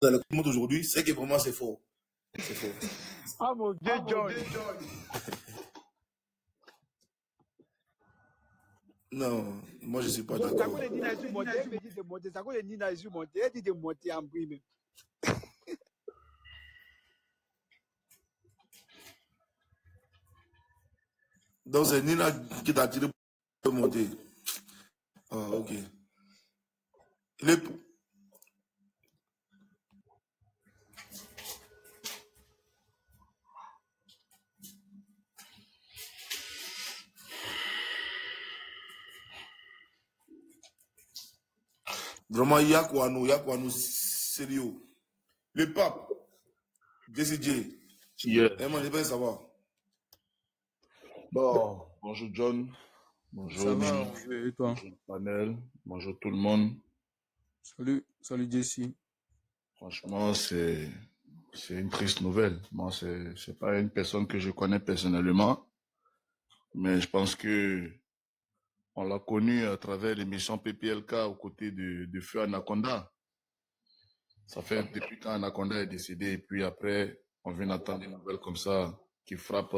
dans le monde aujourd'hui, c'est que vraiment c'est fort. C'est fort. Ah mon Dieu, John. Non, moi je ne suis pas Donc, d'accord. ça dit Nina est monté, elle me dit de monter. Ça dit Nina est monté, elle dit de monter en prime. Donc c'est Nina qui t'a tiré pour monter. Ah, ok. Il est... Vraiment, il y a quoi nous sérieux. Le pape, DCJ, Yeah. moi je veux savoir. Bon, bonjour John, bonjour Ça va, Mimi, et toi? bonjour le panel, bonjour tout le monde. Salut Jessie. Franchement, c'est une triste nouvelle. Moi, c'est pas une personne que je connais personnellement, mais je pense que on l'a connu à travers l'émission PPLK aux côtés de Feu Anaconda. Ça fait depuis quand Anaconda est décédé, et puis après, on vient d'entendre des nouvelles comme ça qui frappent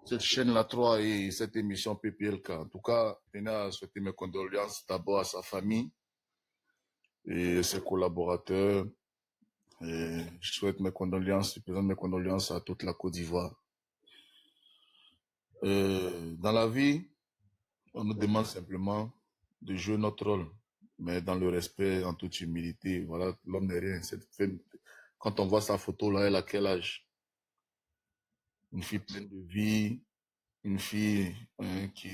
cette chaîne-là 3 et cette émission PPLK. En tout cas, je tenais à souhaiter mes condoléances d'abord à sa famille et ses collaborateurs. Et je souhaite mes condoléances, je présente mes condoléances à toute la Côte d'Ivoire. Dans la vie, on nous demande simplement de jouer notre rôle, mais dans le respect, en toute humilité. Voilà, l'homme n'est rien. Quand on voit sa photo là, elle a quel âge? Une fille pleine de vie, une fille qui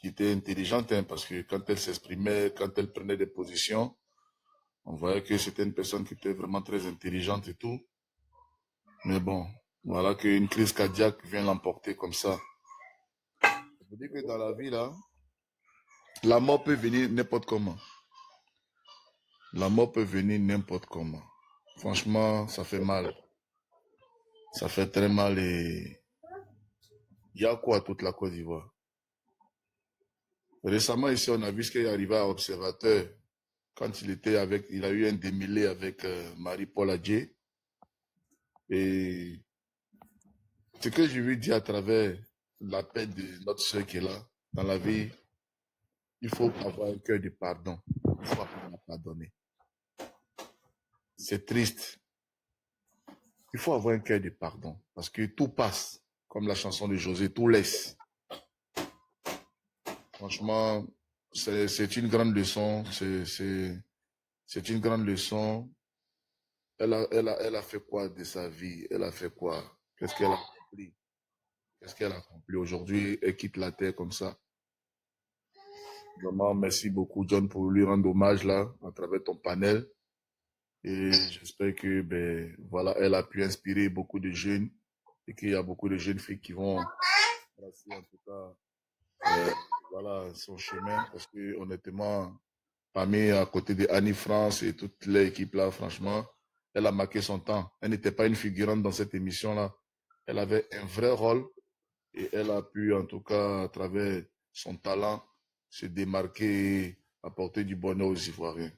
était intelligente, parce que quand elle s'exprimait, quand elle prenait des positions, on voyait que c'était une personne qui était vraiment très intelligente et tout. Mais bon, voilà qu'une crise cardiaque vient l'emporter comme ça. Je vous dis que dans la vie, là, la mort peut venir n'importe comment. La mort peut venir n'importe comment. Franchement, ça fait mal. Ça fait très mal et il y a quoi à toute la Côte d'Ivoire? Récemment, ici, on a vu ce qui est arrivé à Observateur quand il a eu un démêlé avec Marie-Paul Adjé. Et ce que je lui dis à travers la paix de notre soeur qui est là, dans la vie, il faut avoir un cœur de pardon. Il faut apprendre à pardonner. C'est triste. Il faut avoir un cœur de pardon. Parce que tout passe. Comme la chanson de José, tout laisse. Franchement, c'est une grande leçon. C'est une grande leçon. Elle a fait quoi de sa vie? Elle a fait quoi? Qu'est-ce qu'elle a accompli? Qu'est-ce qu'elle a accompli aujourd'hui? Elle quitte la terre comme ça. Vraiment, merci beaucoup, John, pour lui rendre hommage là, à travers ton panel. Et j'espère que, ben, voilà, elle a pu inspirer beaucoup de jeunes et qu'il y a beaucoup de jeunes filles qui vont tracer, en tout cas, voilà, son chemin. Parce que, honnêtement, parmi, à côté de Annie France et toute l'équipe là, franchement, elle a marqué son temps. Elle n'était pas une figurante dans cette émission-là. Elle avait un vrai rôle et elle a pu, en tout cas, à travers son talent, se démarquer et apporter du bonheur aux Ivoiriens.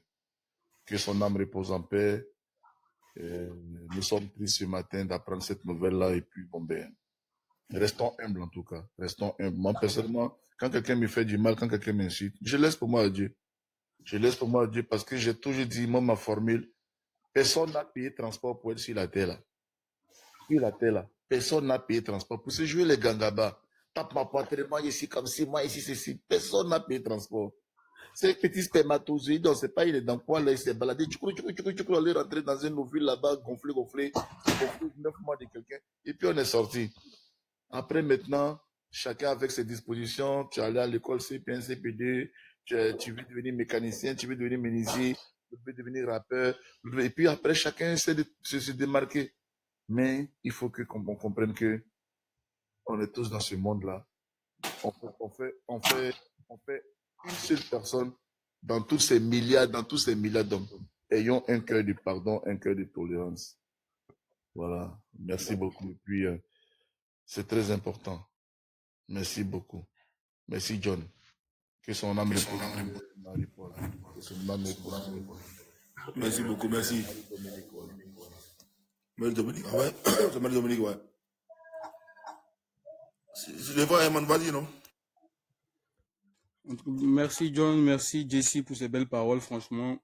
Que son âme repose en paix. Nous sommes tristes ce matin d'apprendre cette nouvelle-là et puis, bon, ben, restons humbles en tout cas. Restons humbles. Moi, personnellement, quand quelqu'un me fait du mal, quand quelqu'un m'insulte, je laisse pour moi à Dieu. Je laisse pour moi à Dieu parce que j'ai toujours dit, moi, ma formule, personne n'a payé transport pour être sur la terre là. Sur la terre là. Personne n'a payé transport. Pour se jouer les gangabas, tape ma poitrine, moi ici comme si, moi ici ceci. Personne n'a payé transport. Ces petits spermatozoïdes, on ne sait pas, il est dans quoi là, il s'est baladé. Tu aller rentrer dans un ovule là-bas, gonflé, 9 mois de quelqu'un. Et puis on est sorti. Après maintenant, chacun avec ses dispositions, tu es allé à l'école CP1, CP2, tu veux devenir mécanicien, tu veux devenir menuisier, tu veux devenir rappeur. Et puis après, chacun essaie de se démarquer. Mais il faut qu'on comprenne que on est tous dans ce monde-là. On fait une seule personne dans tous ces milliards d'hommes. Ayons un cœur de pardon, un cœur de tolérance. Voilà. Merci beaucoup. Et puis, c'est très important. Merci beaucoup. Merci John. Que son âme repose. Marie-Paul. Que son âme repose. Merci beaucoup, merci. Marie Dominique, ah ouais. C'est Marie Dominique, ouais. Je les vois, Eman, vas-y, non? Merci John, merci Jessie pour ces belles paroles. Franchement,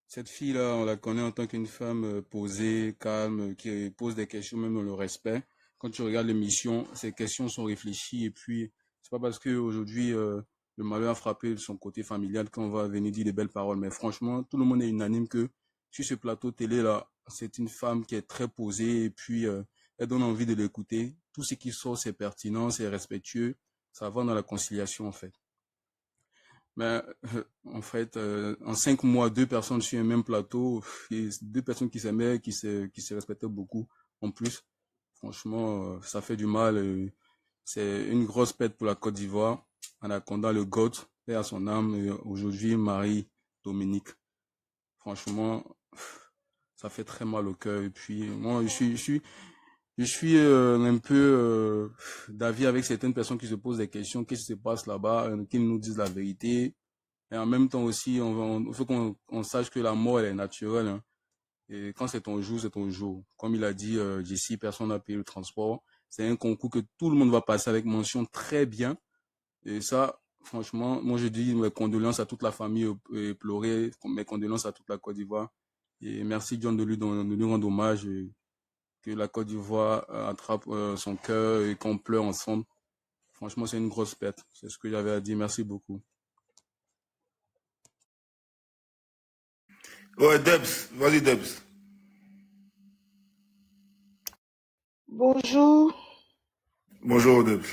cette fille-là, on la connaît en tant qu'une femme posée, calme, qui pose des questions même dans le respect. Quand tu regardes l'émission, ces questions sont réfléchies et puis c'est pas parce que aujourd'hui le malheur a frappé de son côté familial qu'on va venir dire des belles paroles. Mais franchement, tout le monde est unanime que sur ce plateau télé-là, c'est une femme qui est très posée et puis elle donne envie de l'écouter. Tout ce qui sort, c'est pertinent, c'est respectueux. Ça va dans la conciliation en fait. Mais en fait, en 5 mois, 2 personnes sur un même plateau, et 2 personnes qui s'aimaient, qui se respectaient beaucoup. En plus, franchement, ça fait du mal. C'est une grosse perte pour la Côte d'Ivoire. Anaconda, le GOAT, paix à son âme. Et aujourd'hui, Marie Dominique. Franchement, ça fait très mal au cœur. Et puis, moi, je suis un peu d'avis avec certaines personnes qui se posent des questions. Qu'est-ce qui se passe là-bas? Qu'ils nous disent la vérité. Et en même temps aussi, il faut qu'on sache que la mort, elle est naturelle. Hein. Et quand c'est ton jour, c'est ton jour. Comme il a dit Jessie, personne n'a payé le transport. C'est un concours que tout le monde va passer avec mention très bien. Et ça, franchement, moi je dis mes condoléances à toute la famille et pleurer, mes condoléances à toute la Côte d'Ivoire. Et merci John de lui rendre hommage. Et que la Côte d'Ivoire attrape son cœur et qu'on pleure ensemble. Franchement, c'est une grosse perte. C'est ce que j'avais à dire. Merci beaucoup. Ouais, Debs, vas-y, Debs. Bonjour. Bonjour, Debs.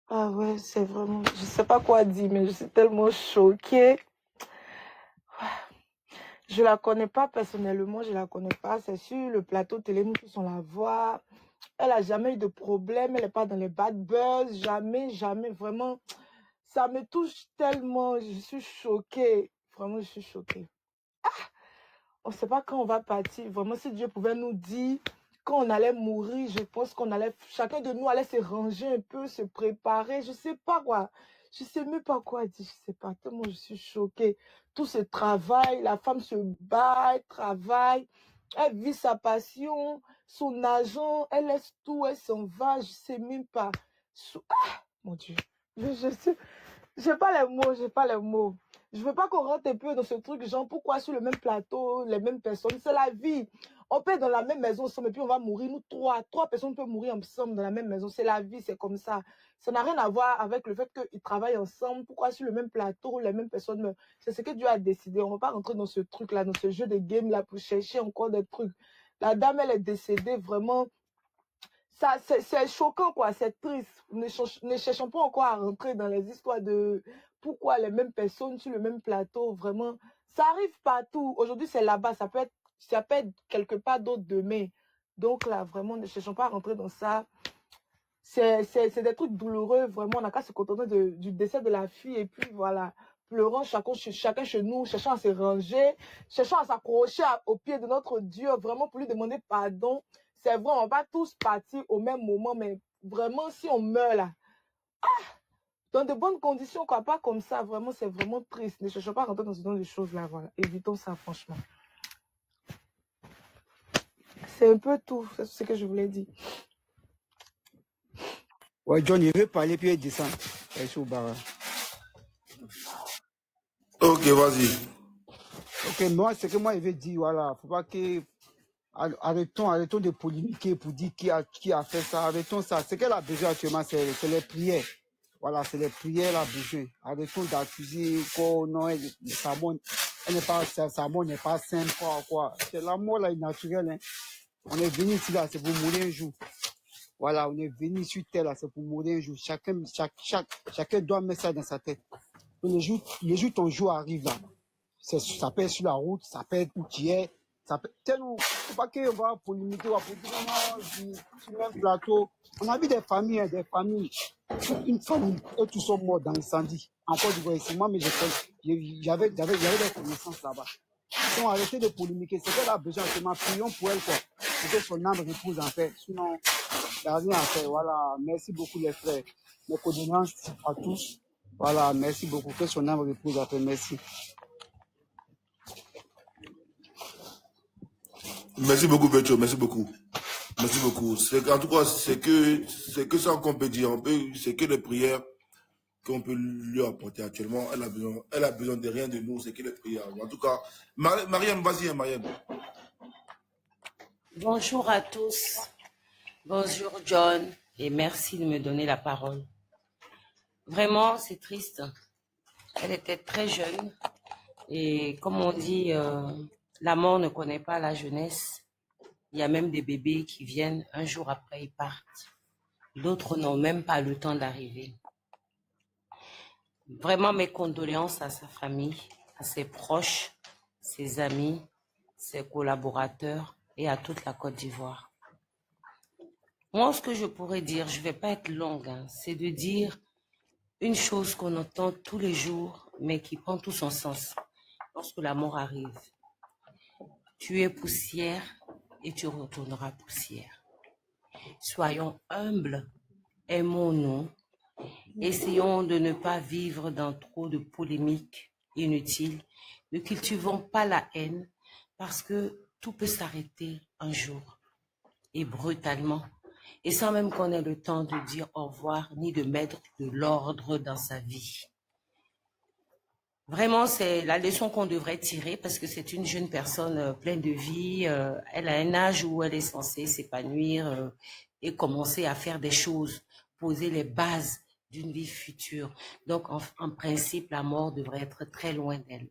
Ah ouais, c'est vraiment... Je sais pas quoi dire, mais je suis tellement choquée. Je la connais pas personnellement, je la connais pas. C'est sur le plateau télé, nous tous on la voit. Elle a jamais eu de problème, elle est pas dans les bad buzz, jamais, jamais, vraiment. Ça me touche tellement, je suis choquée. Vraiment, je suis choquée. On sait pas quand on va partir. Vraiment, si Dieu pouvait nous dire quand on allait mourir, je pense qu'on allait, chacun de nous allait se ranger un peu, se préparer. Je sais pas quoi. Je sais même pas quoi dire. Je sais pas. Tellement je suis choquée. Tout ce travail, la femme se bat, elle travaille, elle vit sa passion, son argent, elle laisse tout, elle s'en va. Je sais même pas. Ah, mon Dieu. Je sais. J'ai pas les mots, j'ai pas les mots. Je veux pas qu'on rentre un peu dans ce truc, genre, pourquoi sur le même plateau, les mêmes personnes? C'est la vie. On peut être dans la même maison ensemble et puis on va mourir. Nous, trois personnes peuvent mourir ensemble dans la même maison. C'est la vie, c'est comme ça. Ça n'a rien à voir avec le fait qu'ils travaillent ensemble. Pourquoi sur le même plateau, les mêmes personnes meurent? C'est ce que Dieu a décidé. On ne va pas rentrer dans ce truc-là, dans ce jeu de game-là pour chercher encore des trucs. La dame, elle est décédée vraiment. C'est choquant, quoi. C'est triste. Ne cherchons pas encore à rentrer dans les histoires de pourquoi les mêmes personnes sur le même plateau. Vraiment, ça arrive partout. Aujourd'hui, c'est là-bas. Ça peut être quelque part d'autre demain. Donc là, vraiment, ne cherchons pas à rentrer dans ça. C'est des trucs douloureux. Vraiment, on n'a qu'à se contenter du décès de la fille. Et puis, voilà, pleurant chacun chez nous, cherchant à se ranger, cherchant à s'accrocher au pied de notre Dieu, vraiment pour lui demander pardon. C'est vrai, on va tous partir au même moment, mais vraiment, si on meurt là, dans de bonnes conditions, quoi, pas comme ça, vraiment, c'est vraiment triste. Ne cherchons pas à rentrer dans ce genre de choses-là, voilà. Évitons ça, franchement. C'est un peu tout, c'est ce que je voulais dire. Ouais, John, il veut parler, puis il descend. Elle est au bar. Ok, vas-y. Ok, moi, c'est que moi, il veut dire, voilà, faut pas que... Arrêtons de polémiquer pour dire qui a fait ça. Arrêtons ça. Ce qu'elle a besoin actuellement, c'est les prières. Voilà, c'est les prières, elle a besoin. Arrêtons d'accuser quoi, non, sa mort n'est pas simple, quoi. C'est la mort, là, est naturelle, hein. On est venu ici, là, c'est pour mourir un jour. Voilà, on est venu sur terre, là, c'est pour mourir un jour. Chacun doit mettre ça dans sa tête. Le jour ton jour arrive, là, ça peut être sur la route, ça peut être où tu es. Ça peut faut pas qu'on va polémiquer, on va dire non, sur le même plateau. On a vu des familles, une famille, eux tous sont morts dans l'incendie. Encore du coup, c'est moi, mais j'avais des connaissances là-bas. Donc arrêtez de polémiquer. C'est qu'elle a besoin, prions pour elle, quoi. Pour que son âme repose en paix. Sinon, il n'y a rien à faire. Voilà, merci beaucoup les frères. Mes condoléances à tous. Voilà, merci beaucoup. Que son âme repose en paix. Merci. Merci beaucoup, Betcho, merci beaucoup. Merci beaucoup. En tout cas, c'est que ça qu'on peut dire. C'est que les prières qu'on peut lui apporter actuellement. Elle a besoin de rien de nous, c'est que les prières. En tout cas, Mariam, vas-y, hein, Mariam. Bonjour à tous. Bonjour John et merci de me donner la parole. Vraiment, c'est triste. Elle était très jeune et comme on dit, la mort ne connaît pas la jeunesse. Il y a même des bébés qui viennent un jour après, ils partent. D'autres n'ont même pas le temps d'arriver. Vraiment mes condoléances à sa famille, à ses proches, ses amis, ses collaborateurs et à toute la Côte d'Ivoire. Moi, ce que je pourrais dire, je ne vais pas être longue, hein, c'est de dire une chose qu'on entend tous les jours, mais qui prend tout son sens lorsque la mort arrive. Tu es poussière et tu retourneras poussière. Soyons humbles, aimons-nous, essayons de ne pas vivre dans trop de polémiques inutiles, ne cultivons pas la haine, parce que tout peut s'arrêter un jour, et brutalement, et sans même qu'on ait le temps de dire au revoir, ni de mettre de l'ordre dans sa vie. Vraiment, c'est la leçon qu'on devrait tirer, parce que c'est une jeune personne pleine de vie, elle a un âge où elle est censée s'épanouir et commencer à faire des choses, poser les bases d'une vie future. Donc, en principe, la mort devrait être très loin d'elle.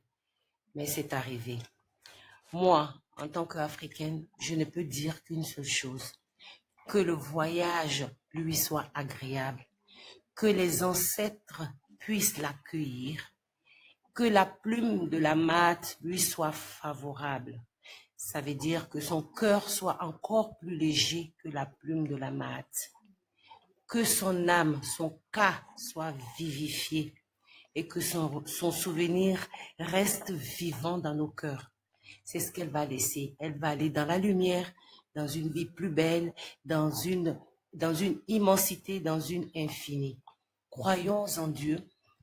Mais c'est arrivé. Moi, en tant qu'Africaine, je ne peux dire qu'une seule chose. Que le voyage lui soit agréable. Que les ancêtres puissent l'accueillir. Que la plume de la mate lui soit favorable. Ça veut dire que son cœur soit encore plus léger que la plume de la mate. Que son âme, son cas soit vivifié et que son souvenir reste vivant dans nos cœurs. C'est ce qu'elle va laisser. Elle va aller dans la lumière, dans une vie plus belle, dans une immensité, dans une infinie. Croyons en Dieu,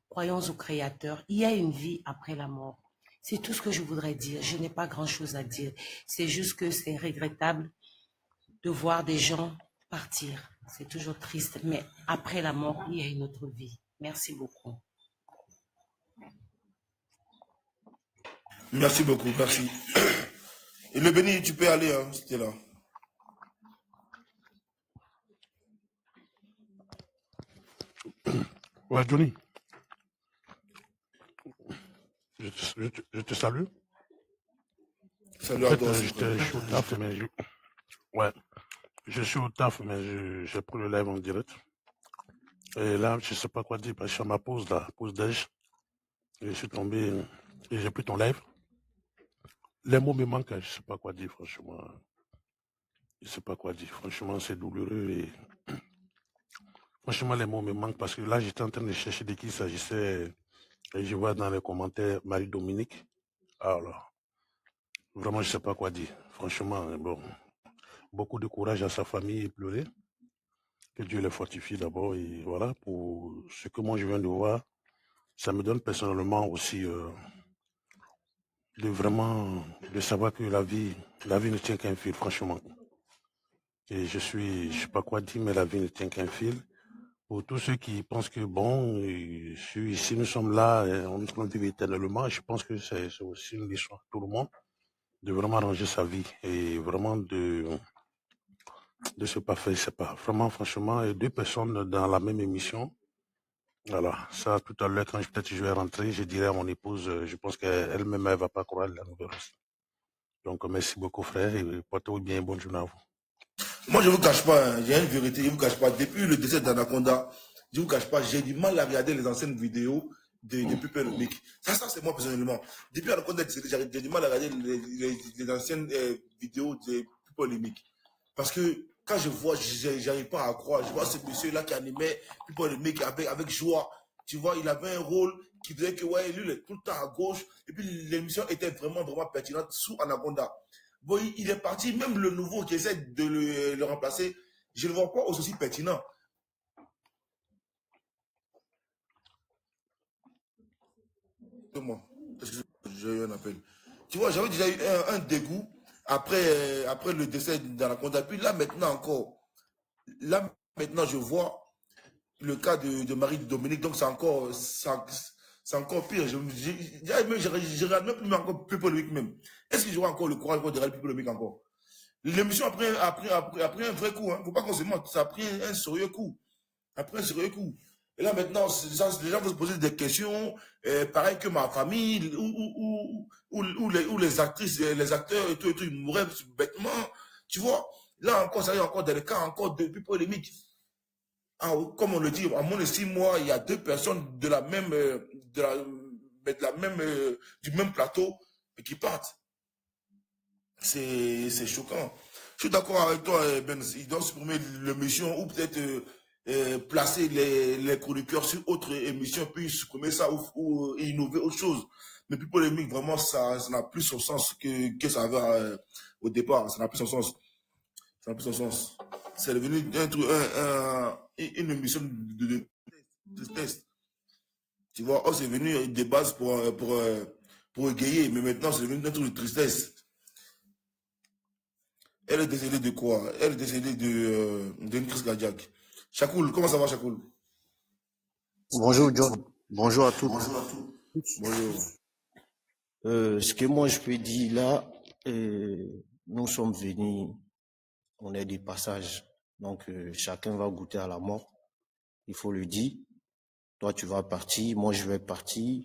croyons au Créateur. Il y a une vie après la mort. C'est tout ce que je voudrais dire. Je n'ai pas grand-chose à dire. C'est juste que c'est regrettable de voir des gens partir. C'est toujours triste, mais après la mort, il y a une autre vie. Merci beaucoup. Merci beaucoup, merci. Et le béni, tu peux aller, hein, c'était là. Ouais, Johnny, je te salue. Salut En à fait, toi. je suis au taf, mais je suis au taf, mais j'ai pris le live en direct. Et là, je sais pas quoi dire, parce que je suis à ma pause, là, pause déj. Et je suis tombé, et j'ai pris ton live. Les mots me manquent, je sais pas quoi dire, franchement. Je sais pas quoi dire. Franchement, c'est douloureux et franchement, les mots me manquent parce que là, j'étais en train de chercher de qui il s'agissait. Et je vois dans les commentaires Marie-Dominique. Alors, vraiment, je sais pas quoi dire. Franchement, bon, beaucoup de courage à sa famille et pleurer. Que Dieu les fortifie d'abord. Et voilà, pour ce que moi je viens de voir, ça me donne personnellement aussi de savoir que la vie ne tient qu'un fil, franchement. Et je sais pas quoi dire, mais la vie ne tient qu'un fil. Pour tous ceux qui pensent que bon, si nous sommes là, on nous vivre éternellement, je pense que c'est aussi une leçon à tout le monde de vraiment ranger sa vie et vraiment de se pas faire, c'est pas vraiment franchement deux personnes dans la même émission. Voilà, ça tout à l'heure quand peut-être je vais rentrer, je dirai à mon épouse, je pense qu'elle-même elle va pas croire la nouvelle. Donc merci beaucoup frère et portez-vous bien, bonne journée à vous. Moi, je ne vous cache pas, hein, j'ai une vérité, je ne vous cache pas. Depuis le décès d'Anaconda, je ne vous cache pas, j'ai du mal à regarder les anciennes vidéos de Pupel Mick. Ça, c'est moi personnellement. Depuis Anaconda, j'ai du mal à regarder les anciennes vidéos de Pupel Mick. Parce que quand je vois, je n'arrive pas à croire. Je vois ce monsieur-là qui animait Pupel Mick avec joie. Tu vois, il avait un rôle qui disait que ouais, lui, il est tout le temps à gauche. Et puis l'émission était vraiment pertinente sous Anaconda. Bon, il est parti, même le nouveau qui essaie de le remplacer, je ne le vois pas aussi pertinent. Moi, parce que j'ai eu un appel. Tu vois, j'avais déjà eu un dégoût après le décès d'Anaconda. Puis là, maintenant encore, là, maintenant, je vois le cas de Marie-Dominique, donc c'est encore pire. Je regarde même plus encore plus polémique même. Est-ce que j'aurai encore le courage de regarder plus polémique encore? L'émission a pris un vrai coup, hein. Faut pas qu'on se mente, ça a pris un sérieux coup. Après un sérieux coup. Et là maintenant, les gens vont se poser des questions, pareil que ma famille, où les actrices, les acteurs et tout, ils mouraient bêtement. Tu vois, là encore, ça y est encore dans les cas encore de plus polémiques. Ah, comme on le dit, à mon estime, moi, il y a deux personnes de la même, du même plateau qui partent. C'est choquant. Je suis d'accord avec toi, Ben. Ils doivent supprimer l'émission ou peut-être placer les chroniqueurs sur autre émission, puis supprimer ça ou innover autre chose. Mais plus polémique, vraiment, ça n'a plus son sens que ça avait au départ. Ça n'a plus son sens. Ça n'a plus son sens. C'est devenu une émission de tristesse. Tu vois, c'est devenu des bases pour égayer, mais maintenant, c'est devenu un truc de tristesse. Elle est décédée de quoi? Elle est décédée d'une crise cardiaque. Chakoul, comment ça va, Chakoul? Bonjour John, bonjour à tous. Bonjour à tous. Bonjour. Ce que moi je peux dire là, nous sommes venus, on est des passages, donc chacun va goûter à la mort, il faut le dire. Toi tu vas partir, moi je vais partir,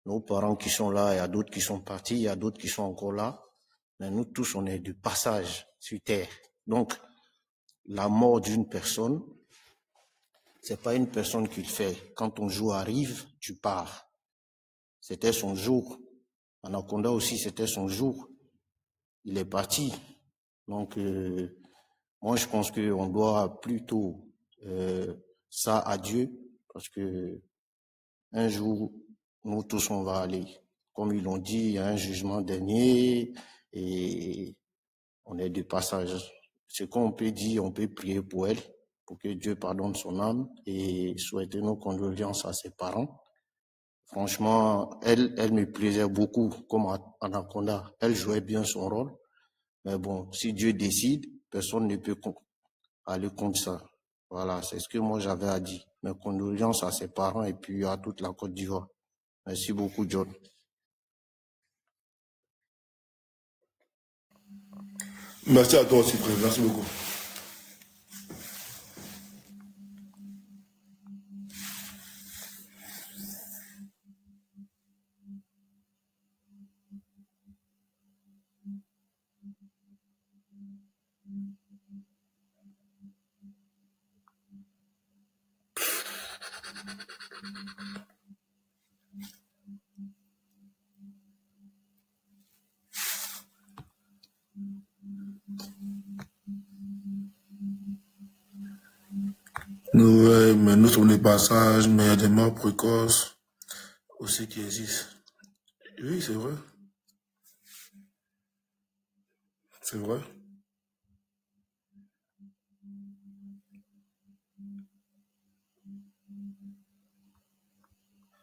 nos parents qui sont là, il y a d'autres qui sont partis, il y a d'autres qui sont encore là, mais nous tous on est de passage sur terre. Donc la mort d'une personne, c'est pas une personne qui le fait. Quand ton jour arrive, tu pars. C'était son jour. Anaconda aussi, c'était son jour. Il est parti. Donc, moi, je pense qu'on doit plutôt ça à Dieu, parce que un jour, nous tous, on va aller. Comme ils l'ont dit, il y a un jugement dernier et on est de passage. Ce qu'on peut dire, on peut prier pour elle, pour que Dieu pardonne son âme et souhaiter nos condoléances à ses parents. Franchement, elle me plaisait beaucoup comme Anaconda. Elle jouait bien son rôle. Mais bon, si Dieu décide, personne ne peut aller contre ça. Voilà, c'est ce que moi j'avais à dire. Mes condoléances à ses parents et puis à toute la Côte d'Ivoire. Merci beaucoup, John. Merci à toi aussi, frère. Merci beaucoup. Ouais, mais nous sommes des passages, mais il y a des morts précoces aussi qui existent. Oui, c'est vrai. C'est vrai.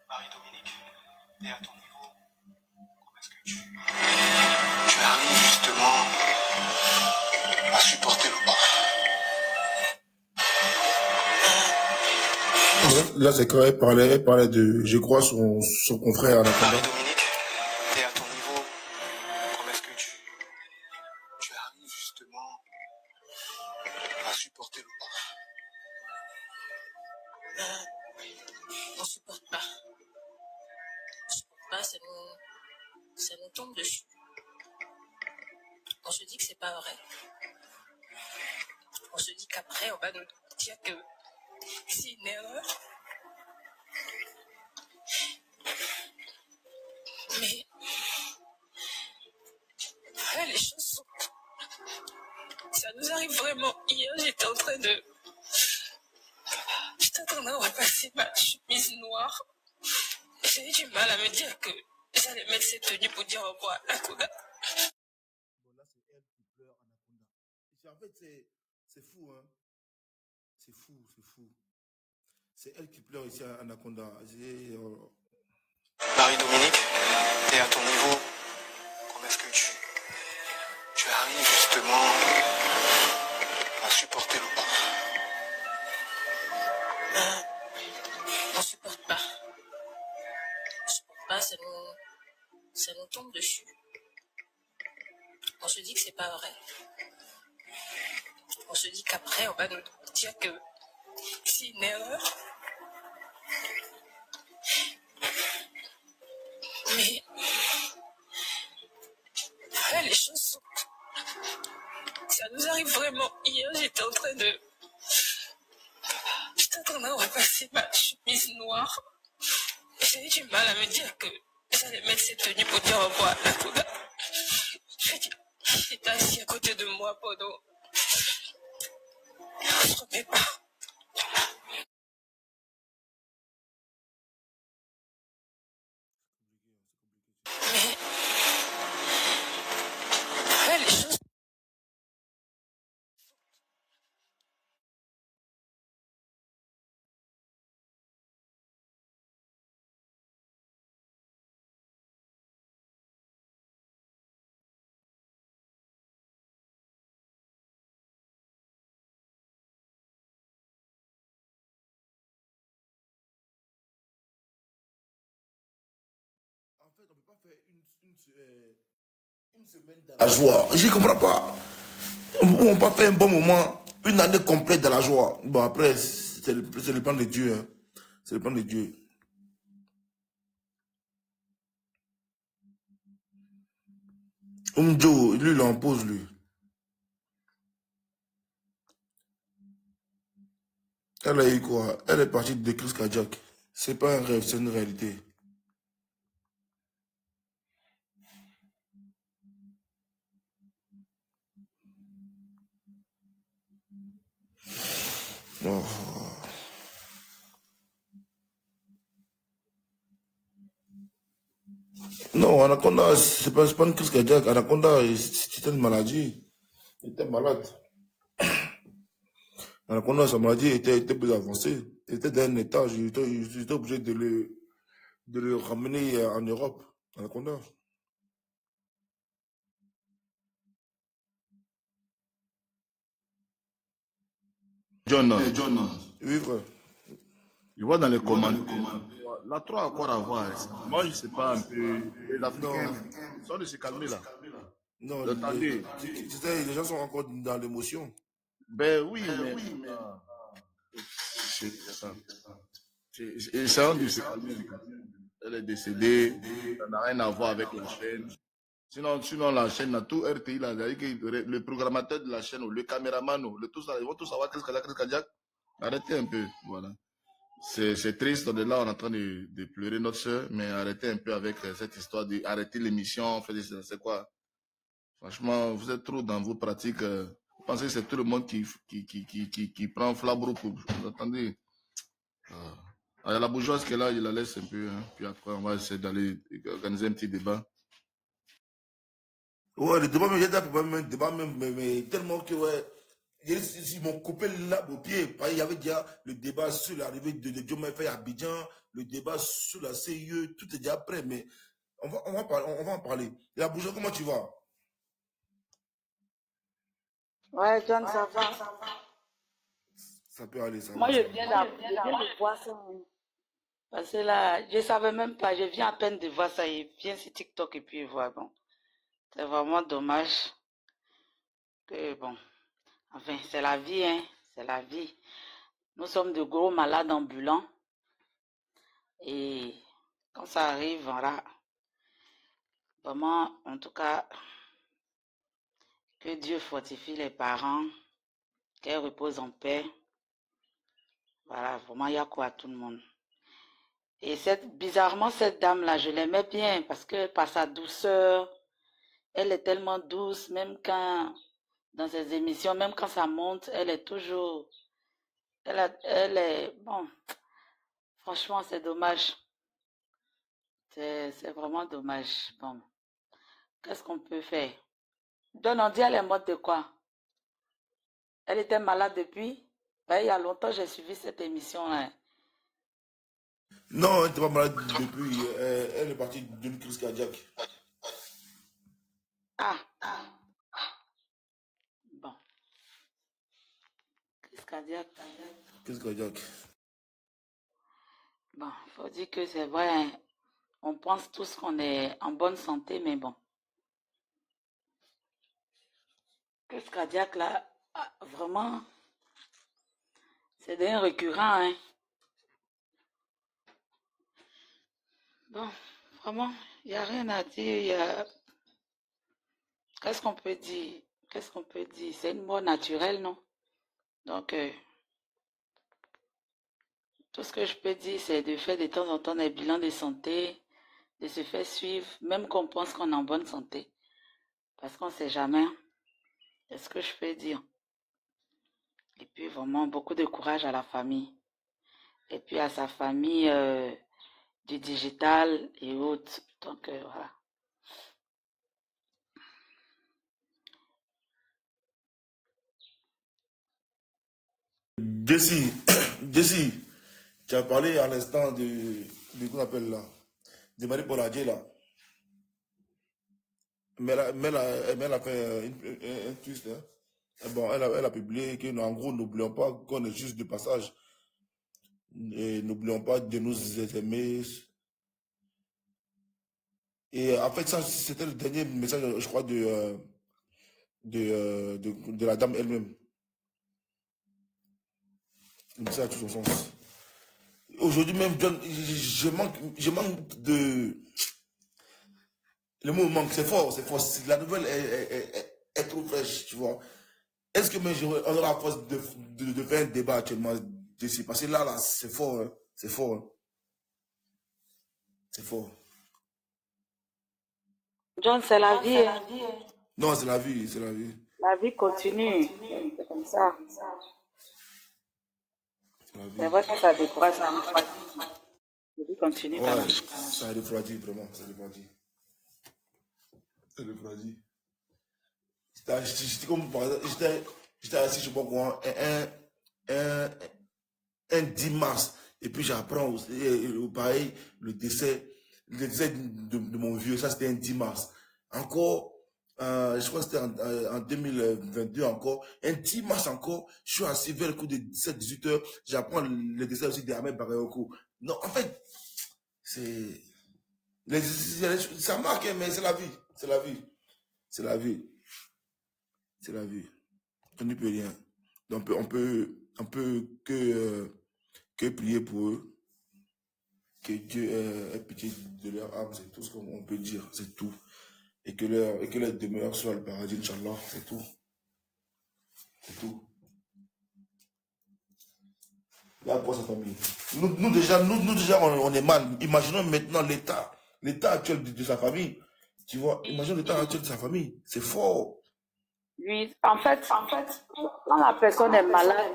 Marie-Dominique, et à ton niveau, comment est-ce que tu arrives justement à supporter le bas? Là, c'est quand elle parlait de, je crois, son confrère Anaconda. Marie-Dominique, et à ton niveau, comment est-ce que tu arrives justement à supporter le bas? On supporte pas. On supporte pas, ça nous tombe dessus. On se dit que c'est pas vrai. On se dit qu'après, on va nous dire que c'est une erreur. Mais voilà, les choses sont... Ça nous arrive vraiment. Hier, j'étais en train de repasser ma chemise noire. J'ai eu du mal à me dire que j'allais mettre cette tenue pour dire au revoir à Anaconda. Bon, là, c'est elle qui pleure Anaconda. En fait, c'est fou, hein. C'est fou. C'est elle qui pleure ici à Anaconda. Marie-Dominique, et à ton niveau, comment est-ce que tu justement à supporter le coup. On supporte pas. On supporte pas, ça nous tombe dessus. On se dit que c'est pas vrai. On se dit qu'après, on va nous dire que c'est une erreur. Mais ouais, les choses sont... Ça nous arrive vraiment. Hier, j'étais en train de repasser ma chemise noire. J'ai eu du mal à me dire que j'allais mettre cette tenue pour dire au revoir à Nakoda. Il était assis à côté de moi pendant... Je ne remets pas. Mais ouais, les choses... En fait, on ne peut pas faire une semaine dans la joie. Je ne comprends pas. On ne peut pas faire un bon moment, une année complète dans la joie. Bon, après, c'est le plan de Dieu. Hein. C'est le plan de Dieu. Joe, lui, il en pose, lui. Elle a eu quoi? Elle est partie de crise cardiaque. C'est pas un rêve, c'est une réalité. Oh. Non, Anaconda, c'est pas une crise cardiaque. Anaconda, c'était une maladie. Il était malade. Anaconda, sa maladie était plus avancée. Il était dans un état. J'étais obligé de le ramener en Europe. Anaconda. John, Oui, frère. je vois dans les commentaires, la 3 a encore à voir. Moi, je ne sais pas un peu. Les Africains, ils sont de se calmer là. Non, Attendez. Les gens sont encore dans l'émotion. Ben oui, mais. Essayons de se calmer. Elle est décédée, ça n'a rien à voir avec la chaîne. Sinon la chaîne, a tout RTI, là, le programmateur de la chaîne, le caméraman, ils vont tous savoir qu'est-ce cardiaque. Arrêtez un peu, voilà. C'est triste, on est là, on est en train de pleurer notre soeur, mais arrêtez un peu avec cette histoire d'arrêter l'émission, c'est quoi? Franchement, vous êtes trop dans vos pratiques. Vous pensez que c'est tout le monde qui prend Flabro pour... Vous attendez. Il y a la bourgeoise qui est là, il la laisse un peu, hein, puis après on va essayer d'aller organiser un petit débat. Ouais, le débat, mais tellement que, ouais, ils m'ont coupé l'arbre au pied. Il y avait déjà le débat sur l'arrivée de Diomaye à Abidjan, le débat sur la CIE, tout est déjà prêt, mais on va en parler. Et la bourgeoise, comment tu vas? Ouais, John, ça va. Ça peut aller, ça va. Moi, je viens de voir ça. Parce que là, je ne savais même pas. Je viens à peine de voir ça. Il vient sur TikTok et puis il voit. Bon, c'est vraiment dommage que, bon, enfin, c'est la vie, hein. C'est la vie. Nous sommes de gros malades ambulants. Et quand ça arrive, voilà. Vraiment, en tout cas, que Dieu fortifie les parents, qu'elles reposent en paix. Voilà, vraiment, il y a quoi à tout le monde. Et bizarrement, cette dame-là, je l'aimais bien parce que par sa douceur, elle est tellement douce, même quand, dans ses émissions, même quand ça monte, elle est toujours, elle est, bon, franchement, c'est dommage. C'est vraiment dommage. Bon, qu'est-ce qu'on peut faire? Don, on dit elle est morte de quoi? Elle était malade depuis? Ben, il y a longtemps, j'ai suivi cette émission-là. Non, elle n'était pas malade depuis. Elle est partie d'une crise cardiaque. Ah. cardiaque. Crise cardiaque. Bon, il faut dire que c'est vrai, hein, on pense tous qu'on est en bonne santé, mais bon. Crise cardiaque, là, vraiment, c'est d'un récurrent, hein. Bon, vraiment, il n'y a rien à dire. Qu'est-ce qu'on peut dire? Qu'est-ce qu'on peut dire? C'est une mort naturelle, non? Donc, tout ce que je peux dire, c'est de faire de temps en temps des bilans de santé, de se faire suivre, même qu'on pense qu'on est en bonne santé. Parce qu'on ne sait jamais. C'est ce que je peux dire. Et puis, vraiment, beaucoup de courage à la famille. Et puis, à sa famille du digital et autres. Donc, voilà. Jessie, tu as parlé à l'instant de qu'on appelle là, de Marie Boladier là. Mais elle a fait un twist. Hein. Bon, elle a publié que, en gros, n'oublions pas qu'on est juste de passage. Et n'oublions pas de nous aimer. Et en fait, ça, c'était le dernier message, je crois, de la dame elle-même. Le message a tout son sens. Aujourd'hui même, John, je manque de... Le mot manque, c'est fort, c'est fort. La nouvelle est trop fraîche, tu vois. Est-ce que on aura la force de faire un débat actuellement dessus? Parce que là, c'est fort, hein. C'est fort. Hein. C'est fort. John, c'est la vie. Hein. Non, c'est la vie, c'est la vie. La vie continue. C'est comme ça. C'est vrai que ça décourage. La vie continue quand même. Ça a refroidi, vraiment, ça a refroidi. Ça a refroidi. J'étais comme, par exemple, j'étais assis, je sais pas quoi, un 10 mars, et puis j'apprends, pareil, le décès de mon vieux, ça c'était un 10 mars. Encore, je crois que c'était en 2022 encore, un 10 mars encore, je suis assis vers le coup de 17-18 heures, j'apprends le décès aussi d'Ahmed Bakayoko. Non, en fait, c'est... Ça marque, mais c'est la vie, c'est la vie, c'est la vie. C'est la vie. On n'y peut rien. Donc on peut que prier pour eux. Que Dieu ait pitié de leur âme, c'est tout ce qu'on peut dire, c'est tout. Et que leur demeure soit le paradis, Inch'Allah, c'est tout. C'est tout. Là, pour sa famille. Nous déjà, on est mal. Imaginons maintenant l'état actuel de sa famille. Tu vois, imagine l'état actuel de sa famille. C'est fort. Oui, en fait, quand la personne est malade,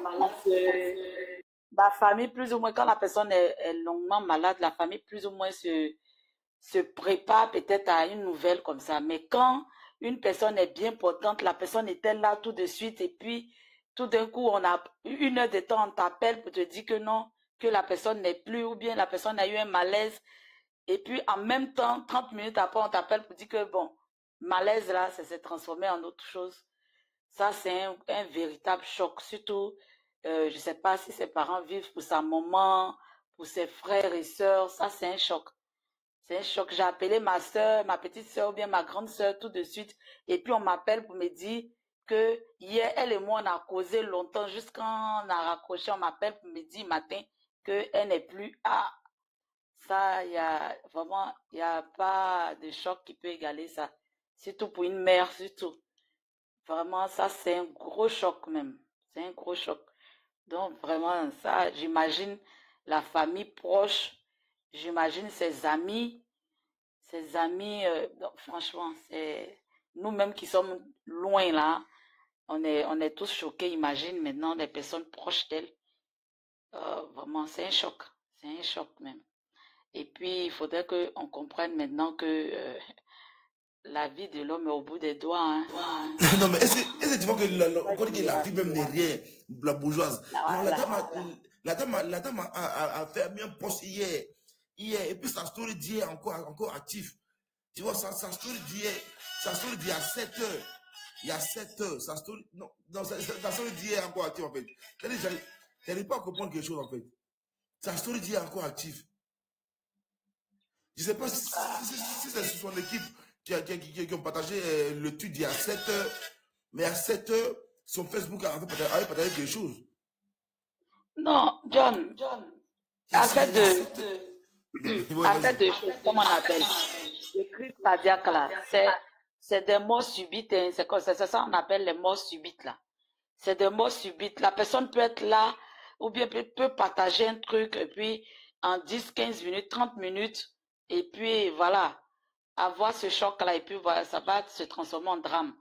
la famille, plus ou moins, quand la personne est longuement malade, la famille, plus ou moins, se prépare peut-être à une nouvelle comme ça. Mais quand une personne est bien portante, la personne est là tout de suite, et puis, tout d'un coup, on a 1 heure de temps, on t'appelle pour te dire que non, que la personne n'est plus, ou bien la personne a eu un malaise, et puis, en même temps, 30 minutes après, on t'appelle pour dire que, bon, malaise, là, ça s'est transformé en autre chose. Ça, c'est un véritable choc. Surtout, je ne sais pas si ses parents vivent pour sa maman, pour ses frères et sœurs. Ça, c'est un choc. C'est un choc. J'ai appelé ma soeur, ma petite soeur ou bien ma grande soeur tout de suite. Et puis, on m'appelle pour me dire que hier, elle et moi, on a causé longtemps. Juste quand on a raccroché, on m'appelle pour me dire matin qu'elle n'est plus. Ah, ça, il y a vraiment, il n'y a pas de choc qui peut égaler ça. Surtout pour une mère, surtout. Vraiment, ça, c'est un gros choc même. C'est un gros choc. Donc, vraiment, ça, j'imagine la famille proche, j'imagine ses amis. Donc, franchement, c'est nous-mêmes qui sommes loin là. On est tous choqués. Imagine maintenant les personnes proches d'elle. Vraiment, c'est un choc. C'est un choc même. Et puis, il faudrait qu'on comprenne maintenant que... la vie de l'homme est au bout des doigts. Hein. Non, mais est-ce que tu vois que la vie même n'est rien, la bourgeoise? Non, la dame a fermé un poste hier, et puis sa story d'hier encore actif. Tu vois, sa story d'hier à 7 heures. il y a 7 heures. Sa story, non, sa story d'hier est encore active en fait. J'arrive pas à comprendre quelque chose en fait. Sa story d'hier est encore active. Je ne sais pas si c'est son équipe qui ont partagé le tweet d'il y a 7 heures. Mais à 7 heures, son Facebook avait partagé quelque chose. Non, John, à fait de choses, comment on appelle, de crise cardiaque là, c'est des morts subites, hein, c'est ça on appelle les morts subites là. C'est des morts subites. La personne peut être là, ou bien peut partager un truc, et puis en 10, 15 minutes, 30 minutes, et puis voilà, avoir ce choc là, et puis voilà, ça va se transformer en drame.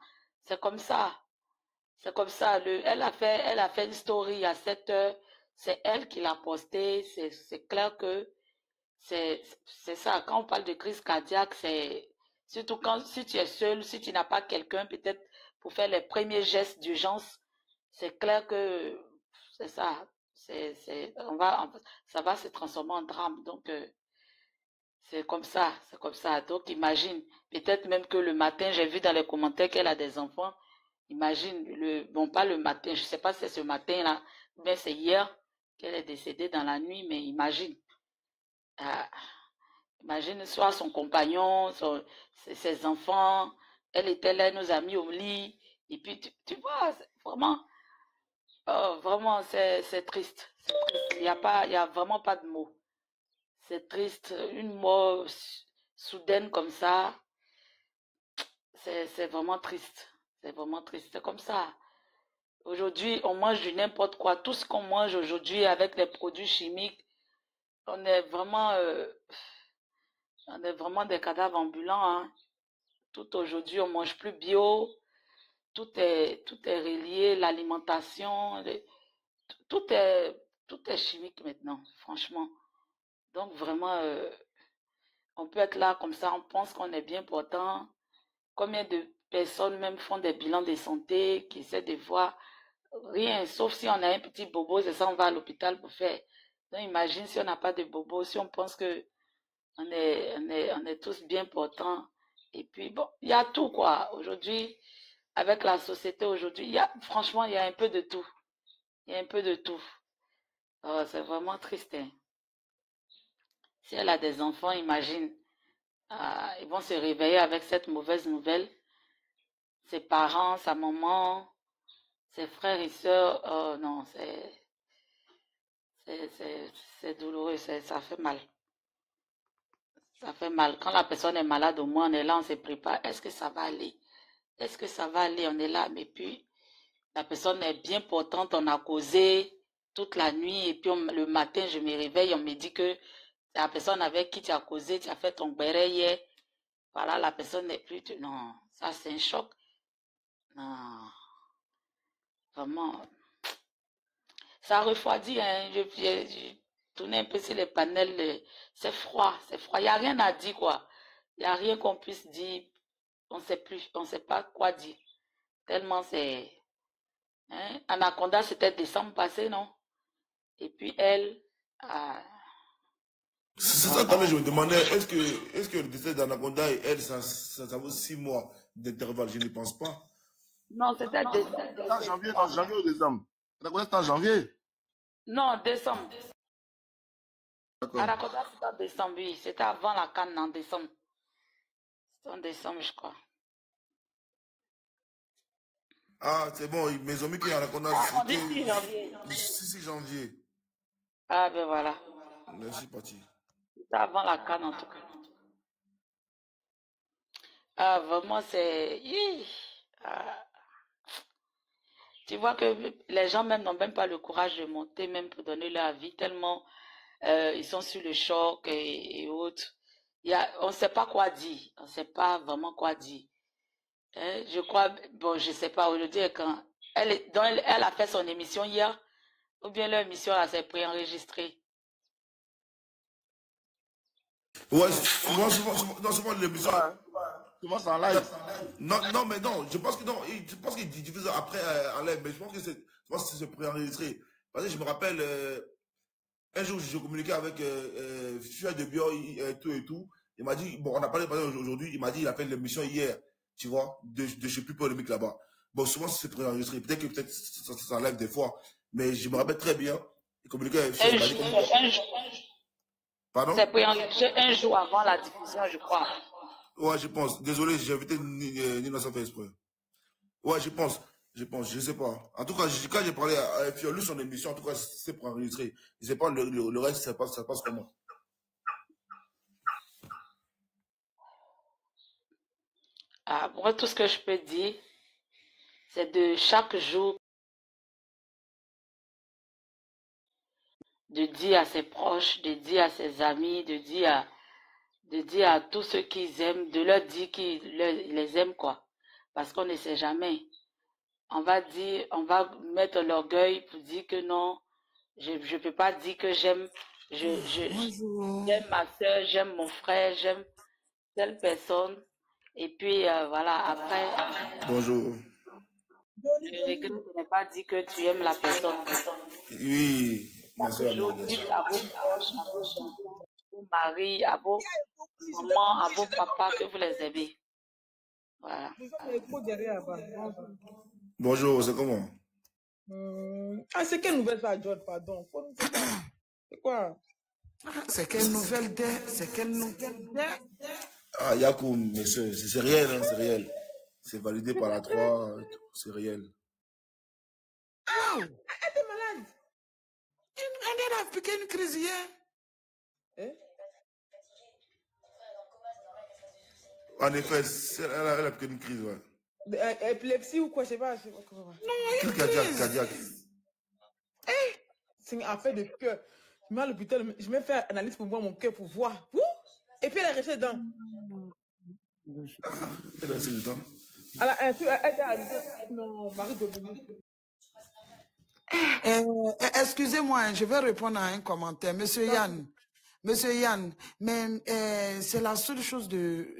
C'est comme ça. C'est comme ça. Elle a fait une story à 7 heures. C'est elle qui l'a posté. C'est clair que c'est ça. Quand on parle de crise cardiaque, c'est surtout si tu es seul, si tu n'as pas quelqu'un peut-être pour faire les premiers gestes d'urgence, c'est clair que c'est ça. Ça va se transformer en drame. Donc, c'est comme ça. C'est comme ça. Donc, imagine. Peut-être même que le matin, j'ai vu dans les commentaires qu'elle a des enfants. Imagine, bon, pas le matin, je ne sais pas si c'est ce matin-là, mais c'est hier qu'elle est décédée dans la nuit, mais imagine. Imagine soit son compagnon, ses enfants, elle était là, elle nous a mis au lit, et puis tu vois, vraiment, c'est triste. C'est triste. Il y a vraiment pas de mots. C'est triste, une mort soudaine comme ça, c'est vraiment triste. C'est vraiment triste, c'est comme ça. Aujourd'hui, on mange du n'importe quoi. Tout ce qu'on mange aujourd'hui avec les produits chimiques, on est vraiment des cadavres ambulants. Hein. Tout aujourd'hui, on ne mange plus bio. Tout est relié, l'alimentation. Tout est chimique maintenant, franchement. Donc vraiment, on peut être là comme ça, on pense qu'on est bien portant. Combien de personnes même font des bilans de santé, qui essaient de voir rien, sauf si on a un petit bobo, c'est ça, on va à l'hôpital pour faire. Donc imagine si on n'a pas de bobo, si on pense que on est tous bien portants. Et puis bon, il y a tout quoi. Aujourd'hui, avec la société aujourd'hui, franchement, il y a un peu de tout. Il y a un peu de tout. C'est vraiment triste. Hein. Si elle a des enfants, imagine, ils vont se réveiller avec cette mauvaise nouvelle. Ses parents, sa maman, ses frères et sœurs, oh non, c'est douloureux, ça fait mal. Ça fait mal. Quand la personne est malade, au moins on est là, on se prépare. Est-ce que ça va aller? Est-ce que ça va aller? On est là, mais puis la personne est bien portante, on a causé toute la nuit, et puis le matin, je me réveille, on me dit que la personne avec qui tu as causé, tu as fait ton béret hier. Voilà, la personne n'est plus... Non, ça c'est un choc. Non, vraiment... Ça refroidit, hein. Je tournais un peu sur les panels. C'est froid, c'est froid. Il n'y a rien à dire, quoi. Il n'y a rien qu'on puisse dire. On ne sait plus, on ne sait pas quoi dire. Tellement c'est... Hein? Anaconda, c'était décembre passé, non? Et puis elle... C'est ça, quand même, je me demandais, est-ce que le décès d'Anaconda et elle, ça vaut 6 mois d'intervalle? Je ne pense pas. Non, c'était décembre. En janvier ou décembre? Anaconda, c'était en janvier? Non, décembre. D'accord. Anaconda, c'était en décembre, oui. C'était avant la canne, en décembre. C'était en décembre, je crois. Ah, c'est bon, mes amis qui Anaconda, On dit 6 janvier. 6 janvier. Ah, ben voilà. Merci, Pati. C'était avant la canne, en tout cas. Ah, vraiment, c'est... Tu vois que les gens même n'ont même pas le courage de monter, même pour donner leur avis, tellement ils sont sur le choc et autres. On ne sait pas quoi dire. On ne sait pas vraiment quoi dire. Hein, je crois, bon, je ne sais pas, aujourd'hui, quand elle a fait son émission hier, ou bien leur émission, elle s'est préenregistrée. Ouais, souvent l'émission. Souvent, c'est en live. Non, mais non, je pense qu'il diffuse après en live, mais je pense que c'est préenregistré. Parce que je me rappelle, un jour, je communiquais avec Fuad de Bio et tout. Il m'a dit, bon, on a parlé aujourd'hui, il m'a dit, il a fait l'émission hier, tu vois, de je sais plus polémique là-bas. Bon, souvent, c'est préenregistré. Peut-être ça enlève des fois. Mais je me rappelle très bien. Il communiquait avec Pardon? C'est préenregistré un jour avant la diffusion, je crois. Ouais, je pense. Désolé, j'ai invité Nina sans faire exprès. Ouais, je pense, je sais pas. En tout cas, quand j'ai parlé à Fiolu, son émission, en tout cas, c'est pour enregistrer. Je sais pas, le reste, ça passe comment. Ah, moi, tout ce que je peux dire, c'est de chaque jour de dire à ses proches, de dire à ses amis, de dire à tous ceux qu'ils aiment, de leur dire qu'ils les aiment, quoi. Parce qu'on ne sait jamais. On va mettre l'orgueil pour dire que non, je ne peux pas dire que j'aime ma soeur, j'aime mon frère, j'aime telle personne. Et puis, voilà, après, Bonjour. je regrette de ne pas dire que tu aimes la personne. Oui, ma soeur. Dites à vos proches, à vos maris, à vos mamans, à vos papas que vous les aimez. Voilà. Bonjour, c'est comment? Ah, c'est quelle nouvelle ça, John, pardon? C'est quoi? C'est quelle nouvelle Ah, Yakou, mais c'est réel, hein, c'est réel. C'est validé par la 3, c'est réel. Elle était malade. Elle a piqué une crise hier. Hein? En effet, elle a piqué une crise, ouais. Épilepsie ou quoi, je sais pas. Non, cardiaque. C'est une affaire de cœur. Je mets à l'hôpital, je vais faire analyse pour voir mon cœur pour voir. Et puis elle est restée dedans. Elle est restée dedans. Elle est arrivée. Non, Marie Dominique. Excusez-moi, je vais répondre à un commentaire. Monsieur Yann, mais c'est la seule chose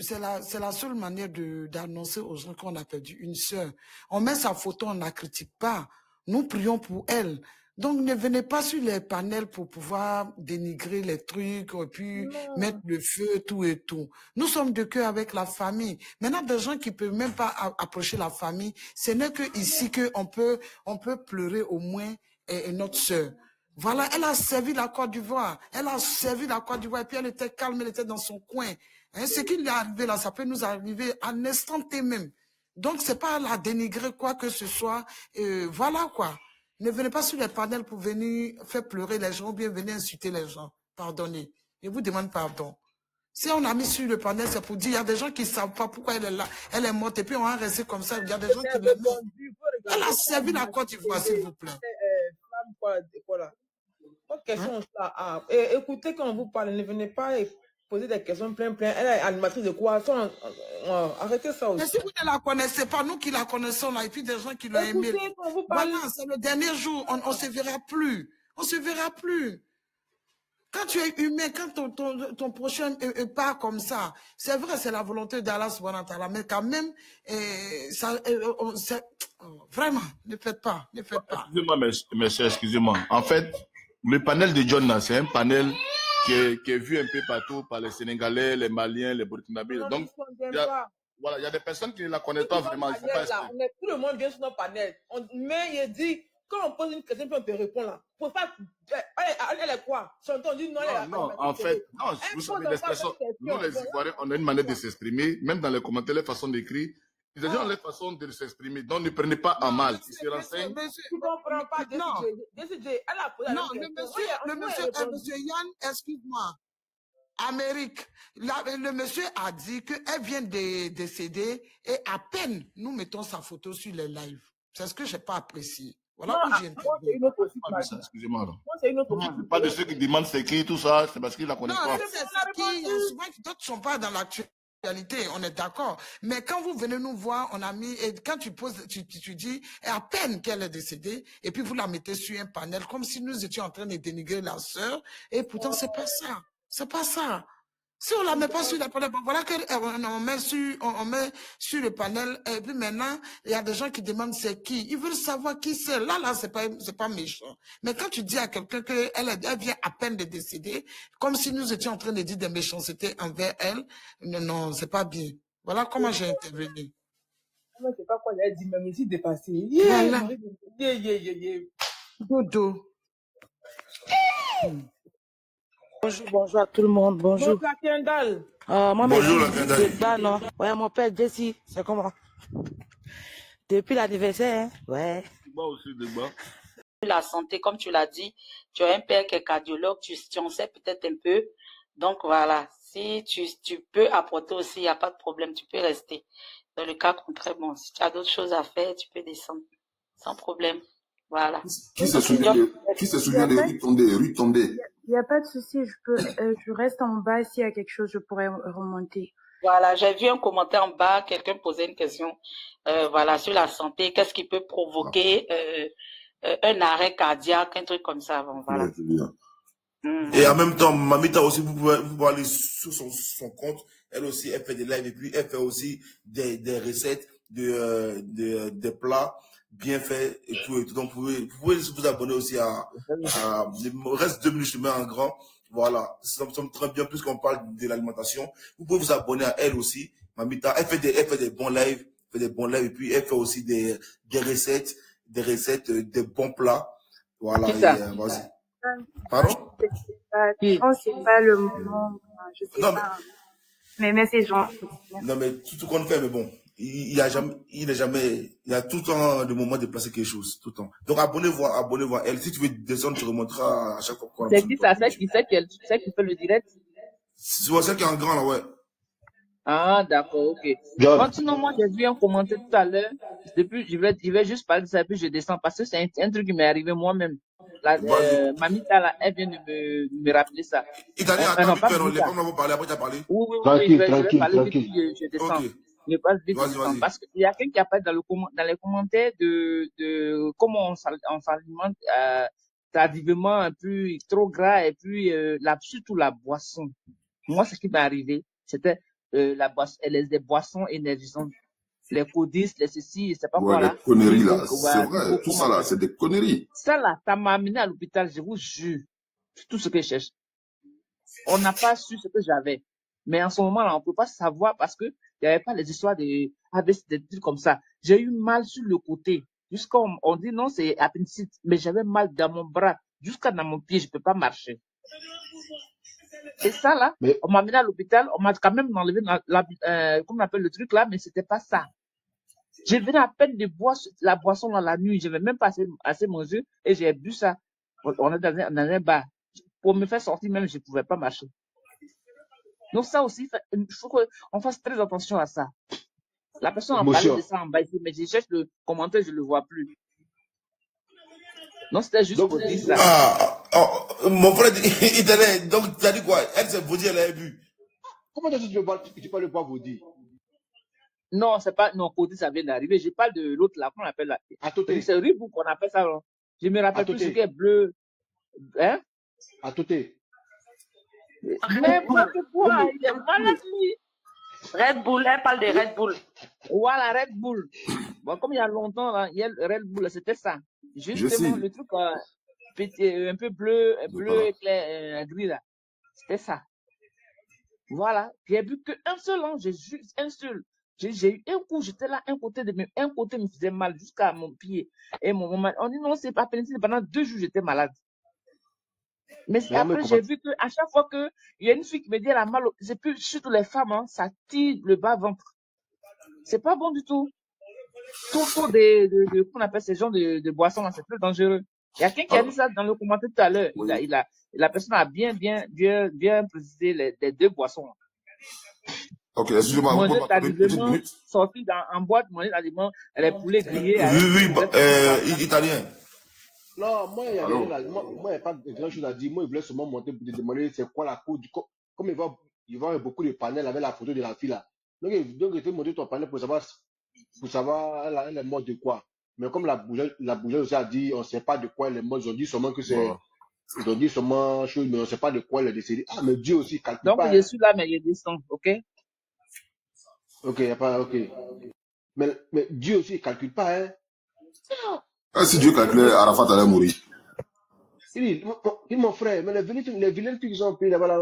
c'est la seule manière d'annoncer aux gens qu'on a perdu une sœur. On met sa photo, on ne la critique pas. Nous prions pour elle. Donc, ne venez pas sur les panels pour pouvoir dénigrer les trucs et puis mettre le feu, tout et tout. Nous sommes de cœur avec la famille. Maintenant, des gens qui ne peuvent même pas approcher la famille, ce n'est que ici qu'on peut pleurer au moins notre sœur. Voilà, elle a servi la Côte d'Ivoire. Et puis elle était calme, elle était dans son coin. Hein, ce qui lui est arrivé là, ça peut nous arriver à l'instant T même. Donc, c'est pas la dénigrer quoi que ce soit. Voilà quoi. Ne venez pas sur les panels pour venir faire pleurer les gens ou bien venir insulter les gens. Pardonnez. Je vous demande pardon. Si on a mis sur le panel, c'est pour dire, il y a des gens qui ne savent pas pourquoi elle est là. Elle est morte et puis on va rester comme ça. Il y a des gens qui l'aiment. Elle a servi la Côte d'Ivoire, s'il vous plaît. Autre question, écoutez, quand on vous parle, ne venez pas poser des questions plein. Elle est animatrice de quoi? Arrêtez ça aussi. Mais si vous ne la connaissez pas, nous qui la connaissons là, et puis des gens qui l'ont aimé. Voilà, c'est le dernier jour, on ne se verra plus. On ne se verra plus. Quand tu es humain, quand ton prochain part comme ça, c'est vrai, c'est la volonté d'Allah subhanahu wa ta'ala, mais quand même, vraiment, ne faites pas. Excusez-moi, messieurs, excusez-moi. En fait, le panel de John, c'est un panel qui est vu un peu partout par les Sénégalais, les Maliens, les Burkinabés. Donc, il y a des personnes qui ne la connaissent pas vraiment. Tout le monde vient sur notre panel. Mais il dit, quand on pose une question, puis on te répond là. Faut pas, elle est quoi? On dit non, non, en fait, non, vous savez, l'expression, nous les Ivoiriens, on a une manière de s'exprimer, même dans les commentaires, les façons d'écrire. Les gens ont leur façon de s'exprimer, donc ne prenez pas à mal. Ils se renseignent. Tu ne comprends pas, DCJ. Elle a posé le monsieur Yann, excuse-moi. Amérique, le monsieur a dit qu'elle vient de décéder et à peine nous mettons sa photo sur les lives. C'est ce que je n'ai pas apprécié. Voilà où j'ai excusez-moi. Pas de ceux qui demandent c'est qui, tout ça, c'est parce qu'ils la connaissent pas. Non, c'est qui, souvent d'autres ne sont pas dans l'actualité. On est d'accord. Mais quand vous venez nous voir, on a mis, et quand tu poses, tu dis, à peine qu'elle est décédée, et puis vous la mettez sur un panel, comme si nous étions en train de dénigrer la sœur, et pourtant c'est pas ça. C'est pas ça. Si on la met pas sur le panel, voilà qu'on met sur le panel, et puis maintenant, il y a des gens qui demandent c'est qui. Ils veulent savoir qui c'est. Là, c'est pas méchant. Mais quand tu dis à quelqu'un qu'elle vient à peine de décéder, comme si nous étions en train de dire des méchancetés envers elle, non, c'est pas bien. Voilà comment j'ai intervenu. Moi, je sais pas quoi j'allais dire, mais je me suis dépassée. Voilà. Dodo. Bonjour à tout le monde. Bonjour. Bonjour Kendall. Moi, Bonjour, je la suis Kendall. dedans, non. Ouais, mon père Jesse, c'est comment? Depuis l'anniversaire, hein? Ouais. Débat aussi, débat. La santé, comme tu l'as dit, tu as un père qui est cardiologue, tu en sais peut-être un peu. Donc voilà, si tu peux apporter aussi, il n'y a pas de problème, tu peux rester. Dans le cas contraire, bon, si tu as d'autres choses à faire, tu peux descendre sans problème. Voilà. Qui se souvient de Rue Tondé? Il n'y a pas de souci, je reste en bas. S'il y a quelque chose, je pourrais remonter. Voilà, j'ai vu un commentaire en bas, quelqu'un posait une question voilà, sur la santé, qu'est-ce qui peut provoquer un arrêt cardiaque, un truc comme ça. Bon, voilà. Ouais, c'est bien. Et en même temps, Mamita aussi, vous pouvez aller sur son compte. Elle aussi, elle fait des lives et puis elle fait aussi des recettes, des plats bien faits et tout. Donc, vous pouvez vous abonner aussi il me reste 2 minutes, je te mets en grand. Voilà, ça me semble très bien, puisqu'on parle de l'alimentation. Vous pouvez vous abonner à elle aussi. Mamita, elle fait des bons lives, et puis elle fait aussi des recettes, des bons plats. Voilà, Qui ça? vas-y. Pardon? Je pense que c'est pas le moment. Je sais Non, pas. Mais c'est gentil. Non, mais tout ce qu'on fait, mais bon, il y a tout le temps le moment de placer quelque chose, tout le temps. Donc, abonnez-vous à elle. Si tu veux descendre, tu remonteras à chaque fois qu'on C'est qui ça? C'est qui fait le direct? C'est celle qui est en grand, là, ouais. Ah, d'accord, ok. Sinon, moi, j'ai vu un commentaire tout à l'heure. Depuis, je vais juste parler de ça, puis je descends, parce que c'est un truc qui m'est arrivé moi-même. Mamita, là, elle vient de me rappeler ça. Italien, attends, vite fait, on va parler, après tu as parlé. Oui, je vais parler vite, puis je descends. Okay. Je passe vite, parce qu'il y a quelqu'un qui appelle dans les commentaires de comment on s'alimente tardivement, et puis trop gras, et puis surtout la boisson. Moi, ce qui m'est arrivé, c'était des boissons énergisantes. Les codis, les ceci, c'est pas quoi là. Les conneries là, c'est vrai, tout ça là, c'est des conneries. Ça là, ça m'a amené à l'hôpital, je vous jure. C'est tout ce que je cherche. On n'a pas su ce que j'avais. Mais en ce moment là, on peut pas savoir parce que il n'y avait pas les histoires des trucs comme ça. J'ai eu mal sur le côté. Jusqu'à on dit non, c'est appendicite, mais j'avais mal dans mon bras, jusqu'à dans mon pied, je peux pas marcher. Et ça là, on m'a amené à l'hôpital, on m'a quand même enlevé comment on appelle le truc là, mais c'était pas ça. Je venais à peine de boire la boisson dans la nuit, je n'avais même pas assez mangé et j'ai bu ça. On est dans un bar. Pour me faire sortir même, je ne pouvais pas marcher. Donc ça aussi, il faut qu'on fasse très attention à ça. La personne a parlé de ça en bas ici, mais je cherche le commentaire, je ne le vois plus. Non, c'était juste pour dire ça. Mon frère, italien, donc tu as dit quoi? Elle s'est vaudie, elle a bu. Comment tu parles de boire vaudie? Non, c'est pas, non, Cody, ça vient d'arriver. Je parle de l'autre là, qu'on appelle là. C'est Ribou qu'on appelle ça, non? Je me rappelle plus ce qui est bleu. Hein? À Toté. N'importe quoi, il est malade, lui. Red Bull, elle parle de Red Bull. Voilà, Red Bull. Bon, comme il y a longtemps, là, il y a le Red Bull, c'était ça. Justement, le truc un peu bleu éclair, gris là. C'était ça. Voilà. J'ai bu qu'un seul, hein. J'ai juste un seul. J'ai eu un coup, j'étais là, un côté me faisait mal jusqu'à mon pied. Et mon maman, on dit non, c'est pas pénicilline. Pendant 2 jours, j'étais malade. Mais après, j'ai vu qu'à chaque fois qu'il y a une fille qui me dit elle a mal, c'est plus, surtout les femmes, hein, ça tire le bas-ventre. C'est pas bon du tout. Trop qu'on appelle ces gens de boissons, là, c'est très dangereux. Il y a quelqu'un qui a dit ça dans le commentaire tout à l'heure. La personne a bien précisé les 2 boissons. Ok, excusez-moi, vous pouvez parler une petite minute. Sorti en boîte, manger l'aliment, les poulets grillés. Oui, italien. Non, moi, il n'y a pas de grand chose à dire. Moi, je voulais seulement monter pour te demander c'est quoi la cause du corps. Comme il va y avoir beaucoup de panels avec la photo de la fille là. Donc je vais monter ton panel pour savoir elle est morte de quoi. Mais comme la bougeuse aussi a dit, on ne sait pas de quoi elle est morte. Ils ont dit seulement que c'est. Ils ont dit seulement chose, mais on ne sait pas de quoi elle est décédée. Ah, mais Dieu aussi calcule donc, pas. Donc, je suis là, mais je descends, ok? Ok, il n'y a pas. Ok. Mais Dieu aussi, il ne calcule pas, hein? Si Dieu calculait, Arafat allait mourir. Il dit, mon frère, mais les vilaines filles qui sont en pays là-bas,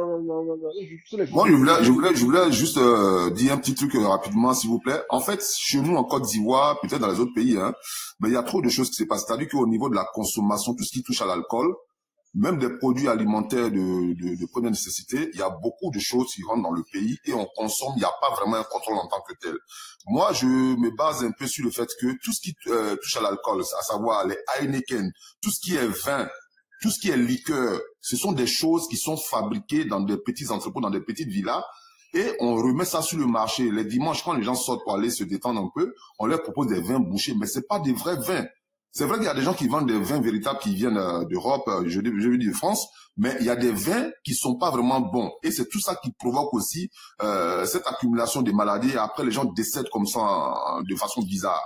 Moi, je voulais juste dire un petit truc rapidement, s'il vous plaît. En fait, chez nous, en Côte d'Ivoire, peut-être dans les autres pays, hein, mais il y a trop de choses qui se passent. C'est-à-dire qu'au niveau de la consommation, tout ce qui touche à l'alcool, même des produits alimentaires de première nécessité, il y a beaucoup de choses qui rentrent dans le pays et on consomme, il n'y a pas vraiment un contrôle en tant que tel. Moi, je me base un peu sur le fait que tout ce qui touche à l'alcool, à savoir les Heineken, tout ce qui est vin, tout ce qui est liqueur, ce sont des choses qui sont fabriquées dans des petits entrepôts, dans des petites villas, et on remet ça sur le marché. Les dimanches, quand les gens sortent pour aller se détendre un peu, on leur propose des vins bouchés, mais c'est pas des vrais vins. C'est vrai qu'il y a des gens qui vendent des vins véritables qui viennent d'Europe, je veux dire de France, mais il y a des vins qui sont pas vraiment bons. Et c'est tout ça qui provoque aussi cette accumulation des maladies. Et après, les gens décèdent comme ça de façon bizarre.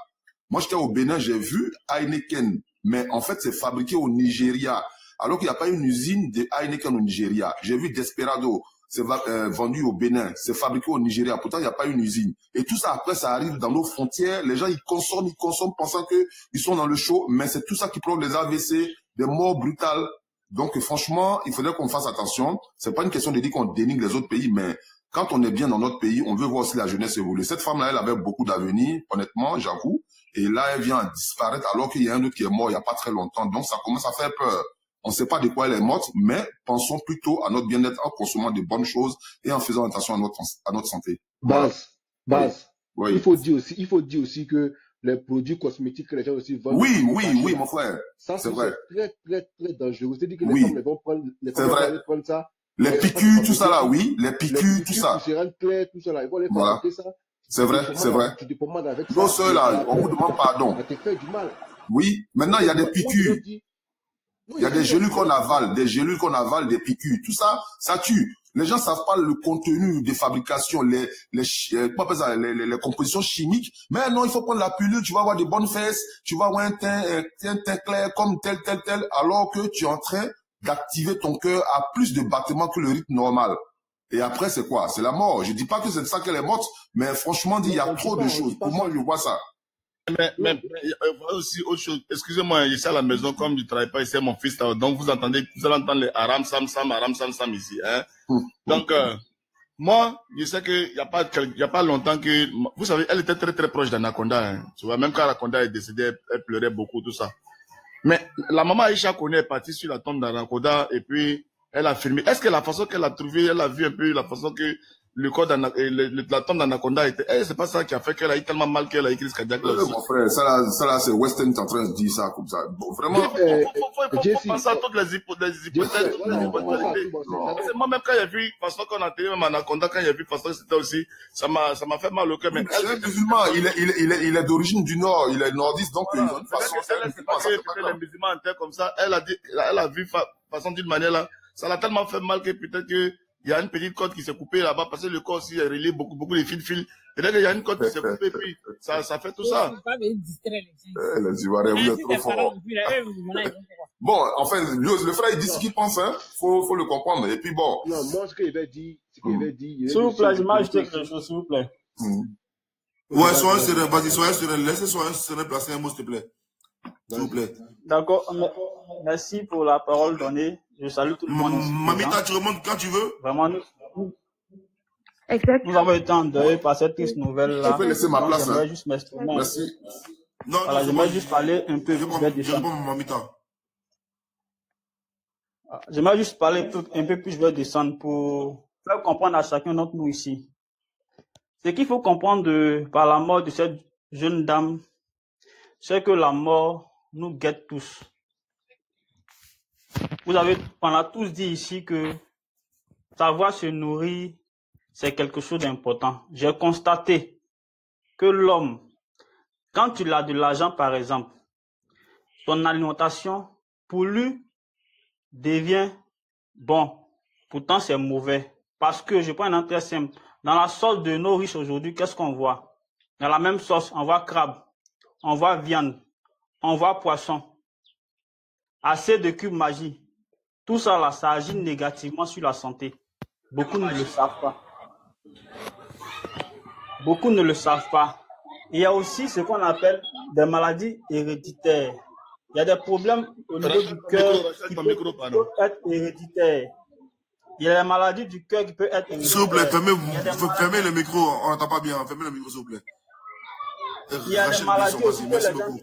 Moi, j'étais au Bénin, j'ai vu Heineken, mais en fait, c'est fabriqué au Nigeria, alors qu'il n'y a pas une usine de Heineken au Nigeria. J'ai vu Desperado, c'est vendu au Bénin, c'est fabriqué au Nigeria. Pourtant, il n'y a pas une usine. Et tout ça, après, ça arrive dans nos frontières. Les gens, ils consomment pensant qu'ils sont dans le show, mais c'est tout ça qui provoque des AVC, des morts brutales. Donc, franchement, il faudrait qu'on fasse attention. C'est pas une question de dire qu'on dénigre les autres pays, mais quand on est bien dans notre pays, on veut voir aussi la jeunesse évoluer. Cette femme-là, elle avait beaucoup d'avenir, honnêtement, j'avoue. Et là, elle vient à disparaître alors qu'il y a un autre qui est mort il n'y a pas très longtemps. Donc, ça commence à faire peur. On ne sait pas de quoi elle est morte, mais pensons plutôt à notre bien-être en consommant de bonnes choses et en faisant attention à notre santé. Base. Oui. Il faut dire aussi que les produits cosmétiques que les gens aussi vendent. Oui, mon frère. Ça, c'est vrai. Très, très, très dangereux. C'est-à-dire que les femmes vont prendre ça. Les piqûres, tout ça là, oui. Les piqûres, tout ça. Qui se rendent clairs, tout ça là. Ils vont les faire ça. C'est vrai. Tu te pomades avec ça. Non, ceux là, on vous demande pardon. Ça te fait du mal. Oui. Maintenant, il y a des piqûres. Il y a des gélules qu'on avale, des piqûres. Tout ça, ça tue. Les gens savent pas le contenu des fabrications, les compositions chimiques. Mais non, il faut prendre la pilule, tu vas avoir des bonnes fesses, tu vas avoir un teint clair comme tel, alors que tu es en train d'activer ton cœur à plus de battements que le rythme normal. Et après, c'est quoi? C'est la mort. Je dis pas que c'est de ça qu'elle est morte, mais franchement, il y a trop de choses. Pour moi, je vois ça. Mais aussi autre chose, excusez-moi, je suis à la maison, comme je ne travaille pas ici, mon fils, donc vous allez entendre les aram sam sam ici. Hein? Donc, moi, je sais qu'il n'y a pas longtemps que, vous savez, elle était très très proche d'Anaconda. Hein, tu vois, même quand Anaconda est décédée, elle pleurait beaucoup, tout ça. Mais la maman Aïcha Koné est partie sur la tombe d'Anaconda et puis elle a filmé. Est-ce que la façon qu'elle a trouvé, elle a vu un peu la façon que le corps la tombe d'Anaconda était. C'est pas ça qui a fait qu'elle a eu tellement mal qu'elle a écrit ce cardiaque là aussi. Mon frère, ça là, c'est Western qui est en train de dire ça comme ça. Bon, vraiment. Faut penser à toutes les hypothèses. Moi-même, quand j'ai vu, façon qu'on a télé, même Anaconda, quand j'ai vu, façon que c'était aussi, ça m'a fait mal au cœur. Mais c'est un musulman, il est d'origine du Nord, il est nordiste, donc voilà. il a une façon. C'est pas que les musulmans en terre comme ça, elle a vu façon d'une manière là, ça l'a tellement fait mal que peut-être que il y a une petite côte qui s'est coupée là-bas parce que le corps aussi est relié beaucoup de fils. Peut-être qu'il y a une côte qui s'est coupée, puis ça fait tout ça. Les Ivoiriens, vous êtes trop forts. Bon, enfin, le frère, il dit ce qu'il pense, hein. Faut le comprendre. Et puis bon. Non, moi, ce qu'il avait dit, S'il vous plaît, je m'ajoute quelque chose, s'il vous plaît. Ouais, soyez serein, vas-y, soyez serein. Laissez soyez serein placer un mot, s'il te plaît. S'il vous plaît. D'accord, merci pour la parole donnée. Je salue tout le monde. Mamita, tu remontes quand tu veux. Vraiment, nous avons été endeuillés par cette triste nouvelle-là. Je peux laisser ma place. J'aimerais juste m'exprimer. Merci. Non, voilà, j'aimerais juste parler un peu. J'aimerais juste parler un peu plus, je vais descendre pour faire comprendre à chacun d'entre nous ici. Ce qu'il faut comprendre par la mort de cette jeune dame, c'est que la mort nous guette tous. On a tous dit ici que savoir se nourrir, c'est quelque chose d'important. J'ai constaté que l'homme, quand il a de l'argent par exemple, son alimentation, pour lui, devient bon. Pourtant, c'est mauvais. Parce que, je prends un exemple très simple. Dans la sauce de nos riches aujourd'hui, qu'est-ce qu'on voit? Dans la même sauce, on voit crabe, on voit viande, on voit poisson. Assez de cubes magie. Tout ça là, ça agit négativement sur la santé. Beaucoup ne le savent pas. Beaucoup ne le savent pas. Il y a aussi ce qu'on appelle des maladies héréditaires. Il y a des problèmes au niveau du cœur qui peuvent être héréditaires. Il y a des maladies du cœur qui peuvent être héréditaires. S'il vous plaît, fermez le micro. On n'entend pas bien. Fermez le micro, s'il vous plaît. Il y a des maladies aussi que les gens...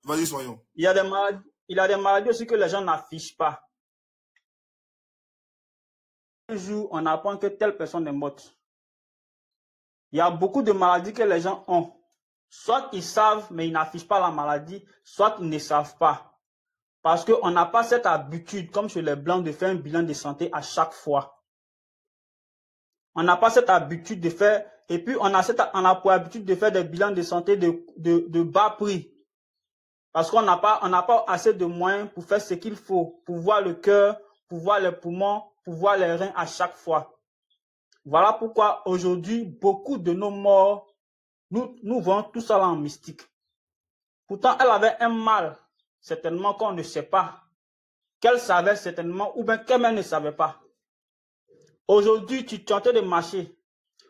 Vas-y, soyons. Il y a des maladies aussi que les gens n'affichent pas. Un jour, on apprend que telle personne est morte. Il y a beaucoup de maladies que les gens ont. Soit ils savent, mais ils n'affichent pas la maladie, soit ils ne savent pas. Parce qu'on n'a pas cette habitude, comme chez les Blancs, de faire un bilan de santé à chaque fois. On n'a pas cette habitude de faire, et puis on a pour habitude de faire des bilans de santé de bas prix. Parce qu'on n'a pas assez de moyens pour faire ce qu'il faut, pour voir le cœur, pour voir les poumons, pour voir les reins à chaque fois. Voilà pourquoi aujourd'hui, beaucoup de nos morts, nous voyons tout ça là en mystique. Pourtant, elle avait un mal, certainement qu'on ne sait pas, qu'elle savait certainement, ou bien qu'elle-même ne savait pas. Aujourd'hui, tu es en train de marcher.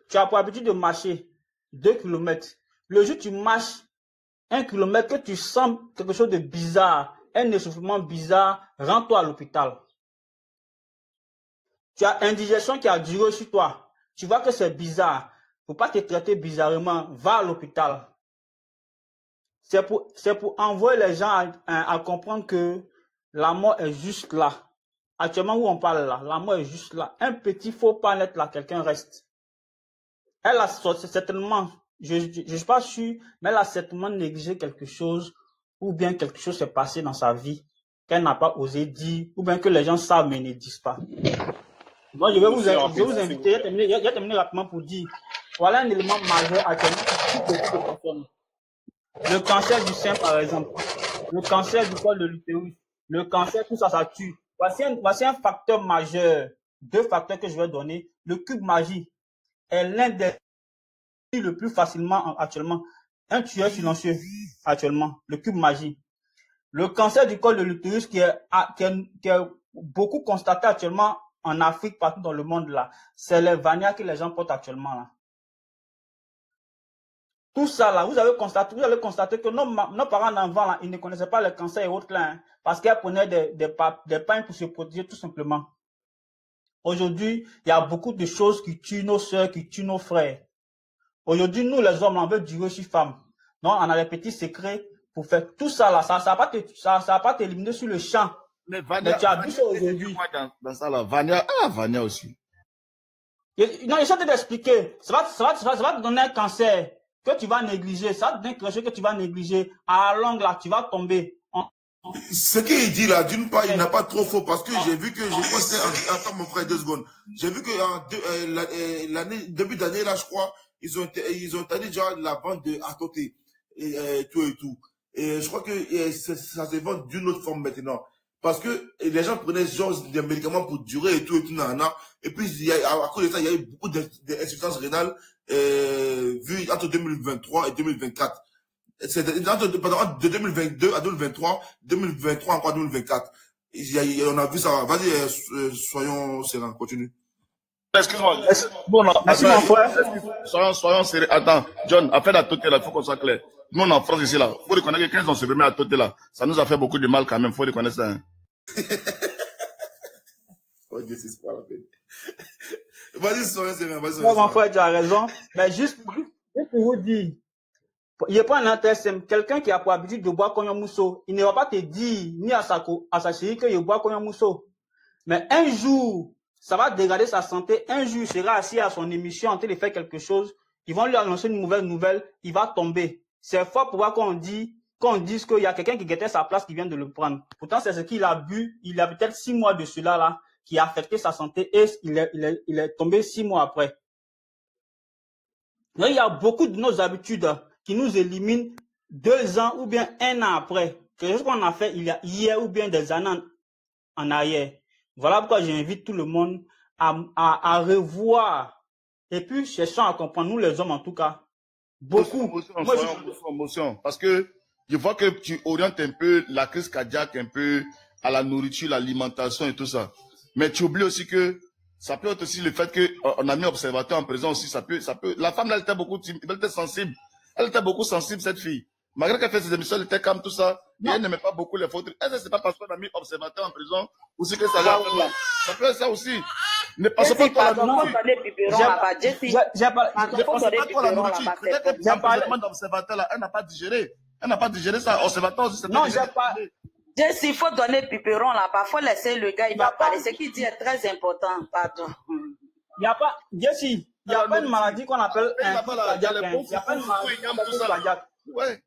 Tu as pour habitude de marcher 2 km. Le jour où tu marches 1 km, que tu sens quelque chose de bizarre, un essoufflement bizarre, rends-toi à l'hôpital. Tu as indigestion qui a duré sur toi. Tu vois que c'est bizarre. Il ne faut pas te traiter bizarrement. Va à l'hôpital. C'est pour envoyer les gens à comprendre que la mort est juste là. Actuellement où on parle là, la mort est juste là. Un petit faux pas net là, quelqu'un reste. Elle a certainement, je ne suis pas sûr, mais elle a certainement négligé quelque chose ou bien quelque chose s'est passé dans sa vie qu'elle n'a pas osé dire ou bien que les gens savent mais ne disent pas. Moi, je vais vous inviter, je vais terminer rapidement pour dire, voilà un élément majeur actuellement pour beaucoup de personnes. Le cancer du sein, par exemple, le cancer du col de l'utérus, le cancer, tout ça, ça tue. Voici un facteur majeur, 2 facteurs que je vais donner. Le cube magie est l'un des le plus facilement actuellement, un tueur silencieux actuellement, le cube magie. Le cancer du col de l'utérus qui est beaucoup constaté actuellement en Afrique, partout dans le monde là, c'est les Vania que les gens portent actuellement là. Tout ça là, vous avez constaté que nos parents d'enfants là, ils ne connaissaient pas le cancer et autres là, hein, parce qu'ils prenaient des pains pour se protéger tout simplement. Aujourd'hui, il y a beaucoup de choses qui tuent nos soeurs, qui tuent nos frères. Aujourd'hui, nous les hommes, on veut durer sur femmes. Donc, on a des petits secrets pour faire tout ça là. Ça va pas t'éliminer sur le champ. Mais tu as vu ça aujourd'hui. Dans ça là, Vania aussi. Non, j'essaie de t'expliquer. Ça va te donner un cancer que tu vas négliger. Ça va te donner quelque chose que tu vas négliger. À la longue là, tu vas tomber. Ce qu'il dit là, d'une part, il n'a pas trop faux parce que j'ai vu que, attends mon frère 2 secondes. J'ai vu que l'année, début d'année là, je crois, ils ont interdit déjà la vente de Atoté et tout. Et je crois que ça se vend d'une autre forme maintenant. Parce que les gens prenaient genre des médicaments pour durer et tout, nanana. Et puis, à cause de ça, il y a eu beaucoup d'insuffisances rénales vues entre 2023 et 2024. C'est de 2022 à 2023, 2023 encore 2024. On a vu ça. Vas-y, soyons sereins, continue. Excuse-moi. Bon, merci mon frère. Soyons sérieux. Attends, John, affaire à Toté là, il faut qu'on soit clair. Nous, on est en France ici là. Il faut reconnaître que quand on se remet à Toté là, ça nous a fait beaucoup de mal quand même. Il faut reconnaître ça. Hein. Oh, Dieu, c'est pas la peine. Vas-y, soyons sérieux. Mon frère, tu as raison. Mais juste pour vous dire, il n'y a pas un intéressant. Quelqu'un qui a pour habitude de boire Cognon Mousso, il ne va pas te dire, ni à sa chérie, qu'il boit Cognon Mousso. Mais un jour, ça va dégrader sa santé. Un jour, il sera assis à son émission en train de faire quelque chose. Ils vont lui annoncer une mauvaise nouvelle. Il va tomber. C'est fort pour voir qu'on dise qu'il y a quelqu'un qui guettait sa place qui vient de le prendre. Pourtant, c'est ce qu'il a bu. Il a peut-être 6 mois de cela là qui a affecté sa santé et il est tombé 6 mois après. Mais il y a beaucoup de nos habitudes qui nous éliminent 2 ans ou bien 1 an après. Quelque chose qu'on a fait il y a hier ou bien des années en arrière. Voilà pourquoi j'invite tout le monde à revoir et puis cherchons à comprendre, nous les hommes en tout cas, beaucoup. Émotion, parce que je vois que tu orientes un peu la crise cardiaque un peu à la nourriture, l'alimentation et tout ça. Mais tu oublies aussi que ça peut être aussi le fait qu'on a mis observateur en prison aussi, ça peut, la femme là, elle était beaucoup sensible. Elle était beaucoup sensible, cette fille. Malgré qu'elle fait ses émissions, elle était calme, tout ça. Et elle n'aimait pas beaucoup les fautes. Est-ce que c'est pas parce qu'on a mis observateur en prison ou c'est que ça va faire? Ça peut être ça aussi. Ne passe pas toi la nourriture. J'ai parlé d'observateur là, elle n'a pas digéré. Elle n'a pas digéré ça. Observateur aussi, c'est non, j'ai pas. Jesse, il faut donner biberon là. Parfois, laisser le gars, il va parler. Ce qu'il dit est très important. Pardon. Il n'y a pas, Jesse, il n'y a pas une maladie qu'on appelle un cardiaque. Il n'y a pas une maladie qu'on appelle crise cardiaque. Ouais.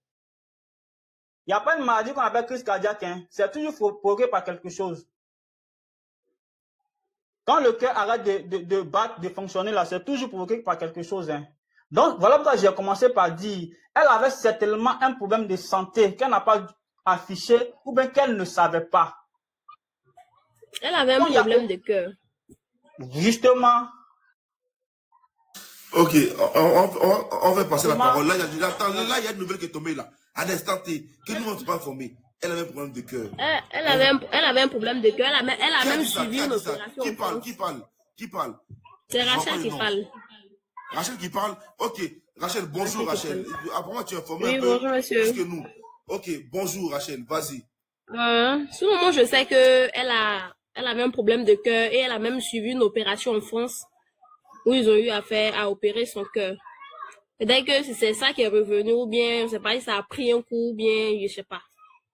Il n'y a pas une maladie qu'on appelle crise cardiaque. C'est toujours provoqué par quelque chose. Quand le cœur arrête de battre, de fonctionner là, c'est toujours provoqué par quelque chose. Donc, voilà pourquoi j'ai commencé par dire, elle avait certainement un problème de santé qu'elle n'a pas affiché ou bien qu'elle ne savait pas. Elle avait un problème de cœur. Justement. Ok, on va passer la parole. Là, il y a une nouvelle qui est tombée là. À l'instant T, que nous ne sommes pas informés. Elle avait un problème de cœur. Elle avait un problème de cœur. Elle a même suivi une opération. Qui parle? C'est Rachel qui parle. Rachel qui parle? Ok. Rachel, bonjour Rachel. Après, tu es informé oui, un peu bonjour, monsieur. plus que nous. Ok, bonjour Rachel, vas-y. Sur le moment, je sais qu'elle avait un problème de cœur et elle a même suivi une opération en France où ils ont eu à opérer son cœur. Peut-être que c'est ça qui est revenu ou bien, je ne sais pas si ça a pris un coup ou bien, je ne sais pas.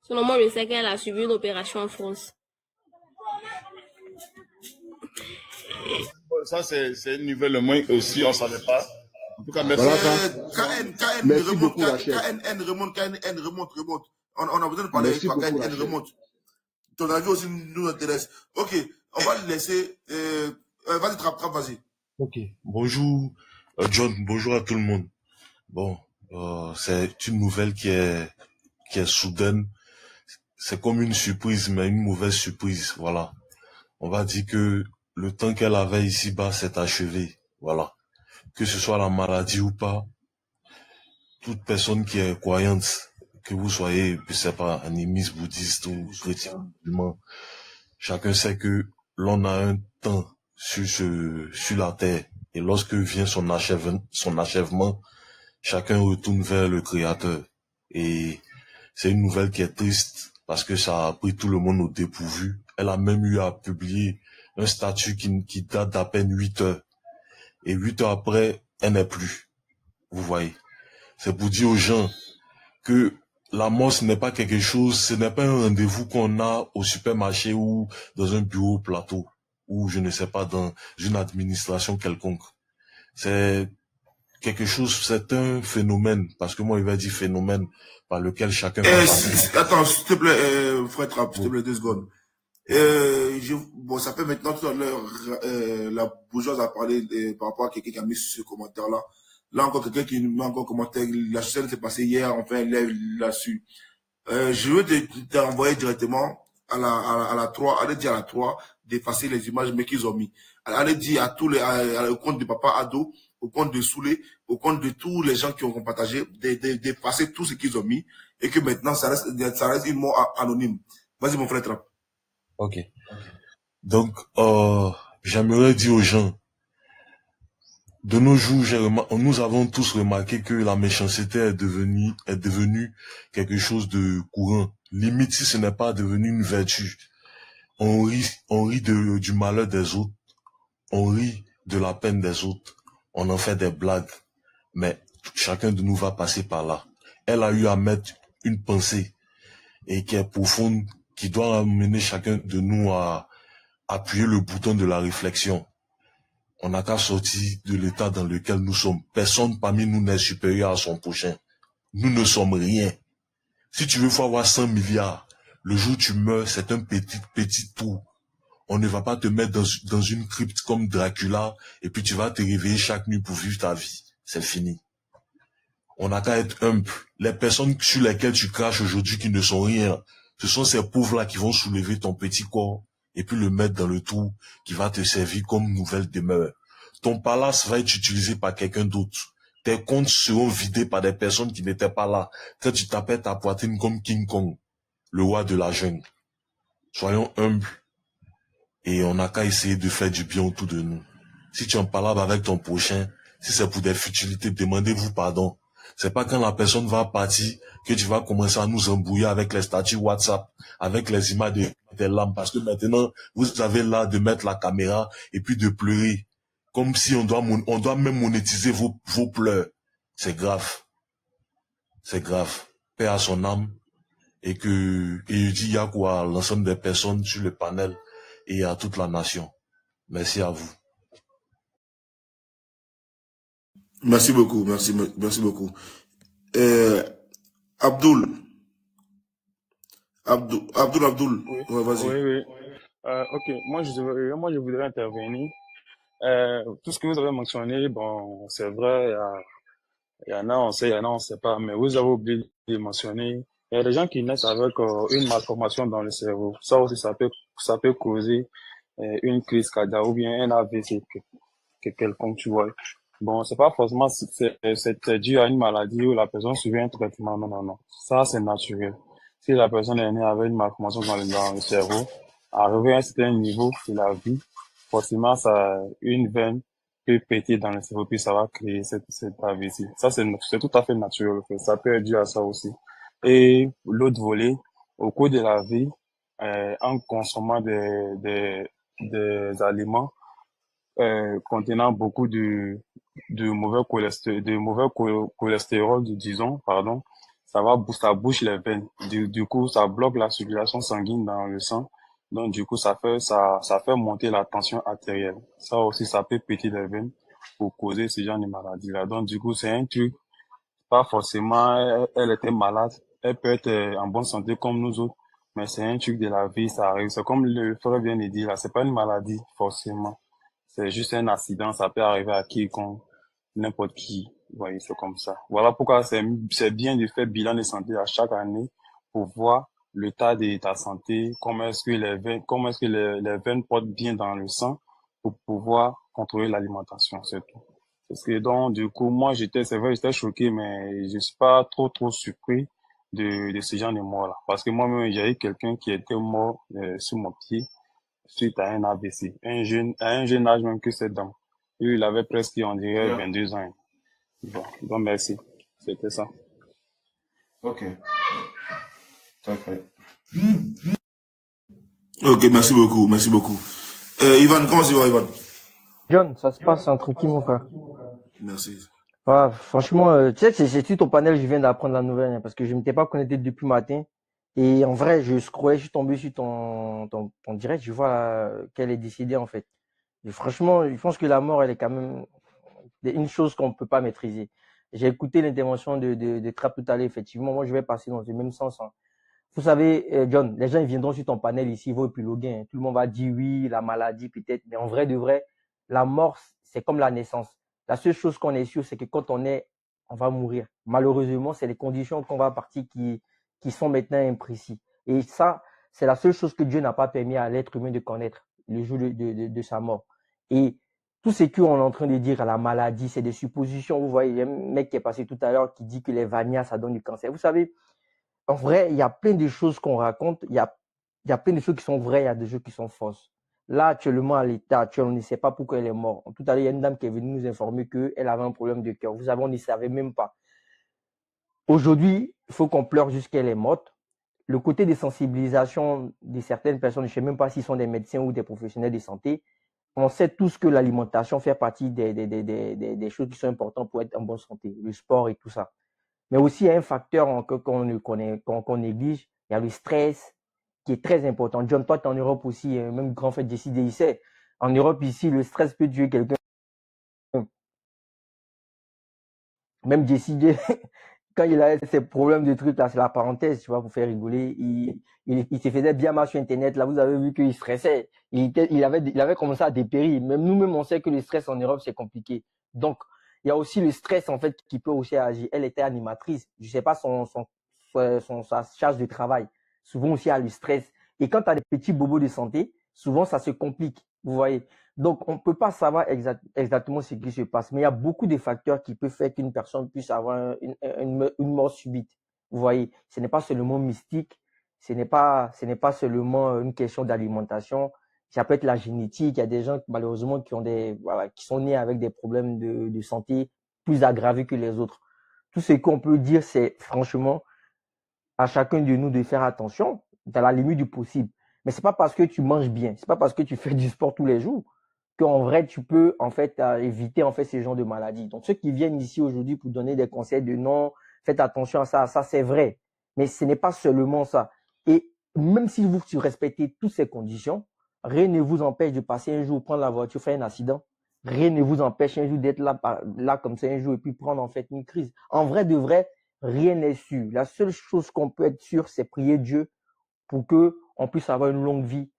Sur le moment, je sais qu'elle a suivi une opération en France. Ça, c'est une nouvelle moins aussi, on ne savait pas. En tout cas, merci. Merci beaucoup, Rachel. KN remonte. On a besoin de parler avec toi. KN remonte. Ton avis aussi nous intéresse. Ok, on va le laisser. Vas-y, Trap, vas-y. Ok. Bonjour, John. Bonjour à tout le monde. Bon, c'est une nouvelle qui est soudaine. C'est comme une surprise, mais une mauvaise surprise. Voilà. On va dire que le temps qu'elle avait ici-bas s'est achevé. Voilà. Que ce soit la maladie ou pas, toute personne qui est croyante, que vous soyez, je sais pas, animiste, bouddhiste ou chrétien, chacun sait que l'on a un temps sur la terre. Et lorsque vient son achèvement, chacun retourne vers le Créateur. Et c'est une nouvelle qui est triste parce que ça a pris tout le monde au dépourvu. Elle a même eu à publier un statut qui date d'à peine 8 heures. Et 8 heures après, elle n'est plus. Vous voyez. C'est pour dire aux gens que la mort, ce n'est pas quelque chose, ce n'est pas un rendez-vous qu'on a au supermarché ou dans un bureau plateau ou je ne sais pas, dans une administration quelconque. C'est quelque chose, c'est un phénomène, parce que moi, il va dire phénomène par lequel chacun... Attends, s'il te plaît, frère Trapp, s'il te plaît, 2 secondes. Bon, ça fait maintenant tout à l'heure, la bourgeoise a parlé par rapport à quelqu'un qui a mis ce commentaire-là. Là encore, quelqu'un qui met encore un commentaire. La scène s'est passée hier, on fait un live là-dessus. Je veux t'envoyer directement à la 3, allez dire à la 3 d'effacer les images mais qu'ils ont mis. Allez dire à tous au compte de Papa Ado, au compte de Soulé, au compte de tous les gens qui ont partagé, d'effacer tout ce qu'ils ont mis et que maintenant ça reste une mort anonyme. Vas-y mon frère Trapp. Ok. Donc, j'aimerais dire aux gens, de nos jours, nous avons tous remarqué que la méchanceté est devenue quelque chose de courant. Limite, si ce n'est pas devenu une vertu. On rit du malheur des autres. On rit de la peine des autres. On en fait des blagues. Mais chacun de nous va passer par là. Elle a eu à mettre une pensée et qui est profonde, qui doit amener chacun de nous à appuyer le bouton de la réflexion. On n'a qu'à sortir de l'état dans lequel nous sommes. Personne parmi nous n'est supérieur à son prochain. Nous ne sommes rien. Si tu veux, faut avoir 100 milliards. Le jour où tu meurs, c'est un petit trou. On ne va pas te mettre dans une crypte comme Dracula et puis tu vas te réveiller chaque nuit pour vivre ta vie. C'est fini. On n'a qu'à être humble. Les personnes sur lesquelles tu craches aujourd'hui qui ne sont rien, ce sont ces pauvres-là qui vont soulever ton petit corps et puis le mettre dans le trou qui va te servir comme nouvelle demeure. Ton palace va être utilisé par quelqu'un d'autre. Tes comptes seront vidés par des personnes qui n'étaient pas là quand tu tapais ta poitrine comme King Kong, le roi de la jungle. Soyons humbles et on n'a qu'à essayer de faire du bien autour de nous. Si tu en parles avec ton prochain, si c'est pour des futilités, demandez-vous pardon. C'est pas quand la personne va partir que tu vas commencer à nous embrouiller avec les statuts WhatsApp, avec les images des lampes, parce que maintenant, vous avez l'art de mettre la caméra et puis de pleurer. Comme si on doit même monétiser vos pleurs. C'est grave. C'est grave. Paix à son âme. Et il dit à quoi l'ensemble des personnes sur le panel et à toute la nation. Merci à vous. Merci beaucoup, merci beaucoup. Abdul. Oui, Ouais, vas-y. oui. Ok, moi je voudrais intervenir. Tout ce que vous avez mentionné, bon, c'est vrai, il y en a, on sait, il y en a, on sait pas, mais vous avez oublié de mentionner, il y a des gens qui naissent avec une malformation dans le cerveau. Ça aussi, ça peut causer une crise cardiaque ou bien un AVC quelconque, tu vois. Bon, c'est pas forcément c'est dû à une maladie où la personne subit un traitement. Non. Ça, c'est naturel. Si la personne est née avec une malformation dans le cerveau, arrivé à un certain niveau de la vie, forcément, une veine peut péter dans le cerveau, puis ça va créer cette AVC. Ça, c'est tout à fait naturel, en fait. Ça peut être dû à ça aussi. Et l'autre volet, au cours de la vie, en consommant des aliments, contenant beaucoup de mauvais cholestérol, disons, pardon, ça bouche les veines. Du coup, ça bloque la circulation sanguine dans le sang. Donc, du coup, ça fait monter la tension artérielle. Ça aussi, ça peut péter les veines pour causer ce genre de maladie-là. Donc, du coup, c'est un truc, pas forcément, elle était malade. Elle peut être en bonne santé comme nous autres, mais c'est un truc de la vie, ça arrive. C'est comme le frère vient de dire là, c'est pas une maladie, forcément. C'est juste un accident, ça peut arriver à quiconque, n'importe qui. Vous voyez, c'est comme ça. Voilà pourquoi c'est bien de faire bilan de santé à chaque année pour voir l'état de ta santé, comment est-ce que les veines portent bien dans le sang pour pouvoir contrôler l'alimentation, c'est tout. Parce que donc, du coup, moi, j'étais choqué, mais je suis pas trop surpris de ce genre de mort-là. Parce que moi-même, j'ai eu quelqu'un qui était mort sous mon pied suite à un AVC. À un jeune âge même que cette dame. Lui, il avait presque, on dirait, 22 ans. Bon, donc merci. C'était ça. Ok. Parfait. Ok, merci beaucoup. Ivan, comment ça va, Ivan? John, ça se passe entre qui, mon frère? Merci. Ah, franchement, tu sais, c'est sur ton panel, je viens d'apprendre la nouvelle, hein, parce que je ne m'étais pas connecté depuis matin. Et en vrai, je suis tombé sur ton direct, je vois qu'elle est décédée, en fait. Et franchement, je pense que la mort, elle est quand même une chose qu'on ne peut pas maîtriser. J'ai écouté l'intervention de Trap tout à l'heure, effectivement. Moi, je vais passer dans le même sens. Hein. Vous savez, John, les gens ils viendront sur ton panel ici, ils vont épiloguer. Hein. Tout le monde va dire oui, la maladie peut-être. Mais en vrai de vrai, la mort, c'est comme la naissance. La seule chose qu'on est sûr, c'est que quand on va mourir. Malheureusement, c'est les conditions qu'on va partir qui sont maintenant imprécises. Et ça, c'est la seule chose que Dieu n'a pas permis à l'être humain de connaître le jour de sa mort. Et tout ce qu'on est en train de dire à la maladie, c'est des suppositions. Vous voyez, il y a un mec qui est passé tout à l'heure qui dit que les Vania, ça donne du cancer. Vous savez, en vrai, il y a plein de choses qu'on raconte. Il y a plein de choses qui sont vraies, il y a des choses qui sont fausses. Là, actuellement, à l'état actuel, on ne sait pas pourquoi elle est morte. Tout à l'heure, il y a une dame qui est venue nous informer qu'elle avait un problème de cœur. Vous savez, on ne savait même pas. Aujourd'hui, il faut qu'on pleure jusqu'elle est morte. Le côté des sensibilisations de certaines personnes, je ne sais même pas s'ils sont des médecins ou des professionnels de santé, on sait tous que l'alimentation fait partie des choses qui sont importantes pour être en bonne santé, le sport et tout ça. Mais aussi, il y a un facteur qu'on néglige, il y a le stress qui est très important. John, toi, tu es en Europe aussi, même grand frère Jesse il en Europe ici, le stress peut tuer quelqu'un. Même Jesse quand il a ces problèmes de trucs là, c'est la parenthèse, tu vois, pour faire rigoler, il se faisait bien mal sur Internet. Là, vous avez vu qu'il stressait. Il avait commencé à dépérir. Même nous-mêmes, on sait que le stress en Europe, c'est compliqué. Donc, il y a aussi le stress, en fait, qui peut aussi agir. Elle était animatrice. Je sais pas sa charge de travail. Souvent aussi, il y a le stress. Et quand tu as des petits bobos de santé, souvent, ça se complique. Vous voyez. Donc, on ne peut pas savoir exactement ce qui se passe. Mais il y a beaucoup de facteurs qui peuvent faire qu'une personne puisse avoir une mort subite. Vous voyez, ce n'est pas seulement mystique. Ce n'est pas seulement une question d'alimentation. Ça peut être la génétique. Il y a des gens, malheureusement, qui sont nés avec des problèmes de santé plus aggravés que les autres. Tout ce qu'on peut dire, c'est franchement à chacun de nous de faire attention dans la limite du possible. Mais c'est pas parce que tu manges bien, c'est pas parce que tu fais du sport tous les jours qu'en vrai tu peux en fait éviter en fait ces genres de maladies. Donc ceux qui viennent ici aujourd'hui pour donner des conseils de non, faites attention à ça, ça c'est vrai. Mais ce n'est pas seulement ça. Et même si vous respectez toutes ces conditions, rien ne vous empêche de passer un jour, prendre la voiture, faire un accident. Rien ne vous empêche un jour d'être là comme ça un jour et puis prendre en fait une crise. En vrai de vrai, rien n'est sûr. La seule chose qu'on peut être sûr, c'est prier Dieu pour que on puisse avoir une longue vie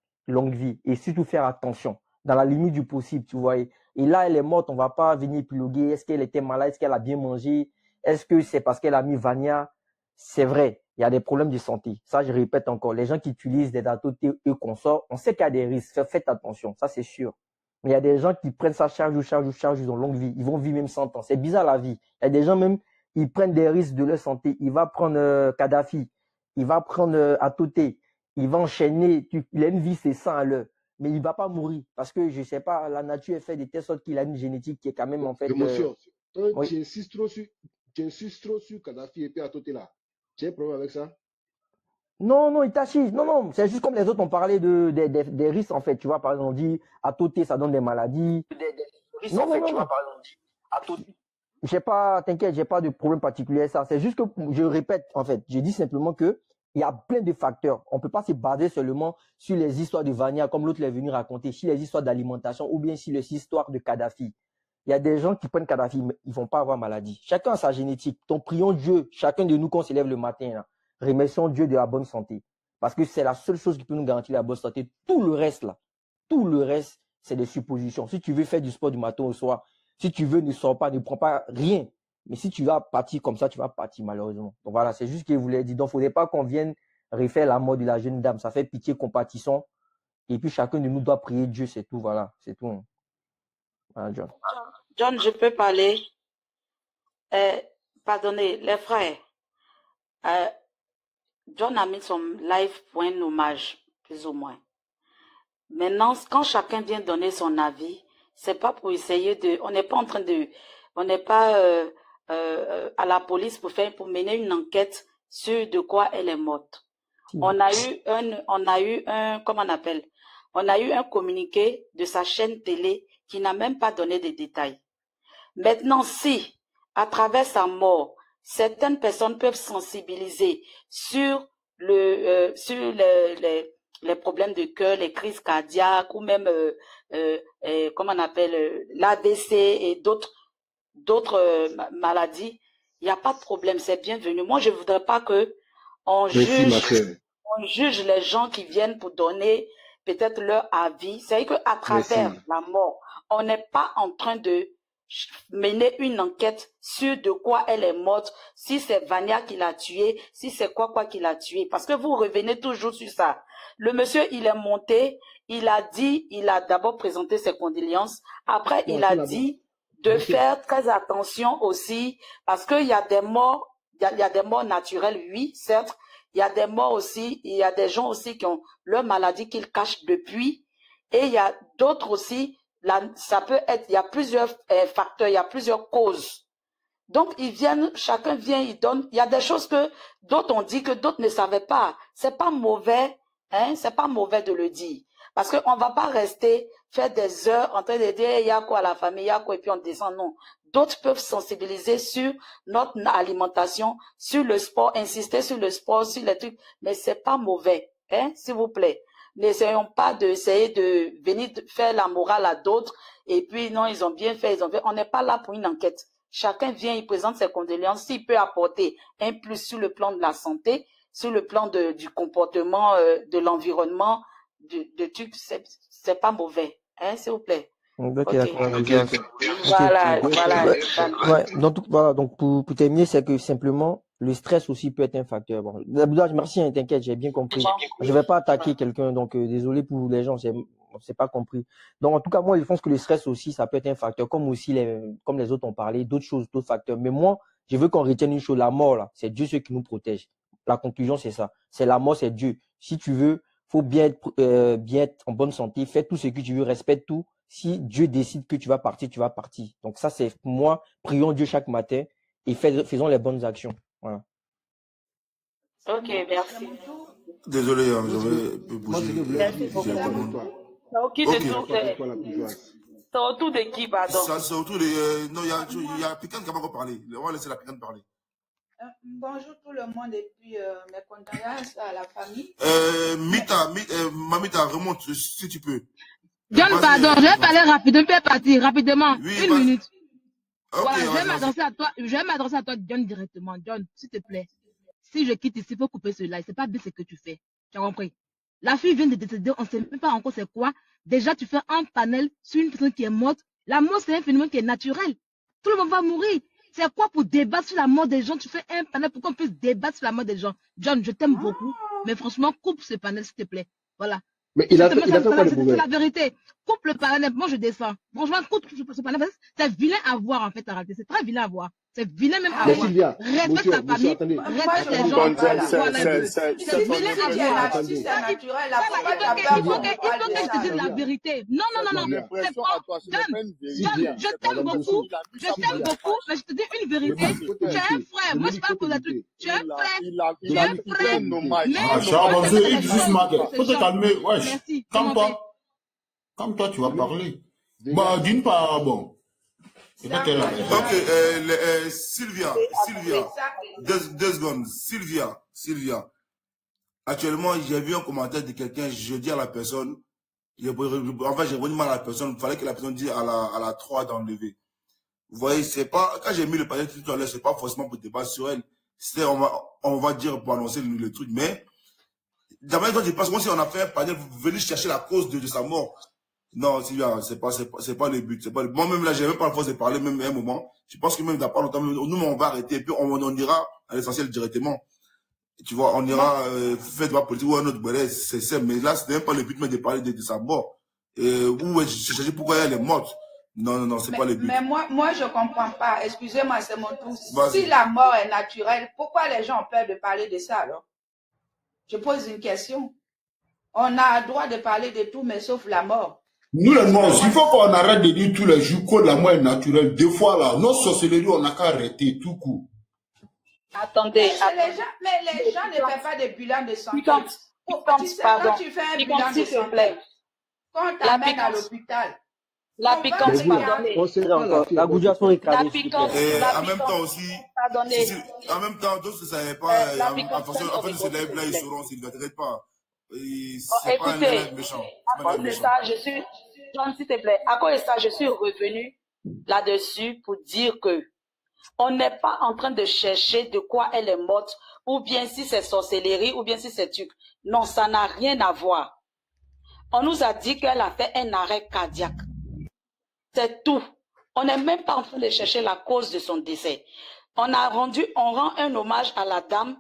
et surtout faire attention dans la limite du possible, tu vois. Et là, elle est morte, on va pas venir épiloguer. Est-ce qu'elle était malade? Est-ce qu'elle a bien mangé? Est-ce que c'est parce qu'elle a mis Vania? C'est vrai, il y a des problèmes de santé. Ça, je répète encore. Les gens qui utilisent des datos et consorts, on sait qu'il y a des risques. Faites attention, ça c'est sûr. Mais il y a des gens qui prennent ça charge, ils ont longue vie. Ils vont vivre même 100 ans. C'est bizarre la vie. Il y a des gens même, ils prennent des risques de leur santé. Il va prendre Kadhafi, il va prendre Atoté, il va enchaîner. Il a une vie, c'est 100 à l'heure. Mais il ne va pas mourir. Parce que, je ne sais pas, la nature est faite de telle sorte qu'il a une génétique qui est quand même en fait... Émotion. Oui. Tu insistes trop sur Kadhafi et puis Atoté là. Tu as un problème avec ça? Non, Itachi, non, c'est juste comme les autres ont parlé des risques en fait, tu vois, par exemple, on dit Atoté, ça donne des maladies. Tu vois, par exemple, on dit Atoté. T'inquiète, j'ai pas de problème particulier à ça. C'est juste que, je répète, en fait, je dis simplement que il y a plein de facteurs. On peut pas se baser seulement sur les histoires de Vania, comme l'autre est venu raconter, sur les histoires d'alimentation ou bien sur les histoires de Kadhafi. Il y a des gens qui prennent Kadhafi, mais ils vont pas avoir maladie. Chacun a sa génétique. Donc, prions Dieu, chacun de nous, quand on se lève le matin, là, remercions Dieu de la bonne santé. Parce que c'est la seule chose qui peut nous garantir la bonne santé. Tout le reste, c'est des suppositions. Si tu veux faire du sport du matin au soir, si tu veux, ne sors pas, ne prends pas rien. Mais si tu vas partir comme ça, tu vas partir malheureusement. Donc voilà, c'est juste ce qu'il voulait dire. Donc, il ne faudrait pas qu'on vienne refaire la mort de la jeune dame. Ça fait pitié, compatissons. Et puis, chacun de nous doit prier Dieu, c'est tout. Voilà, c'est tout. Voilà, John. John, je peux parler. Pardonnez, les frères. John a mis son live pour un hommage, plus ou moins. Maintenant, quand chacun vient donner son avis, c'est pas pour essayer de... On n'est pas en train de... On n'est pas à la police pour mener une enquête sur de quoi elle est morte. On a eu un communiqué de sa chaîne télé qui n'a même pas donné de détails. Maintenant, si, à travers sa mort, certaines personnes peuvent sensibiliser sur les problèmes de cœur, les crises cardiaques ou même l'AVC et d'autres maladies, il n'y a pas de problème, c'est bienvenu. Moi, je ne voudrais pas que on juge les gens qui viennent pour donner peut-être leur avis. C'est qu'à travers la mort, on n'est pas en train de mener une enquête sur de quoi elle est morte, si c'est Vania qui l'a tuée, si c'est quoi qui l'a tuée. Parce que vous revenez toujours sur ça. Le monsieur, il est monté, il a d'abord présenté ses condoléances. Après, il a dit de faire très attention aussi, parce qu'il y a des morts, il y a des morts naturelles, oui, certes. Il y a des morts aussi, il y a des gens aussi qui ont leur maladie qu'ils cachent depuis. Et il y a d'autres aussi, ça peut être, il y a plusieurs facteurs, il y a plusieurs causes. Donc, chacun vient, il donne. Il y a des choses que d'autres ont dit que d'autres ne savaient pas. C'est pas mauvais, hein, c'est pas mauvais de le dire. Parce qu'on va pas rester, faire des heures en train de dire, il y a quoi à la famille, il y a quoi, et puis on descend, non. D'autres peuvent sensibiliser sur notre alimentation, sur le sport, insister sur le sport, sur les trucs, mais c'est pas mauvais, hein, s'il vous plaît. N'essayons pas d'essayer de venir faire la morale à d'autres, et puis non, ils ont bien fait, On n'est pas là pour une enquête. Chacun vient, il présente ses condoléances, s'il peut apporter un plus sur le plan de la santé, sur le plan du comportement, de l'environnement, de trucs, c'est pas mauvais, hein, s'il vous plaît. Ok, d'accord. Voilà, donc pour terminer, c'est que simplement, le stress aussi peut être un facteur. Bon, merci, hein, t'inquiète, j'ai bien compris. Je vais pas attaquer quelqu'un, donc désolé pour les gens, c'est pas compris. Donc en tout cas, moi, je pense que le stress aussi, ça peut être un facteur, comme aussi comme les autres ont parlé, d'autres choses, d'autres facteurs. Mais moi, je veux qu'on retienne une chose, la mort, là, c'est Dieu qui nous protège. La conclusion, c'est ça. C'est la mort, c'est Dieu. Si tu veux, faut bien être en bonne santé, fais tout ce que tu veux, respecte tout. Si Dieu décide que tu vas partir, tu vas partir. Donc ça, c'est moi, prions Dieu chaque matin et faisons les bonnes actions. Voilà. Ok, merci. Désolé, hein, j'avais Moi, bougé. ce que je voulais dire, c'est C'est au Ok. toi la bourgeoise. C'est autour de qui, pardon? Ça, c'est autour des. Non, il y a Pican qui va encore parler. On va laisser la Pican parler. Bonjour tout le monde et puis mes condoléances à la famille. Mamita, remonte si tu peux. John, Vas-y, pardon, je vais parler rapidement, je vais partir rapidement. Oui, Une vas-y. minute. Ok, Voilà, je vais vas-y. m'adresser à toi, John, directement. John, s'il te plaît. Si je quitte ici, il faut couper ce live. C'est pas bien ce que tu fais. Tu as compris? La fille vient de décéder, on ne sait même pas encore c'est quoi. Déjà, tu fais un panel sur une personne qui est morte. La mort, c'est un phénomène qui est naturel. Tout le monde va mourir. C'est quoi pour débattre sur la mort des gens? Tu fais un panel pour qu'on puisse débattre sur la mort des gens. John, je t'aime beaucoup, mais franchement, coupe ce panel, s'il te plaît. Voilà. Mais il a fait Justement, quoi de c'est mauvais? la vérité. Coupe le panel, moi je descends. Franchement, coupe ce panel. C'est vilain à voir en fait, en réalité. C'est très vilain à voir. C'est vilain même à Mais voir. Sylvia, Respecte ta famille, attendez. respecte les gens. Voilà. C'est vilain à voir. Si c'est naturel, Ça, pourquoi tu as il peur faut qu'on que parle je de te dise ça? la vérité. Non, c'est pas. John, je t'aime beaucoup. Mais je te dis une vérité. Tu es un frère. Moi, je parle pour la truc. Tu es un frère. Tu es un frère. Ah, Charles, juste marqué. Faut te calmer. Wesh. Merci. Calme-toi, tu vas parler. Bah, d'une part, bon. Ok, Sylvia, deux secondes. Sylvia. Actuellement, j'ai vu un commentaire de quelqu'un, je dis à la personne, j'ai redit mal à la personne, il fallait que la personne dise à la 3 d'enlever. Vous voyez, c'est pas, quand j'ai mis le panel tout à l'heure, c'est pas forcément pour débattre sur elle. C'est, on va dire pour annoncer le truc, mais, d'abord, je pense que si on a fait un panel, vous venez chercher la cause de sa mort. Non, Sylvia, c'est pas le but. Moi-même, là, j'ai même pas la force de parler, même à un moment. Je pense que même dans pas longtemps, nous, on va arrêter, et puis on ira à l'essentiel directement. Tu vois, on ira, faire de la politique ou un autre, c'est ça. Mais là, c'est même pas le but, même de parler de sa mort. Ou, je cherchais pourquoi elle est morte. Non, c'est pas le but. Mais moi, je comprends pas. Excusez-moi, c'est mon tour. Vas-y. Si la mort est naturelle, pourquoi les gens ont peur de parler de ça, alors? Je pose une question. On a le droit de parler de tout, mais sauf la mort. Nous les noirs, il faut qu'on arrête de dire tous les jours que la mort est naturelle. Des fois là, nos sorcelleries, on n'a qu'à arrêter tout court. Attendez. Mais les gens ne font pas de bilan de santé. Tu sais, quand tu fais un bilan de santé, quand tu t'amènes à l'hôpital, la piquante, pardonnez. La Goudia sont écrasée. En même temps aussi, en même temps, d'autres ne savaient pas, en fait, de ce live-là, ils sauront s'ils ne t'arrêtent pas. C'est pas un live méchant. À cause de ça, John, s'il te plaît, à cause de ça, je suis revenu là-dessus pour dire que on n'est pas en train de chercher de quoi elle est morte, ou bien si c'est sorcellerie, ou bien si c'est truc. Non, ça n'a rien à voir. On nous a dit qu'elle a fait un arrêt cardiaque. C'est tout. On n'est même pas en train de chercher la cause de son décès. On rend un hommage à la dame,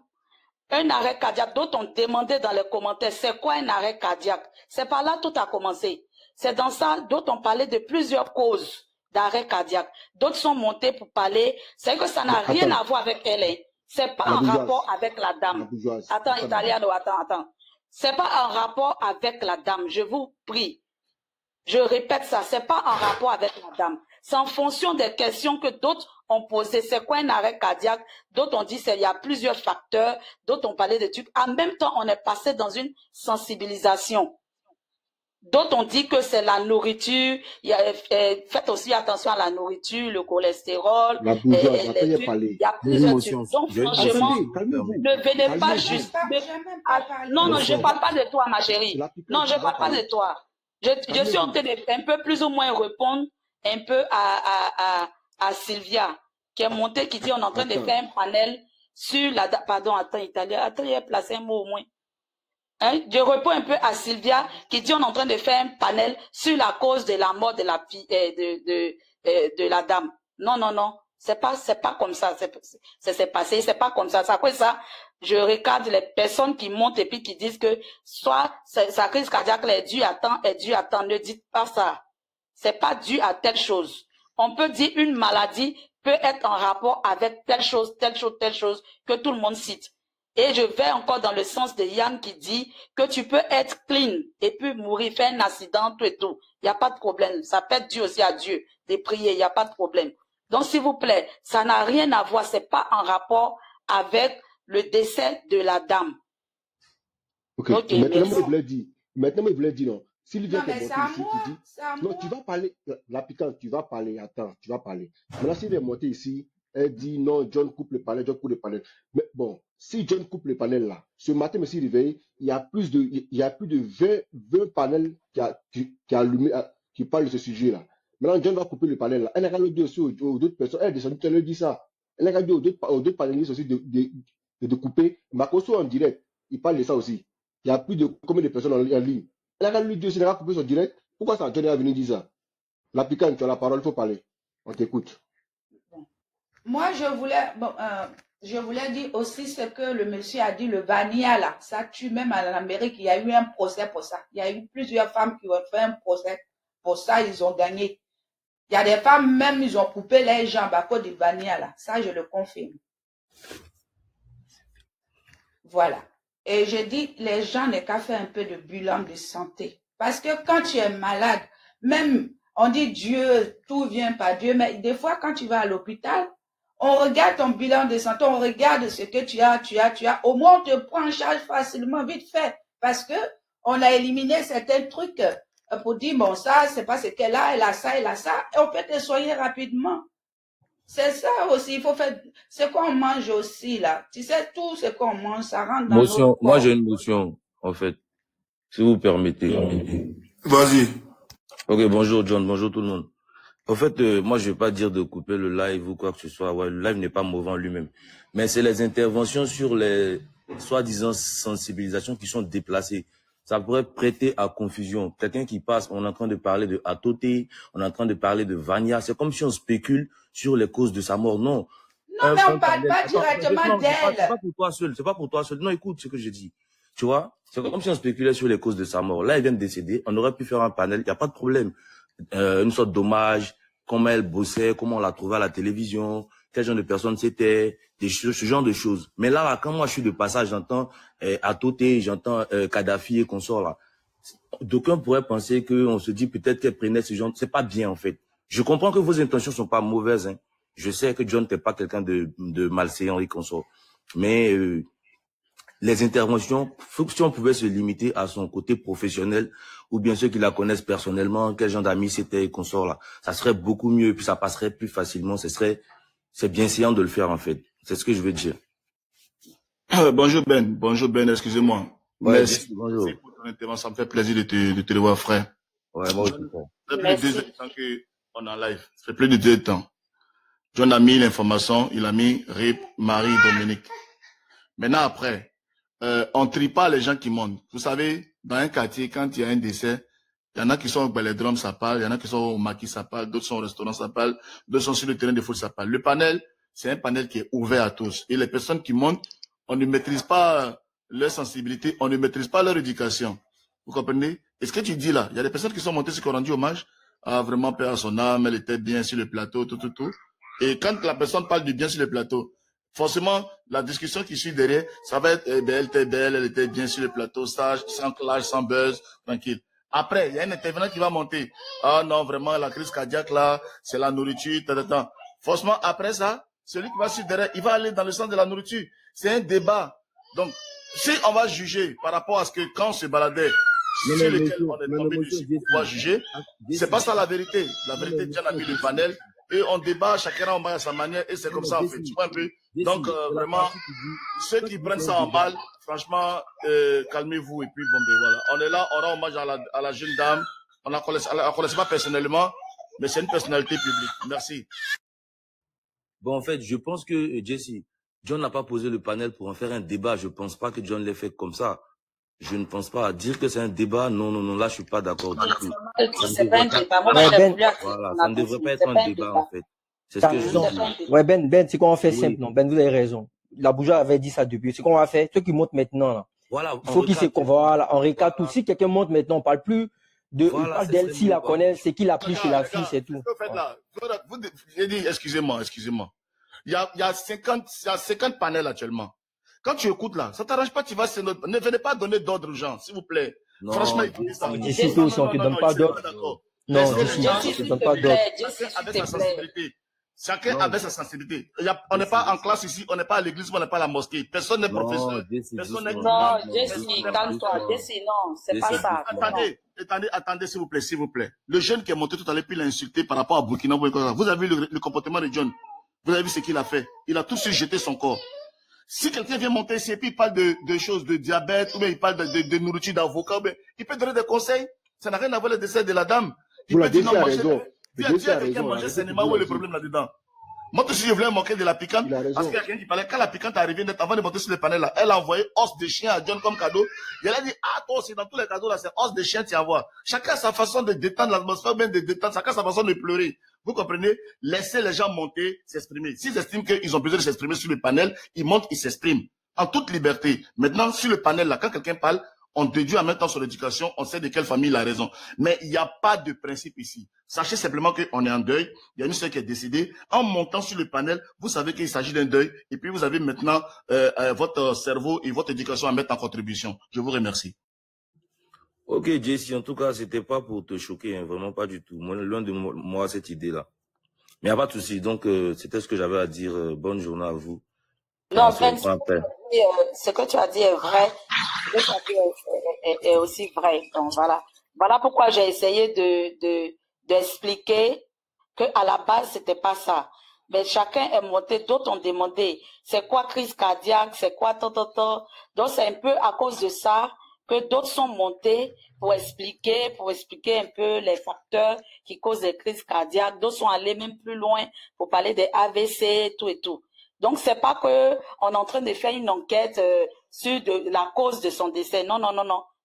un arrêt cardiaque. D'autres ont demandé dans les commentaires, c'est quoi un arrêt cardiaque? C'est par là tout a commencé. C'est dans ça, d'autres ont parlé de plusieurs causes d'arrêt cardiaque. D'autres sont montés pour parler. C'est que ça n'a rien à voir avec elle. Hein. C'est pas en rapport avec la dame. Attends, Italiano, attends. C'est pas en rapport avec la dame. Je vous prie. Je répète ça. C'est pas en rapport avec la dame. C'est en fonction des questions que d'autres ont posées. C'est quoi un arrêt cardiaque? D'autres ont dit il y a plusieurs facteurs. D'autres ont parlé de trucs. En même temps, on est passé dans une sensibilisation. D'autres ont dit que c'est la nourriture. Faites aussi attention à la nourriture, le cholestérol. La bourgeoise, il y a plusieurs trucs. Donc, franchement, ne venez pas juste. Non, je ne parle pas de toi, ma chérie. Non, je ne parle pas de toi. Je suis en train de un peu plus ou moins répondre un peu à Sylvia, qui est montée, qui dit on est en train de faire un panel sur la... Pardon, attends, Italien. Attends, il y a placé un mot au moins. Hein? Je réponds un peu à Sylvia qui dit on est en train de faire un panel sur la cause de la mort de la fille, de la dame. Non. C'est pas comme ça. C'est passé. C'est pas comme ça. C'est à cause de ça. Je regarde les personnes qui montent et puis qui disent que soit sa crise cardiaque est due à temps, Ne dites pas ça. C'est pas dû à telle chose. On peut dire une maladie peut être en rapport avec telle chose que tout le monde cite. Et je vais encore dans le sens de Yann qui dit que tu peux être clean et puis mourir, faire un accident, tout et tout. Il n'y a pas de problème. Ça peut être dû aussi à Dieu de prier, il n'y a pas de problème. Donc, s'il vous plaît, ça n'a rien à voir. C'est pas en rapport avec le décès de la dame. Ok, Ok, maintenant, moi, merci. je voulais dire, non. S'il vient Non, te mais monter c'est à ici, moi, tu dis, c'est à non, moi. tu vas parler, la piquante, tu vas parler, attends, tu vas parler. Maintenant, s'il vient monter ici, elle dit, non, John coupe le panel, John coupe le panel. Mais bon, si John coupe le panel là, ce matin, me suis réveillé, il y a plus de 20 panels qui allumé, qui parlent de ce sujet-là. Maintenant, John va couper le panel là. Elle n'a qu'à le dire aussi aux autres personnes. Elle est descendue, elle lui dit ça. Elle n'a qu'à dire aux autres panélistes aussi de couper. Makoso en direct, il parle de ça aussi. Il y a plus de combien de personnes en ligne. Elle n'a qu'à lui dire aussi, elle n'a qu'à couper son direct. Pourquoi ça, John est venu dire ça? La piquante, tu as la parole, il faut parler. On t'écoute. Moi, je voulais dire aussi ce que le monsieur a dit, le Vanilla là. Ça tue même en Amérique. Il y a eu un procès pour ça. Il y a eu plusieurs femmes qui ont fait un procès pour ça. Ils ont gagné. Il y a des femmes même, ils ont coupé les jambes à cause du Vanilla là. Ça, je le confirme. Voilà. Et je dis, les gens n'ont qu'à faire un peu de bilan de santé. Parce que quand tu es malade, même, on dit Dieu, tout vient par Dieu, mais des fois, quand tu vas à l'hôpital, on regarde ton bilan de santé, on regarde ce que tu as. Au moins, on te prend en charge facilement, vite fait. Parce que on a éliminé certains trucs pour dire, bon, ça, c'est pas ce qu'elle a, elle a ça, et on peut te soigner rapidement. C'est ça aussi, il faut faire ce qu'on mange aussi, là. Tu sais, tout ce qu'on mange, ça rentre dans notre Motion, moi corps. j'ai une motion, en fait, si vous permettez. Vas-y. Ok, bonjour John, bonjour tout le monde. En fait, moi je vais pas dire de couper le live ou quoi que ce soit. Ouais, le live n'est pas mauvais en lui-même. Mais c'est les interventions sur les soi-disant sensibilisations qui sont déplacées. Ça pourrait prêter à confusion. Quelqu'un qui passe, on est en train de parler de Atoté, on est en train de parler de Vania. C'est comme si on spécule sur les causes de sa mort. Non. Non, mais on ne parle pas Attends, directement non, c'est pas d'elle. pour toi seul, c'est pas pour toi seul. Non, écoute ce que je dis. Tu vois, c'est comme si on spéculait sur les causes de sa mort. Là, elle vient de décéder. On aurait pu faire un panel. Il n'y a pas de problème. Une sorte d'hommage, comment elle bossait, comment on l'a trouvée à la télévision, quel genre de personne c'était, ce genre de choses. Mais là, quand moi je suis de passage, j'entends Atoté, j'entends Kadhafi et consorts là. D'aucuns pourraient penser qu'on se dit peut-être qu'elle prenait ce genre. C'est pas bien en fait. Je comprends que vos intentions sont pas mauvaises. Hein. Je sais que John n'est pas quelqu'un de malséant et consort. Mais les interventions, si on pouvait se limiter à son côté professionnel, ou bien ceux qui la connaissent personnellement, quel genre d'amis c'était et consorts là, ça serait beaucoup mieux et puis ça passerait plus facilement. C'est bien séant de le faire en fait. C'est ce que je veux dire. Bonjour Ben, excusez-moi. Ouais, Merci bonjour. pour ton intervention, ça me fait plaisir de te revoir, frère. Ouais, moi aussi. Ça fait plus de 2 ans qu'on est en live. Ça fait plus de 2 ans. John a mis l'information, il a mis Rip, Marie, Dominique. Maintenant après, on ne trie pas les gens qui montent. Vous savez, dans un quartier, quand il y a un décès, il y en a qui sont au Belledrome, ça parle, il y en a qui sont au Maquis, ça parle, d'autres sont au restaurant, ça parle, d'autres sont sur le terrain de foot, ça parle. Le panel, c'est un panel qui est ouvert à tous. Et les personnes qui montent, on ne maîtrise pas leur sensibilité, on ne maîtrise pas leur éducation. Vous comprenez? Et ce que tu dis là, il y a des personnes qui sont montées, qui ont rendu hommage à vraiment père à son âme, elle était bien sur le plateau, tout. Et quand la personne parle du bien sur le plateau, forcément, la discussion qui suit derrière, ça va être, elle était belle, elle était bien sur le plateau, sage, sans clash, sans buzz, tranquille. Après, il y a un intervenant qui va monter. Ah non, vraiment, la crise cardiaque là, c'est la nourriture, Forcément, après ça, celui qui va suivre derrière, il va aller dans le sens de la nourriture. C'est un débat. Donc, si on va juger par rapport à ce que quand on se baladait, sur lesquels on est tombé dessus pour pouvoir juger, c'est pas ça la vérité. La vérité, Dieu a mis le panel. Et on débat, chacun en à sa manière, et c'est comme ça en fait. Tu vois un peu. Donc vraiment, ceux qui prennent ça en mal, franchement, calmez-vous et puis bon ben voilà. On est là, on rend hommage à la jeune dame. On la connaissait pas personnellement, mais c'est une personnalité publique. Merci. Bon en fait, je pense que Jesse, John n'a pas posé le panel pour en faire un débat. Je pense pas que John l'ait fait comme ça. Je ne pense pas. Dire que c'est un débat, non, là je suis pas d'accord du tout. C'est pas un débat. Moi, Voilà, ça ne devrait pas être un débat en fait. C'est ce que je dis. Ouais, Ben, c'est qu'on va faire simple, non? Ben, vous avez raison. La Bouja avait dit ça depuis. C'est qu'on va faire, ceux qui montent maintenant, là. Voilà. Il faut qu'ils se, voilà, on recadre tout. Si quelqu'un monte maintenant, on parle plus de, Voilà, on parle d'elle, s'il la connaît, c'est qu'il a pris chez la fille, c'est tout. J'ai dit, excusez-moi. Il y a 50 panels actuellement. Quand tu écoutes là, ça t'arrange pas, tu vas ne venez pas donner d'ordre aux gens, s'il vous plaît. Non, franchement, il faut dire ça. D'ici, aussi, on te donne pas d'ordre. Non, d'ici, on te donne pas d'ordre. Avec sa sensibilité. Chacun avait sa sensibilité. On n'est pas en classe ici, on n'est pas à l'église, on n'est pas à la mosquée. Personne n'est professeur. Personne n'est non, Jessie, calme-toi. Jessie, non, c'est pas ça. Attendez, s'il vous plaît, s'il vous plaît. Le jeune qui est monté tout à l'heure, puis il a insulté par rapport à Burkina Faso. Vous avez vu le comportement de John. Vous avez vu ce qu'il a fait. Il a tout de suite jeté son corps. Si quelqu'un vient monter ici et puis il parle de choses, de diabète, ou bien il parle de nourriture d'avocat, il peut donner des conseils. Ça n'a rien à voir avec le décès de la dame. Il peut dire non, quelqu'un manger sainement, où est le problème là-dedans? Moi, si je voulais manquer de la piquante, parce qu'il y a quelqu'un qui parlait, quand la piquante est arrivée, avant de monter sur le panel là, elle a envoyé os de chien à John comme cadeau. Et elle a dit, ah, toi aussi, dans tous les cadeaux là, c'est os de chien, tu vas voir. Chacun a sa façon de détendre l'atmosphère, même de détendre, chacun a sa façon de pleurer. Vous comprenez? Laissez les gens monter, s'exprimer. S'ils estiment qu'ils ont besoin de s'exprimer sur le panel, ils montent, ils s'expriment. En toute liberté. Maintenant, sur le panel là, quand quelqu'un parle, on déduit en même temps son éducation, on sait de quelle famille il a raison. Mais il n'y a pas de principe ici. Sachez simplement qu'on est en deuil. Il y a une soeur qui est décédée. En montant sur le panel, vous savez qu'il s'agit d'un deuil. Et puis vous avez maintenant votre cerveau et votre éducation à mettre en contribution. Je vous remercie. Ok, Jesse, en tout cas, c'était pas pour te choquer, hein, vraiment pas du tout. Moi, loin de moi, cette idée-là. Mais il n'y a pas de souci. Donc, c'était ce que j'avais à dire. Bonne journée à vous. Non, Ben, ce que tu as dit est vrai. Ce que tu as dit est aussi vrai. Donc, voilà. Voilà pourquoi j'ai essayé d'expliquer que à la base, c'était pas ça. Mais chacun est monté, d'autres ont demandé, c'est quoi crise cardiaque, c'est quoi tant. Donc, c'est un peu à cause de ça que d'autres sont montés pour expliquer un peu les facteurs qui causent les crises cardiaques. D'autres sont allés même plus loin pour parler des AVC, tout et tout. Donc, c'est pas que on est en train de faire une enquête sur la cause de son décès. Non,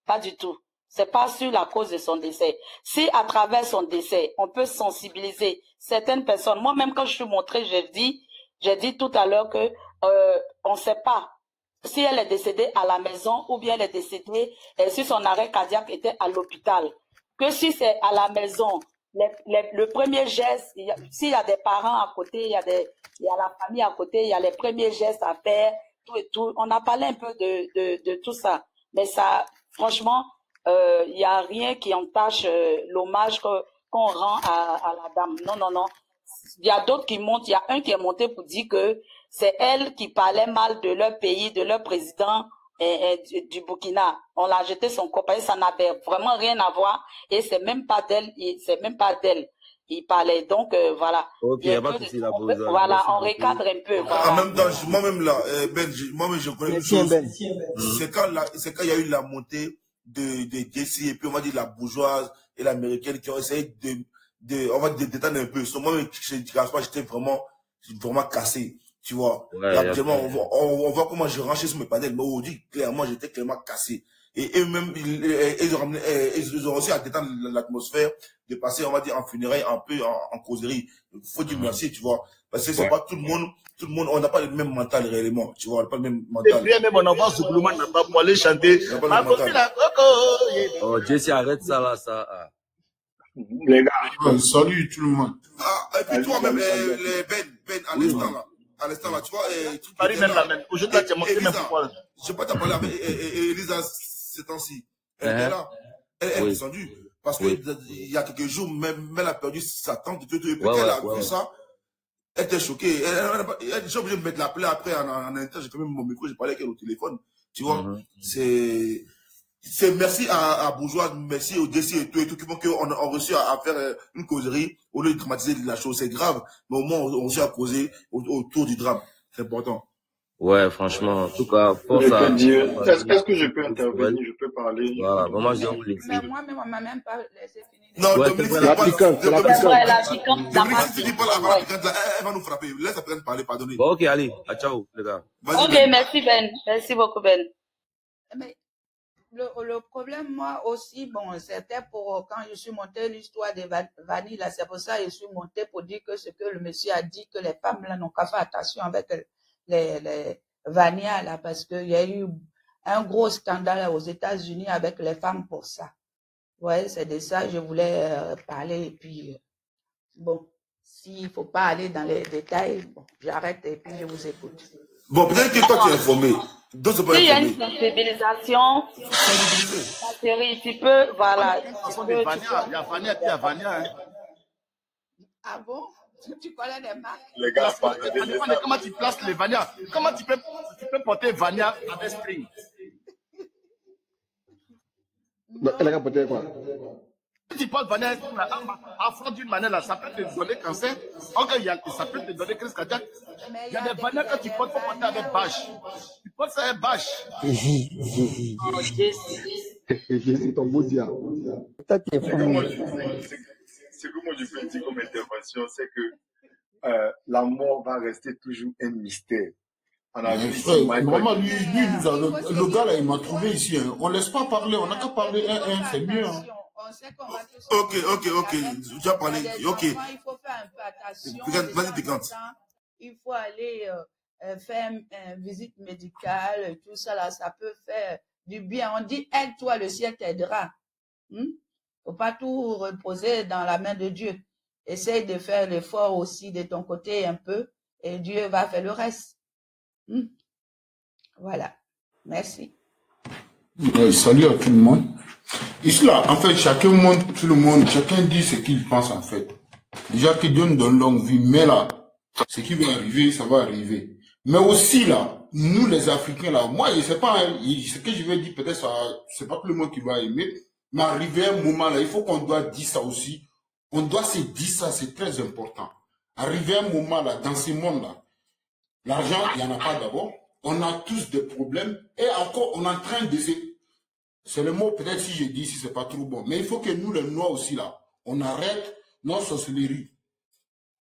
pas du tout. C'est pas sur la cause de son décès. Si à travers son décès, on peut sensibiliser certaines personnes. Moi-même, quand je suis montrée, j'ai dit tout à l'heure que on sait pas si elle est décédée à la maison ou bien elle est décédée si son arrêt cardiaque était à l'hôpital. Que si c'est à la maison, le premier geste, s'il y a des parents à côté, il y a la famille à côté, il y a les premiers gestes à faire, tout et tout. On a parlé un peu de tout ça. Mais ça, franchement, il n'y a rien qui entache l'hommage qu'on rend à la dame. Non. Il y a d'autres qui montent. Il y a un qui est monté pour dire que c'est elle qui parlait mal de leur pays, de leur président du Burkina. On l'a jeté son copain, ça n'avait vraiment rien à voir. Et c'est même pas d'elle. Il parlait. Donc, voilà. Ok, il n'y a pas de souci là. Voilà, on recadre un peu. Voilà. En même temps, moi-même là, Ben, moi-même je connais une chose. C'est quand il y a eu la montée de Jesse et puis on va dire la bourgeoise et l'américaine qui ont essayé on va dire de détendre un peu. Moi-même, je ne cache pas, j'étais vraiment cassé. Tu vois, ouais, actuellement, on voit comment je rangeais sur mes panels, mais aujourd'hui, clairement, j'étais clairement cassé. Et eux-mêmes, ils ont réussi à détendre l'atmosphère, de passer, on va dire, en funérailles, un peu en causerie. Il faut dire merci, tu vois. Parce que c'est pas tout le monde, on n'a pas le même mental réellement, tu vois, on n'a pas le même mental. Et bien, même en avance, ce Blouman n'a pas pour aller chanter. Oh, Jesse, arrête ça là, ça. Les gars, salut tout le monde. Ah, et puis toi-même, Ben, à l'instant là, tu vois, Paris même la même. Aujourd'hui, tu as montré même pourquoi. Je peux t'en parler avec Elisa ces temps-ci. Elle est là. Elle est descendue. Parce que il y a quelques jours, même elle a perdu sa tante. Et puis elle a vu ça. Elle était choquée. J'ai obligé de mettre la plaie après en interne. J'ai quand même mon micro, j'ai parlé avec elle au téléphone. Tu vois, c'est merci à Bourgeois, merci au DC et tout qui font qu'on a réussi à faire une causerie au lieu de dramatiser la chose. C'est grave, mais au moins on réussit à causer autour du drame. C'est important. Ouais, franchement, en tout cas, pour ça. Est-ce que je peux intervenir, je peux parler? Voilà, vraiment, je mais moi-même, on m'a même pas laissé finir. Non, Dominique, la piquante. Dominique, si tu dis pas la piquante, elle va nous frapper. Laisse la piquante parler, pardonnez. Bon, ok, allez, ciao, les gars. Ok, merci Ben. Merci beaucoup, Ben. Mais le problème, moi aussi, bon, c'était pour quand je suis montée l'histoire de Vanille, là, c'est pour ça que je suis montée pour dire que ce que le monsieur a dit, que les femmes là n'ont qu'à faire attention avec les Vania là, parce qu'il y a eu un gros scandale aux États-Unis avec les femmes pour ça. Ouais, c'est de ça que je voulais parler. Et puis, bon, s'il ne faut pas aller dans les détails, bon, j'arrête et puis je vous écoute. Bon, peut-être que toi tu es informé. S'il y a une sensibilisation, la série, tu peux, voilà. Il y a Vania et puis il y a Vania. Ah bon? Tu connais des marques? Les gars, ça dépend de comment tu places les Vania. Comment tu peux porter Vania avec Spring? Elle a porté quoi? Si tu portes Vania à fond d'une manière, là, ça peut te donner cancer. Ça peut te donner crise cardiaque. Il y a des Vania que tu portes, faut porter avec bâche. Tu portes ça avec bâche. C'est ton beau dia. Toi, t'es Ce fou. que moi je peux dire comme intervention, c'est que la mort va rester toujours un mystère. On a vu ici Vraiment, le gars là, il m'a trouvé ici. Hein. On laisse pas parler, on n'a qu'à parler c'est mieux. Hein. On sait qu'on va tous Ok. Tu as parlé. Ok. Il faut faire un peu attention. Vas-y, piquante. Il faut aller faire une visite médicale, tout ça là, ça peut faire du bien. On dit aide-toi, le ciel t'aidera. Faut pas tout reposer dans la main de Dieu. Essaye de faire l'effort aussi de ton côté un peu et Dieu va faire le reste. Voilà. Merci. Salut à tout le monde. Ici là, en fait, chacun dit ce qu'il pense en fait. Déjà que Dieu nous donne longue vie, mais là, ce qui va arriver, ça va arriver. Mais aussi là, nous les Africains là, moi je sais pas, ce que je vais dire peut-être ça, c'est pas tout le monde qui va aimer, mais arrivé un moment là, il faut qu'on doit dire ça aussi. On doit se dire ça, c'est très important. Arrivé un moment là, dans ce monde là, l'argent, il n'y en a pas d'abord. On a tous des problèmes et encore on est en train de se... C'est le mot peut-être si je dis si c'est pas trop bon. Mais il faut que nous les Noirs aussi là, on arrête nos sorcelleries.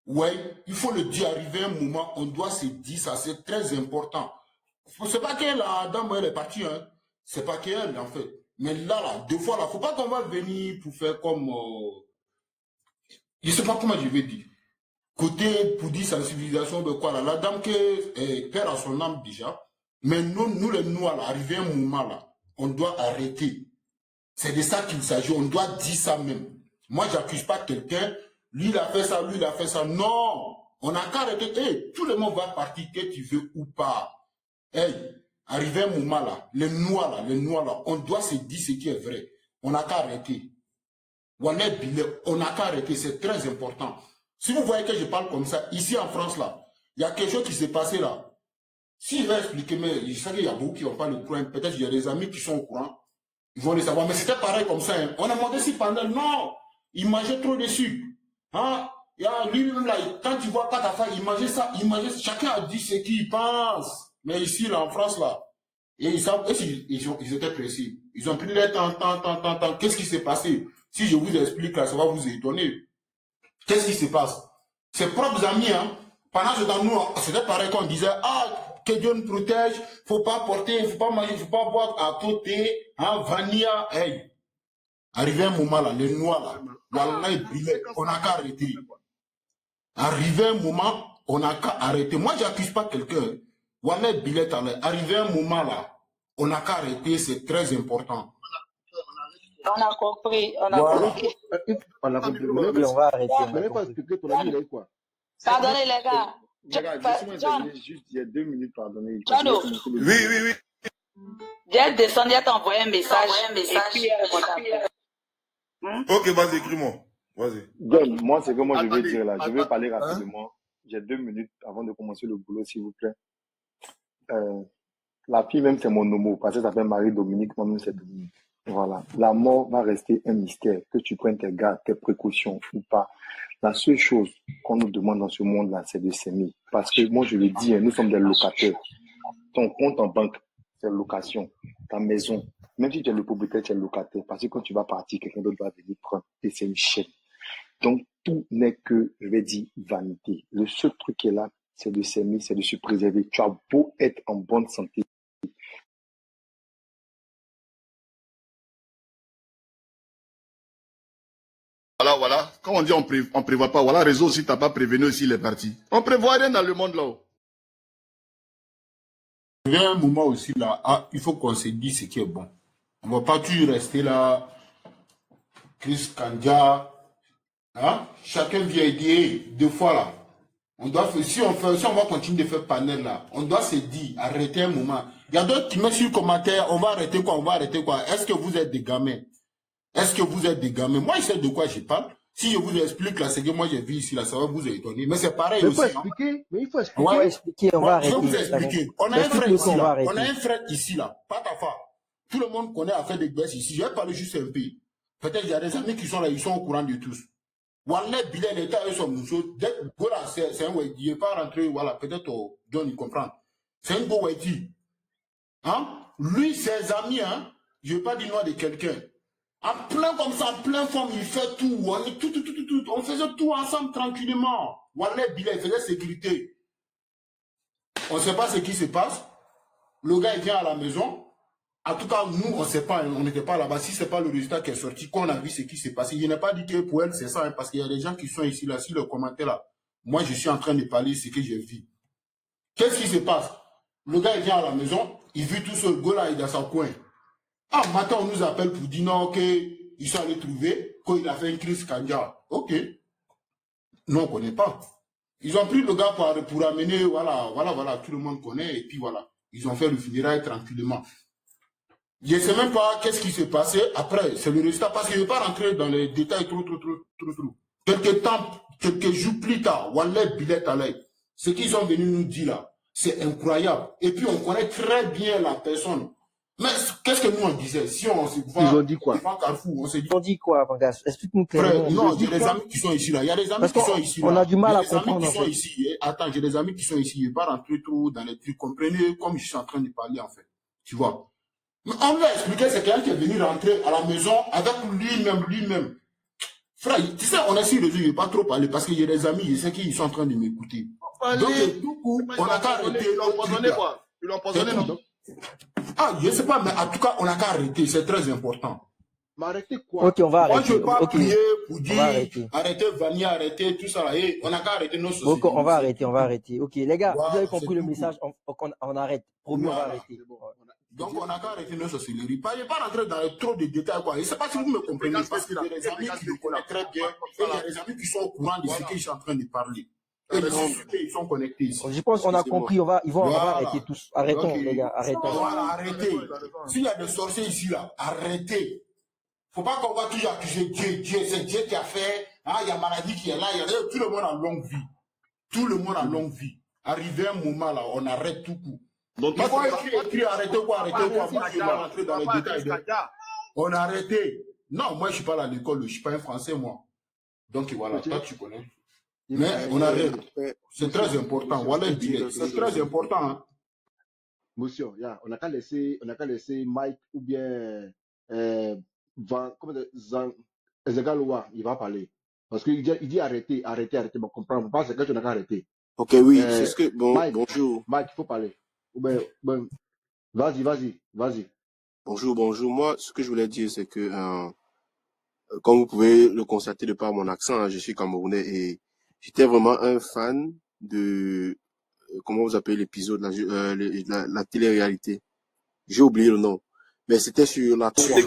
Ouais, il faut le dire, arrivé un moment, on doit se dire ça, c'est très important. C'est pas qu'elle, la dame, elle est partie, hein. C'est pas qu'elle, en fait. Mais là, deux fois, là, faut pas qu'on va venir pour faire comme... Je sais pas comment je vais dire. Côté, pour dire sensibilisation de quoi, là, la dame qui perd à son âme déjà. Mais nous les Noirs, là, arrivé un moment, là, on doit arrêter. C'est de ça qu'il s'agit, on doit dire ça même. Moi, j'accuse pas quelqu'un, lui, il a fait ça, lui, il a fait ça. Non! On n'a qu'à arrêter. Hey, tout le monde va partir, que tu veux ou pas. Hey, arrivé un moment là, les noirs là, on doit se dire ce qui est vrai. On n'a qu'à arrêter. On n'a qu'à arrêter, c'est très important. Si vous voyez que je parle comme ça, ici en France là, il y a quelque chose qui s'est passé là. Si je vais expliquer, mais je sais qu'il y a beaucoup qui n'ont pas le courant, peut-être qu'il y a des amis qui sont au courant, ils vont le savoir, mais c'était pareil comme ça. Hein. On a demandé si pendant, non, il mangeait trop de sucre. Hein? Lui-même là, quand tu vois pas ta femme, il mangeait ça, chacun a dit ce qu'il pense. Mais ici, là, en France, là, et ils savent, ils étaient précis. Ils ont pris le temps. Qu'est-ce qui s'est passé? Si je vous explique là, ça va vous étonner. Qu'est-ce qui se passe? Ses propres amis, hein, pendant ce temps, nous, c'était pareil qu'on disait, que Dieu nous protège, faut pas porter, faut pas manger, faut pas boire à côté, hein, vanilla, hey. Arrivé un moment là, les noirs là, on n'a qu'à arrêter. Arrivé un moment, on n'a qu'à arrêter. Moi, j'accuse pas quelqu'un. Arrivé un moment là, on n'a qu'à arrêter, c'est très important. On a compris, on a compris. On a compris. On va arrêter. Mais pas expliquer ton ami, il a eu quoi? Pardonnez les gars. Laissez-moi juste il y a 2 minutes, pardonnez. Oui. J'ai descendu à t'envoyer un message. Ok, vas-y, écris-moi. Vas-y. John, moi, c'est que moi je veux dire là. Je veux parler rapidement. J'ai 2 minutes avant de commencer le boulot, s'il vous plaît. La fille même, c'est mon homo, parce que ça s'appelle Marie-Dominique, moi-même, c'est Dominique. Voilà. La mort va rester un mystère. Que tu prennes tes gardes, tes précautions ou pas. La seule chose qu'on nous demande dans ce monde-là, c'est de s'aimer. Parce que moi, je le dis, nous sommes des locataires. Ton compte en banque, c'est location. Ta maison, même si tu es le propriétaire, tu es locataire. Parce que quand tu vas partir, quelqu'un d'autre va venir prendre. Et c'est une chaîne. Donc, tout n'est que, je vais dire, vanité. Le seul truc qui est là, c'est de s'aimer, c'est de se préserver. Tu as beau être en bonne santé. Voilà. Quand on dit on prévoit pas, voilà, réseau, si tu n'as pas prévenu aussi, il est parti. On prévoit rien dans le monde là. Il y a un moment aussi là, il faut qu'on se dise ce qui est bon. On ne va pas toujours rester là, Chris Kandia, hein? Chacun vient dire, deux fois là. On doit faire, si on va continuer de faire panel là, on doit se dire, arrêtez un moment. Il y a d'autres qui mettent sur le commentaire, on va arrêter quoi? Est-ce que vous êtes des gamins? Est-ce que vous êtes des gamins? Moi, je sais de quoi je parle. Si je vous explique là, c'est que moi j'ai vu ici, là, ça va vous étonner. Mais c'est pareil Mais il aussi. faut Hein. expliquer. Mais il faut Ouais. expliquer. On va expliquer, on va Je vais arrêter. vous expliquer. On a un frère Explique-le ici qu'on va là. arrêter. On a un frère ici là. Pas ta femme. Tout le monde connaît à faire des baisses ici. Je vais parler juste un peu. Peut-être il y a des amis qui sont là, ils sont au courant de tous. Wallah, Bilal, l'État et son mousseau, voilà, c'est un ouais, il n'est pas rentré, voilà, peut-être John, il comprend. C'est un beau Waiti. Hein? Lui, ses amis, hein, je ne vais pas dire nom de quelqu'un. En plein comme ça, en plein forme, il fait tout. On est tout. On faisait tout ensemble tranquillement. Wallah, Bilal, il faisait sécurité. On ne sait pas ce qui se passe. Le gars, il vient à la maison. En tout cas, nous, on ne sait pas, on n'était pas là-bas. Si ce n'est pas le résultat qui est sorti, qu'on a vu ce qui s'est passé. Je n'ai pas dit que pour elle, c'est ça, hein, parce qu'il y a des gens qui sont ici, là, si le commentaire là. Moi, je suis en train de parler ce que j'ai vu. Qu'est-ce qui se passe? Le gars, il vient à la maison, il vit tout seul, le gars là, il est dans son coin. Ah, maintenant, on nous appelle pour dire non, ok, ils sont allés trouver, qu'il a fait une crise cardiaque. Ok. Nous, on ne connaît pas. Ils ont pris le gars pour amener, voilà, tout le monde connaît, et puis voilà. Ils ont fait le funérail tranquillement. Je ne sais même pas qu'est-ce qui s'est passé après, c'est le résultat, parce que je ne vais pas rentrer dans les détails trop. Quelques jours plus tard, Wallah Bilal Talay, ce qu'ils sont venus nous dire là, c'est incroyable. Et puis on connaît très bien la personne. Mais qu'est-ce que nous on disait? Si on se voit, ils ont dit quoi? Carrefour, on s'est dit. Ils ont dit quoi, Vangas? Explique-nous clairement. Non, il y a des amis qui sont ici là. Il y a des amis qui sont ici là. On a du mal à Il y a des amis comprendre. qui sont ici. Attends, j'ai des amis qui sont ici. Je ne vais pas rentrer trop dans les trucs. Comprenez comme je suis en train de parler en fait. Tu vois? Mais on lui a expliqué, c'est quelqu'un qui est venu rentrer à la maison avec lui-même. Frère, tu sais, on a essayé de dire, je ne vais pas trop parler parce qu'il y a des amis, je sais qu'ils sont en train de m'écouter. Donc, du coup, on n'a qu'à arrêter. Ils l'ont empoisonné quoi? Ils l'ont empoisonné, non? Ah, je ne sais pas, mais en tout cas, on n'a qu'à arrêter, c'est très important. Mais arrêtez quoi? Ok, on va arrêter. Moi, je ne veux pas prier pour dire, arrêter Vania, arrêtez, tout ça là. Et on n'a qu'à arrêter nos sociétés. Ok, on va arrêter. Ok, les gars, vous avez compris le message, on arrête. Promis, on va arrêter. Donc, on n'a qu'à arrêter nos sociétés. Je ne vais pas rentrer dans trop de détails, quoi. Je ne sais pas si vous me comprenez, parce qu'il y a des amis qui le connaissent très bien, et il y a des amis qui sont au courant de ce que je suis en train de parler. Et ils sont connectés ici. Je pense qu'on a compris, on va arrêter tous. Arrêtons, les gars, arrêtons. Voilà, arrêtez. S'il y a des sorciers ici, là, arrêtez. Faut pas qu'on va toujours accuser Dieu, c'est Dieu qui a fait, ah, il y a maladie qui est là, tout le monde a longue vie. Tout le monde a longue vie. Arrivé un moment, là, on arrête tout coup. Donc, il faut écrire, arrêtez quoi. Moi, je vais rentrer dans les détails. On a arrêté. Non, moi, je suis pas à l'école, je suis pas un Français, moi. Donc, voilà, toi, tu connais. Mais on arrête. C'est très important. Voilà, c'est très important. Hein. Monsieur, on n'a qu'à laisser Mike ou bien Ezegaloua, il va parler. Parce qu'il dit arrêtez. Bon, comprends pas, c'est que tu n'as qu'à arrêter. Ok, oui, c'est ce que. Bon, Mike, bonjour. Mike, il faut parler. Ben, vas-y. Bonjour. Moi, ce que je voulais dire, c'est que, comme vous pouvez le constater de par mon accent, hein, je suis camerounais et j'étais vraiment un fan de, comment vous appelez l'épisode, la télé-réalité. J'ai oublié le nom. Mais c'était sur la 3.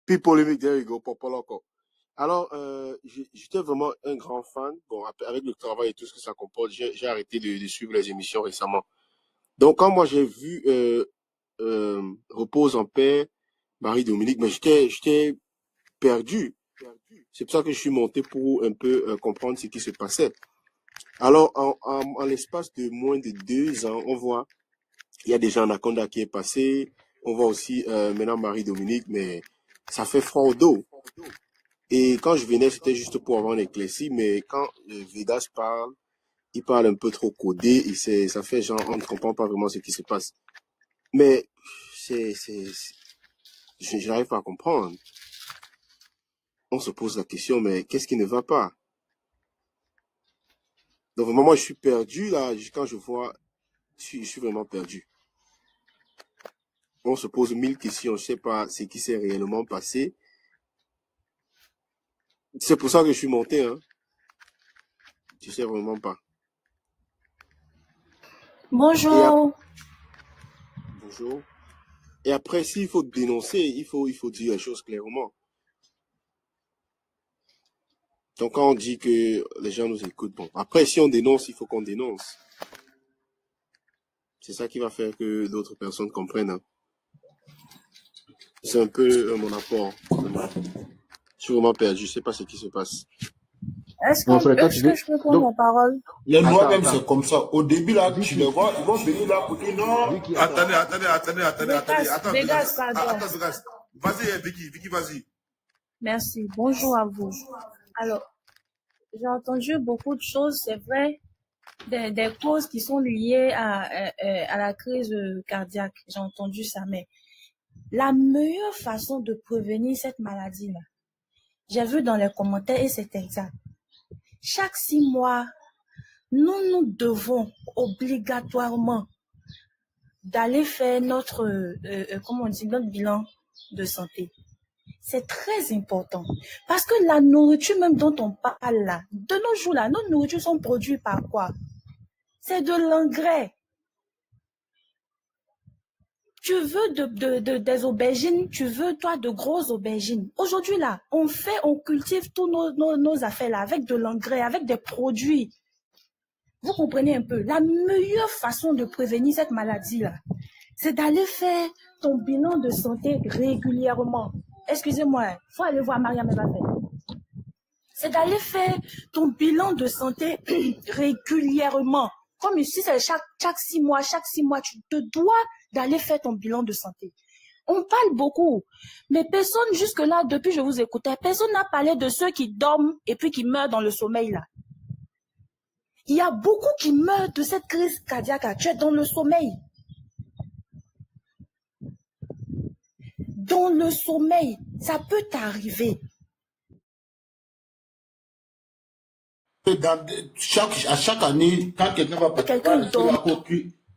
People, there you go, Popol encore. Alors, j'étais vraiment un grand fan. Bon, avec le travail et tout ce que ça comporte, j'ai arrêté de suivre les émissions récemment. Donc, quand moi j'ai vu Repose en paix, Marie-Dominique, mais j'étais perdu. C'est pour ça que je suis monté pour un peu comprendre ce qui se passait. Alors, en l'espace de moins de 2 ans, on voit, il y a déjà Anaconda qui est passé. On voit aussi maintenant Marie-Dominique, mais ça fait froid au dos. Et quand je venais, c'était juste pour avoir un éclaircie, mais quand Vedas parle, il parle un peu trop codé, et ça fait genre, on ne comprend pas vraiment ce qui se passe. Mais, je n'arrive pas à comprendre. On se pose la question, mais qu'est-ce qui ne va pas? Donc, vraiment, moi, je suis perdu, là, quand je vois, je suis vraiment perdu. On se pose 1000 questions, je sais pas ce qui s'est réellement passé. C'est pour ça que je suis monté, hein. Je sais vraiment pas. Bonjour. Bonjour. Et après, s'il faut dénoncer, il faut dire les choses clairement. Donc, quand on dit que les gens nous écoutent, bon. Après, si on dénonce, il faut qu'on dénonce. C'est ça qui va faire que d'autres personnes comprennent. Hein. C'est un peu mon apport. suis vraiment perdu. Je sais pas ce qui se passe. Est-ce Mon frère, toi, tu que veux. je peux prendre la parole? Les Attends, noirs, même, attends. c'est comme ça. Au début, là, tu Vicky, les vois, ils vont venir là pour dire non. Vicky, attends. Attends, Vegas, pardon. Vegas. Vas-y, Vicky, vas-y. Merci. Bonjour à vous. Alors, j'ai entendu beaucoup de choses, c'est vrai, des causes qui sont liées à la crise cardiaque. J'ai entendu ça, mais la meilleure façon de prévenir cette maladie-là, j'ai vu dans les commentaires et c'est exact. Chaque 6 mois, nous devons obligatoirement d'aller faire notre bilan de santé. C'est très important. Parce que la nourriture même dont on parle là, de nos jours là, nos nourritures sont produites par quoi? C'est de l'engrais. Tu veux des aubergines, tu veux toi de grosses aubergines. Aujourd'hui là, on cultive tous nos affaires là avec de l'engrais, avec des produits. Vous comprenez un peu? La meilleure façon de prévenir cette maladie là, c'est d'aller faire ton bilan de santé régulièrement. Excusez-moi, il faut aller voir Mariam Mbappé. C'est d'aller faire ton bilan de santé régulièrement. Comme ici, c'est chaque 6 mois, tu te dois d'aller faire ton bilan de santé. On parle beaucoup, mais personne jusque-là, depuis que je vous écoutais, personne n'a parlé de ceux qui dorment et puis qui meurent dans le sommeil là. Il y a beaucoup qui meurent de cette crise cardiaque actuelle dans le sommeil. Dans le sommeil, ça peut t'arriver. À chaque année, quand quelqu'un va passer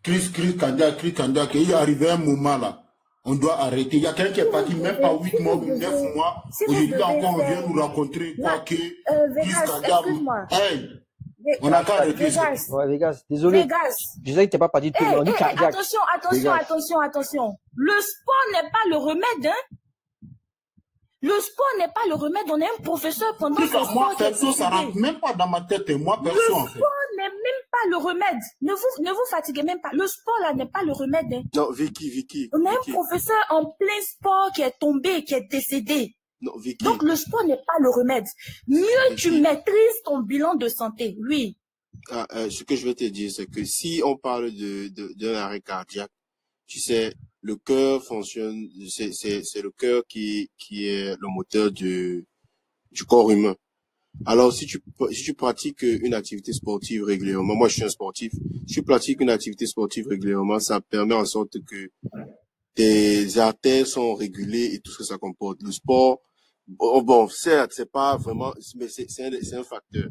crise cardiaque, il y arrive un moment là, on doit arrêter. Il y a quelqu'un qui est parti même pas 8 mois ou 9 mois. Aujourd'hui encore, on vient nous rencontrer quoi que crise cardiaque. Hey, on a qu'à arrêter. Ouais, Vegas, désolé. Je sais que t'es pas parti de tout le monde. Attention. Le sport n'est pas le remède, hein. Le sport n'est pas le remède. On est un professeur pendant que moi, perso, ça rentre même pas dans ma tête. Moi, perso, en fait. Le sport n'est même pas le remède. Ne vous fatiguez même pas. Le sport, là, n'est pas le remède. Hein. Non, Vicky. On a un professeur en plein sport qui est tombé, qui est décédé. Non, Vicky. Donc, le sport n'est pas le remède. Mieux tu maîtrises ton bilan de santé. Oui. Ce que je vais te dire, c'est que si on parle d'un arrêt cardiaque, tu sais, le cœur fonctionne, c'est le cœur qui est le moteur du corps humain. Alors, si tu pratiques une activité sportive régulièrement, moi je suis un sportif, si tu pratiques une activité sportive régulièrement, ça permet en sorte que tes artères sont régulées et tout ce que ça comporte. Le sport, bon, certes, c'est pas vraiment, mais c'est un facteur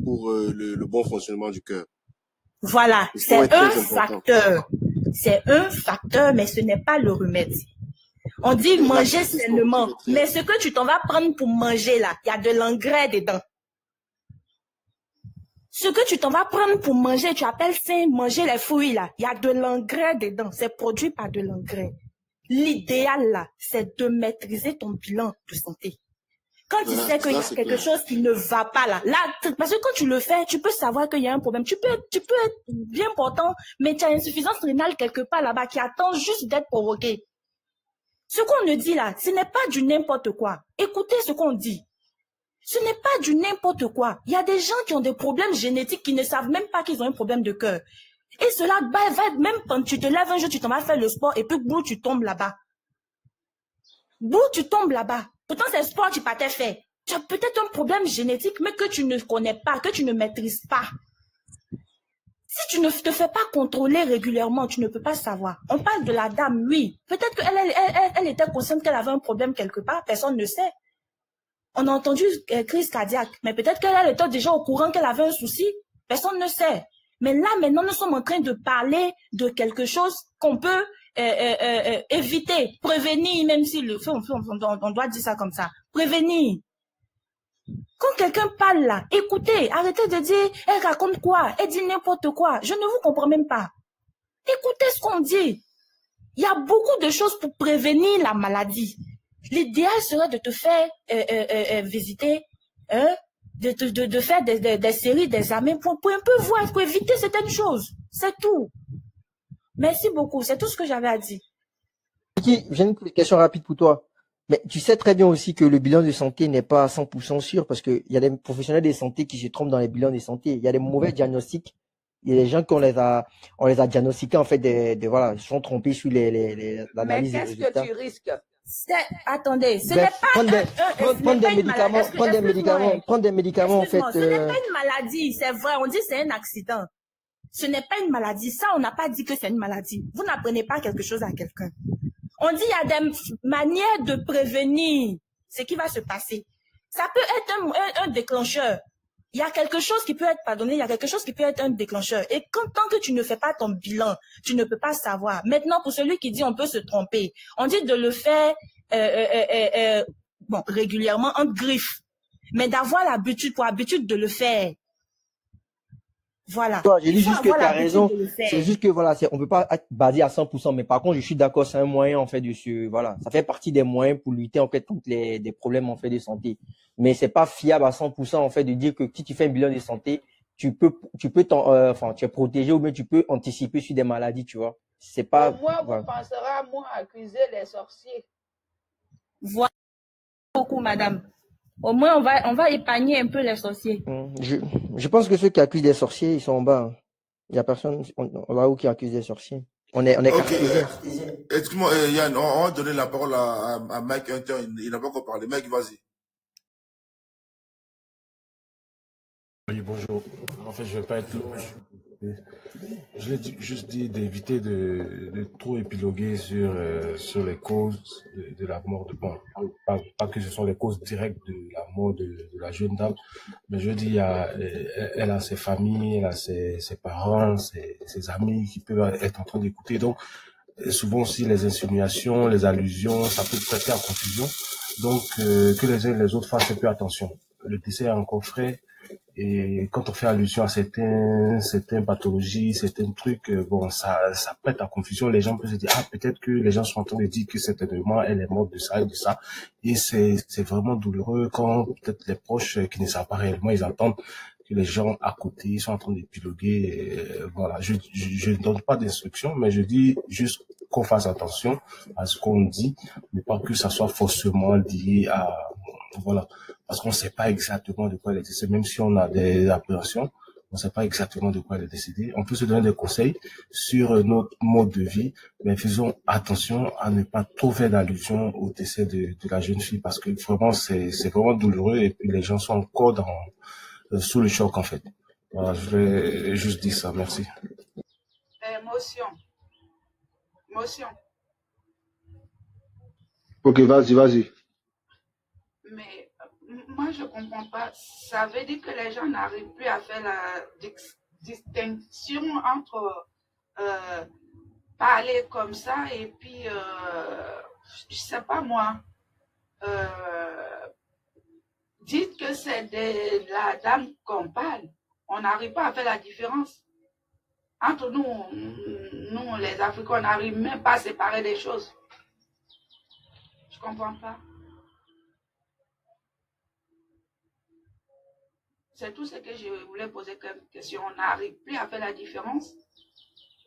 pour le bon fonctionnement du cœur. Voilà, c'est un facteur. C'est un facteur, mais ce n'est pas le remède. On dit manger sainement, mais ce que tu t'en vas prendre pour manger là, il y a de l'engrais dedans. Ce que tu t'en vas prendre pour manger, tu appelles sain, manger les fruits là, il y a de l'engrais dedans, c'est produit par de l'engrais. L'idéal là, c'est de maîtriser ton bilan de santé. Quand tu sais qu'il y a quelque chose qui ne va pas là, parce que quand tu le fais, tu peux savoir qu'il y a un problème. Tu peux être bien portant, mais tu as une insuffisance rénale quelque part là-bas qui attend juste d'être provoquée. Ce qu'on nous dit là, ce n'est pas du n'importe quoi. Écoutez ce qu'on dit. Ce n'est pas du n'importe quoi. Il y a des gens qui ont des problèmes génétiques qui ne savent même pas qu'ils ont un problème de cœur. Et cela va être même quand tu te lèves un jour, tu t'en vas faire le sport et puis boum, tu tombes là-bas. Boum, tu tombes là-bas. Pourtant, c'est le sport que tu partais faire. Tu as peut-être un problème génétique, mais que tu ne connais pas, que tu ne maîtrises pas. Si tu ne te fais pas contrôler régulièrement, tu ne peux pas savoir. On parle de la dame, oui. Peut-être qu'elle était consciente qu'elle avait un problème quelque part, personne ne sait. On a entendu crise cardiaque, mais peut-être qu'elle était déjà au courant qu'elle avait un souci, personne ne sait. Mais là, maintenant, nous sommes en train de parler de quelque chose qu'on peut éviter, prévenir, même si on doit dire ça comme ça. Prévenir. Quand quelqu'un parle là, écoutez, arrêtez de dire, elle raconte quoi, elle dit n'importe quoi. Je ne vous comprends même pas. Écoutez ce qu'on dit. Il y a beaucoup de choses pour prévenir la maladie. L'idéal serait de te faire visiter, de faire des séries d'examens pour un peu voir, pour éviter certaines choses. C'est tout. Merci beaucoup. C'est tout ce que j'avais à dire. Vicky, j'ai une question rapide pour toi. Mais tu sais très bien aussi que le bilan de santé n'est pas à 100% sûr parce qu'il y a des professionnels de santé qui se trompent dans les bilans de santé. Il y a des mauvais diagnostics. Il y a des gens qu'on les a diagnostiqués en fait voilà, ils sont trompés sur Mais l'analyse des qu'est-ce que résultats. tu risques? Attendez, ce Ben, n'est pas prendre des médicaments, prendre des médicaments en fait. Excuse-moi, ce n'est pas une maladie, c'est vrai, on dit que c'est un accident. Ce n'est pas une maladie, ça on n'a pas dit que c'est une maladie. Vous n'apprenez pas quelque chose à quelqu'un. On dit il y a des manières de prévenir ce qui va se passer. Ça peut être un déclencheur. Il y a quelque chose qui peut être pardonné, il y a quelque chose qui peut être un déclencheur. Et tant que tu ne fais pas ton bilan, tu ne peux pas savoir. Maintenant, pour celui qui dit on peut se tromper, on dit de le faire régulièrement en griffe, mais d'avoir pour habitude de le faire. Voilà. J'ai dit juste que tu as raison. C'est juste que voilà, on peut pas être basé à 100%, mais par contre, je suis d'accord, c'est un moyen en fait voilà, ça fait partie des moyens pour lutter en fait contre des problèmes en fait de santé. Mais c'est pas fiable à 100% en fait de dire que si tu fais un bilan de santé, tu es protégé ou bien tu peux anticiper sur des maladies, tu vois. C'est pas. Au moins, voilà. vous penserez à moi accuser les sorciers. Voilà beaucoup, madame. Au moins, on va épargner un peu les sorciers. Je pense que ceux qui accusent des sorciers, ils sont en bas. Il y a personne là-haut qui accuse des sorciers. On est cartésien. Excuse-moi, Yann, on va donner la parole à Mike Hunter. Il n'a pas encore parlé. Mike, vas-y. Oui, bonjour. En fait, je ne vais pas être long. Je l'ai juste dit d'éviter de trop épiloguer sur les causes de la mort de bon, pas que ce sont les causes directes de la mort de la jeune dame, mais je dis elle a ses familles, elle a ses parents, ses amis qui peuvent être en train d'écouter. Donc souvent aussi les insinuations, les allusions, ça peut prêter à confusion. Donc que les uns et les autres fassent un peu attention. Le décès est encore frais. Et quand on fait allusion à certaines pathologies, certains trucs, bon, ça prête à confusion. Les gens peuvent se dire, peut-être que les gens sont en train de dire que certainement elle est morte de ça et de ça. Et c'est vraiment douloureux quand peut-être les proches qui ne savent pas réellement, ils entendent que les gens à côté sont en train d'épiloguer. Voilà, je ne donne pas d'instructions, mais je dis juste qu'on fasse attention à ce qu'on dit, mais pas que ça soit forcément lié à, voilà. Parce qu'on ne sait pas exactement de quoi elle est décédée, même si on a des appréhensions, on ne sait pas exactement de quoi elle est décédée. On peut se donner des conseils sur notre mode de vie, mais faisons attention à ne pas trop faire d'allusion au décès de la jeune fille, parce que vraiment, c'est vraiment douloureux, et puis les gens sont encore sous le choc, en fait. Voilà, je vais juste dire ça, merci. Motion. Ok, vas-y. Mais moi, je ne comprends pas. Ça veut dire que les gens n'arrivent plus à faire la distinction entre parler comme ça et puis, je ne sais pas moi, dites que c'est de la dame qu'on parle. On n'arrive pas à faire la différence. Entre nous, les Africains, on n'arrive même pas à séparer les choses. Je ne comprends pas. C'est tout ce que je voulais poser comme question. On n'arrive plus à faire la différence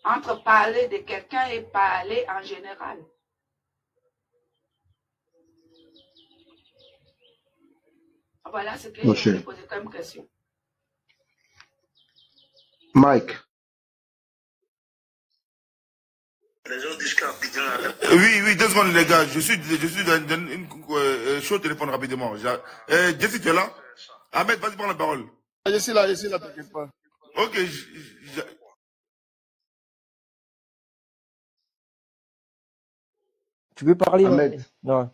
entre parler de quelqu'un et parler en général. Voilà ce que je voulais poser comme question. Mike. Oui, 2 secondes, les gars. Je suis dans une chaud téléphone rapidement. Jesse, tu es là? Ahmed, vas-y, prends la parole. Je suis là, t'inquiète pas. Ok. Tu veux parler, Ahmed? Non.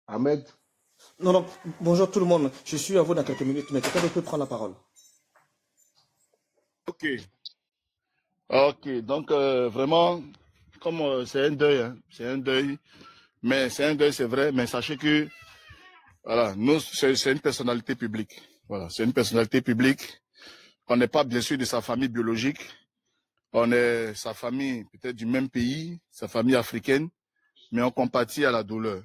Ahmed? Non, bonjour tout le monde. Je suis à vous dans quelques minutes, mais quelqu'un peut prendre la parole. Ok, donc vraiment, comme c'est un deuil, hein, mais c'est un deuil, c'est vrai, mais sachez que, voilà, nous, c'est une personnalité publique. Voilà, c'est une personnalité publique. On n'est pas bien sûr de sa famille biologique. On est sa famille peut-être du même pays, sa famille africaine, mais on compatit à la douleur.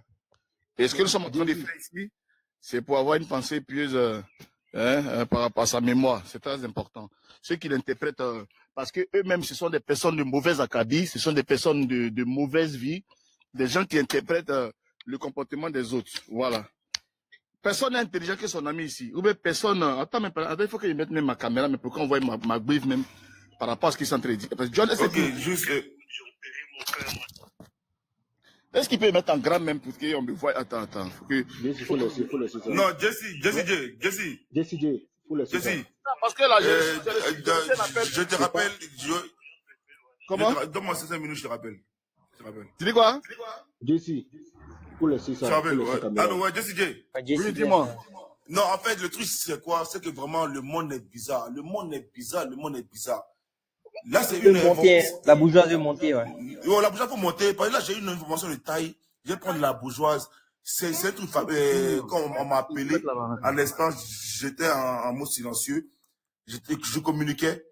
Et ce que nous sommes en train de faire ici, c'est pour avoir une pensée pieuse par rapport à sa mémoire. C'est très important. Ceux qui l'interprètent, parce que eux-mêmes, ce sont des personnes de mauvaise acabit, ce sont des personnes de mauvaise vie, des gens qui interprètent le comportement des autres. Voilà. Personne n'est intelligent que son ami ici. Ou bien personne. Attends, mais il faut qu'il mette même ma caméra, mais pourquoi on voit ma brief même par rapport à ce qu'ils sont en train de dire. Parce que John, est-ce qu'il peut mettre en grand même pour qu'on me voit? Attends. Faut que... Faut laisser ça. Non, Jesse J. Parce que là, je te rappelle. Comment? Donne-moi 5 minutes, je te rappelle. Tu dis quoi? Jesse, faut laisser ça. Tu rappelles, ouais. Alors, ouais, Jesse J. Oui, dis-moi. Non, en fait, le truc, c'est quoi? C'est que vraiment, le monde est bizarre. Le monde est bizarre. Là, c'est une information. La bourgeoise veut monter, ouais. La bourgeoise faut monter. Parce que là, j'ai une information de taille. Je vais prendre la bourgeoise. C'est un truc, quand on m'a appelé, à l'instant, j'étais en mode silencieux. Je communiquais,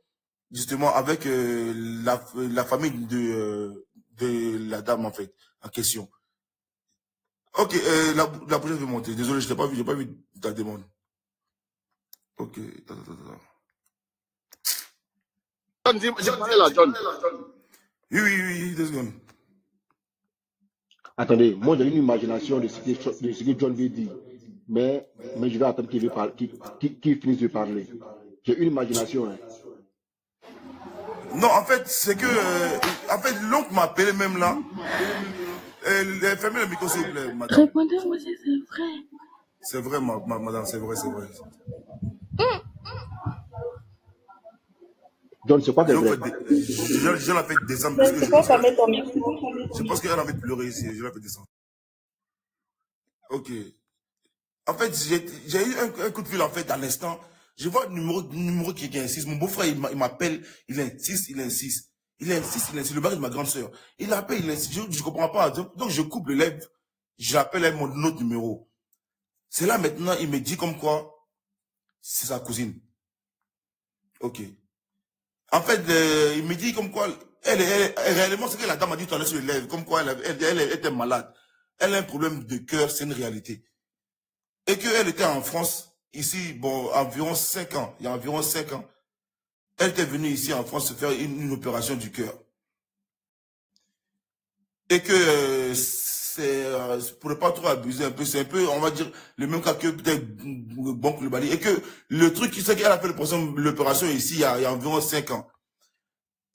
justement, avec la famille de la dame, en fait, en question. Ok, la bourgeoise veut monter. Désolé, j'ai pas vu ta demande. Ok, John. Oui, 2 secondes. Attendez, moi j'ai une imagination de ce que John veut dire. Mais je vais attendre qu'il finisse de parler. J'ai une imagination. Hein. Non, en fait, c'est que... l'oncle m'a appelé même là. Fermez le micro, s'il vous plaît, madame. Répondez-moi si c'est vrai. C'est vrai, madame, c'est vrai. John, c'est quoi que vrai? Je l'ai fait descendre parce que je pense qu'elle avait pleuré ici. Je l'ai fait descendre. Ok. En fait, j'ai eu un coup de fil en fait à l'instant. Je vois le numéro qui insiste. Mon beau-frère, il m'appelle, il insiste. Le mari de ma grande sœur. Il appelle, il insiste. Je ne comprends pas. Donc je coupe le live. J'appelle mon autre numéro. C'est là maintenant, il me dit comme quoi c'est sa cousine. Ok. En fait, il me dit comme quoi, réellement, ce que la dame a dit tout à l'heure sur le live, comme quoi elle était malade. Elle a un problème de cœur, c'est une réalité. Et qu'elle était en France, ici, bon, environ 5 ans. Il y a environ 5 ans. Elle était venue ici en France se faire une opération du cœur. Et que pour ne pas trop abuser un peu, c'est un peu, on va dire, le même cas que peut-être Bon Koulibaly. Et que le truc, c'est qu'elle a fait l'opération ici il y a environ 5 ans.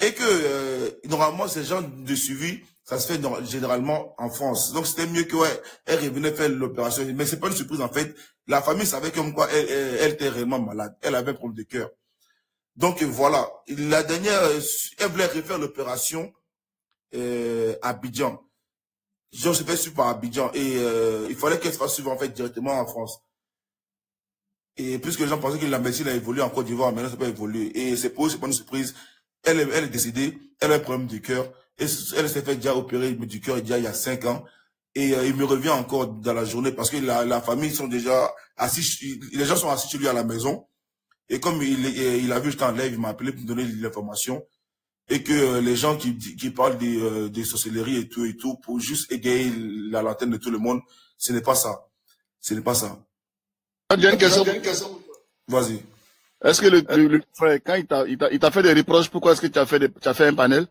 Et que normalement, ces gens de suivi, ça se fait généralement en France. Donc c'était mieux qu'elle revenait faire l'opération. Mais c'est pas une surprise en fait. La famille savait comme quoi elle était réellement malade. Elle avait un problème de cœur. Donc voilà. La dernière, elle voulait refaire l'opération à Abidjan. Je se fait suivre par Abidjan. Et il fallait qu'elle se fasse suivre en fait directement en France. Et puisque les gens pensaient que la médecine a évolué en Côte d'Ivoire, maintenant ça n'a pas évolué. Et c'est pas une surprise. Elle est décédée, elle a un problème de cœur. Elle s'est fait déjà opérer du cœur il y a 5 ans. Et il me revient encore dans la journée parce que la famille sont déjà assis, les gens sont assis chez lui à la maison. Et comme il a vu j'étais en live, il m'a appelé pour me donner l'information. Et que les gens qui parlent des sorcelleries et tout, pour juste égayer la lanterne de tout le monde, ce n'est pas ça. J'ai une question. Vas-y. Est-ce que le frère, quand il t'a fait des reproches, pourquoi est-ce que tu as fait un panel?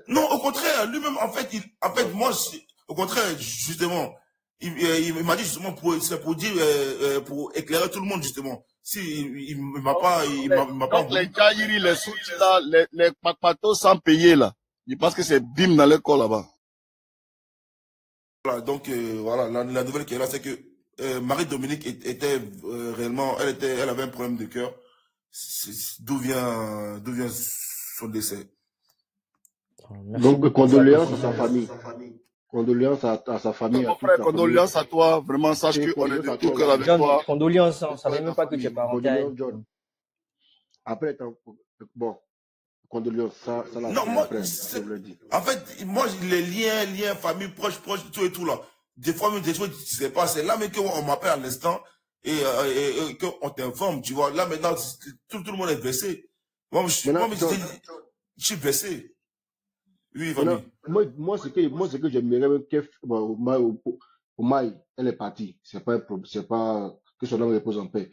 Non, au contraire, lui-même, en fait, moi, au contraire, justement, il m'a dit justement pour dire, pour éclairer tout le monde, justement. Si, il m'a pas Donc, les Jairi, les Soutis, là, les Pakpatos sans payer, là. Je pense que c'est bim dans le corps là-bas. Voilà, donc, voilà, la nouvelle qui est là, c'est que, Marie-Dominique était réellement, elle avait un problème de cœur. D'où vient son décès. Donc, condoléances à sa famille. Condoléances à sa famille. Mon frère, condoléances à toi. Vraiment, sache qu'on est de tout cœur avec toi. Condoléances, on ne savait même pas que tu es parenté. Après, bon, condoléances, ça là. Non, moi, en fait, moi, les liens, famille, proche, tout et tout là. Des fois, même des choses qui se passent. C'est là, mais qu'on m'appelle à l'instant. Et qu'on t'informe, tu vois. Là, maintenant, tout le monde est blessé. Moi, je suis blessé. Oui, Vanny. Moi, ce que j'aimerais même pour Maï, elle est partie. C'est pas que son âme repose en paix.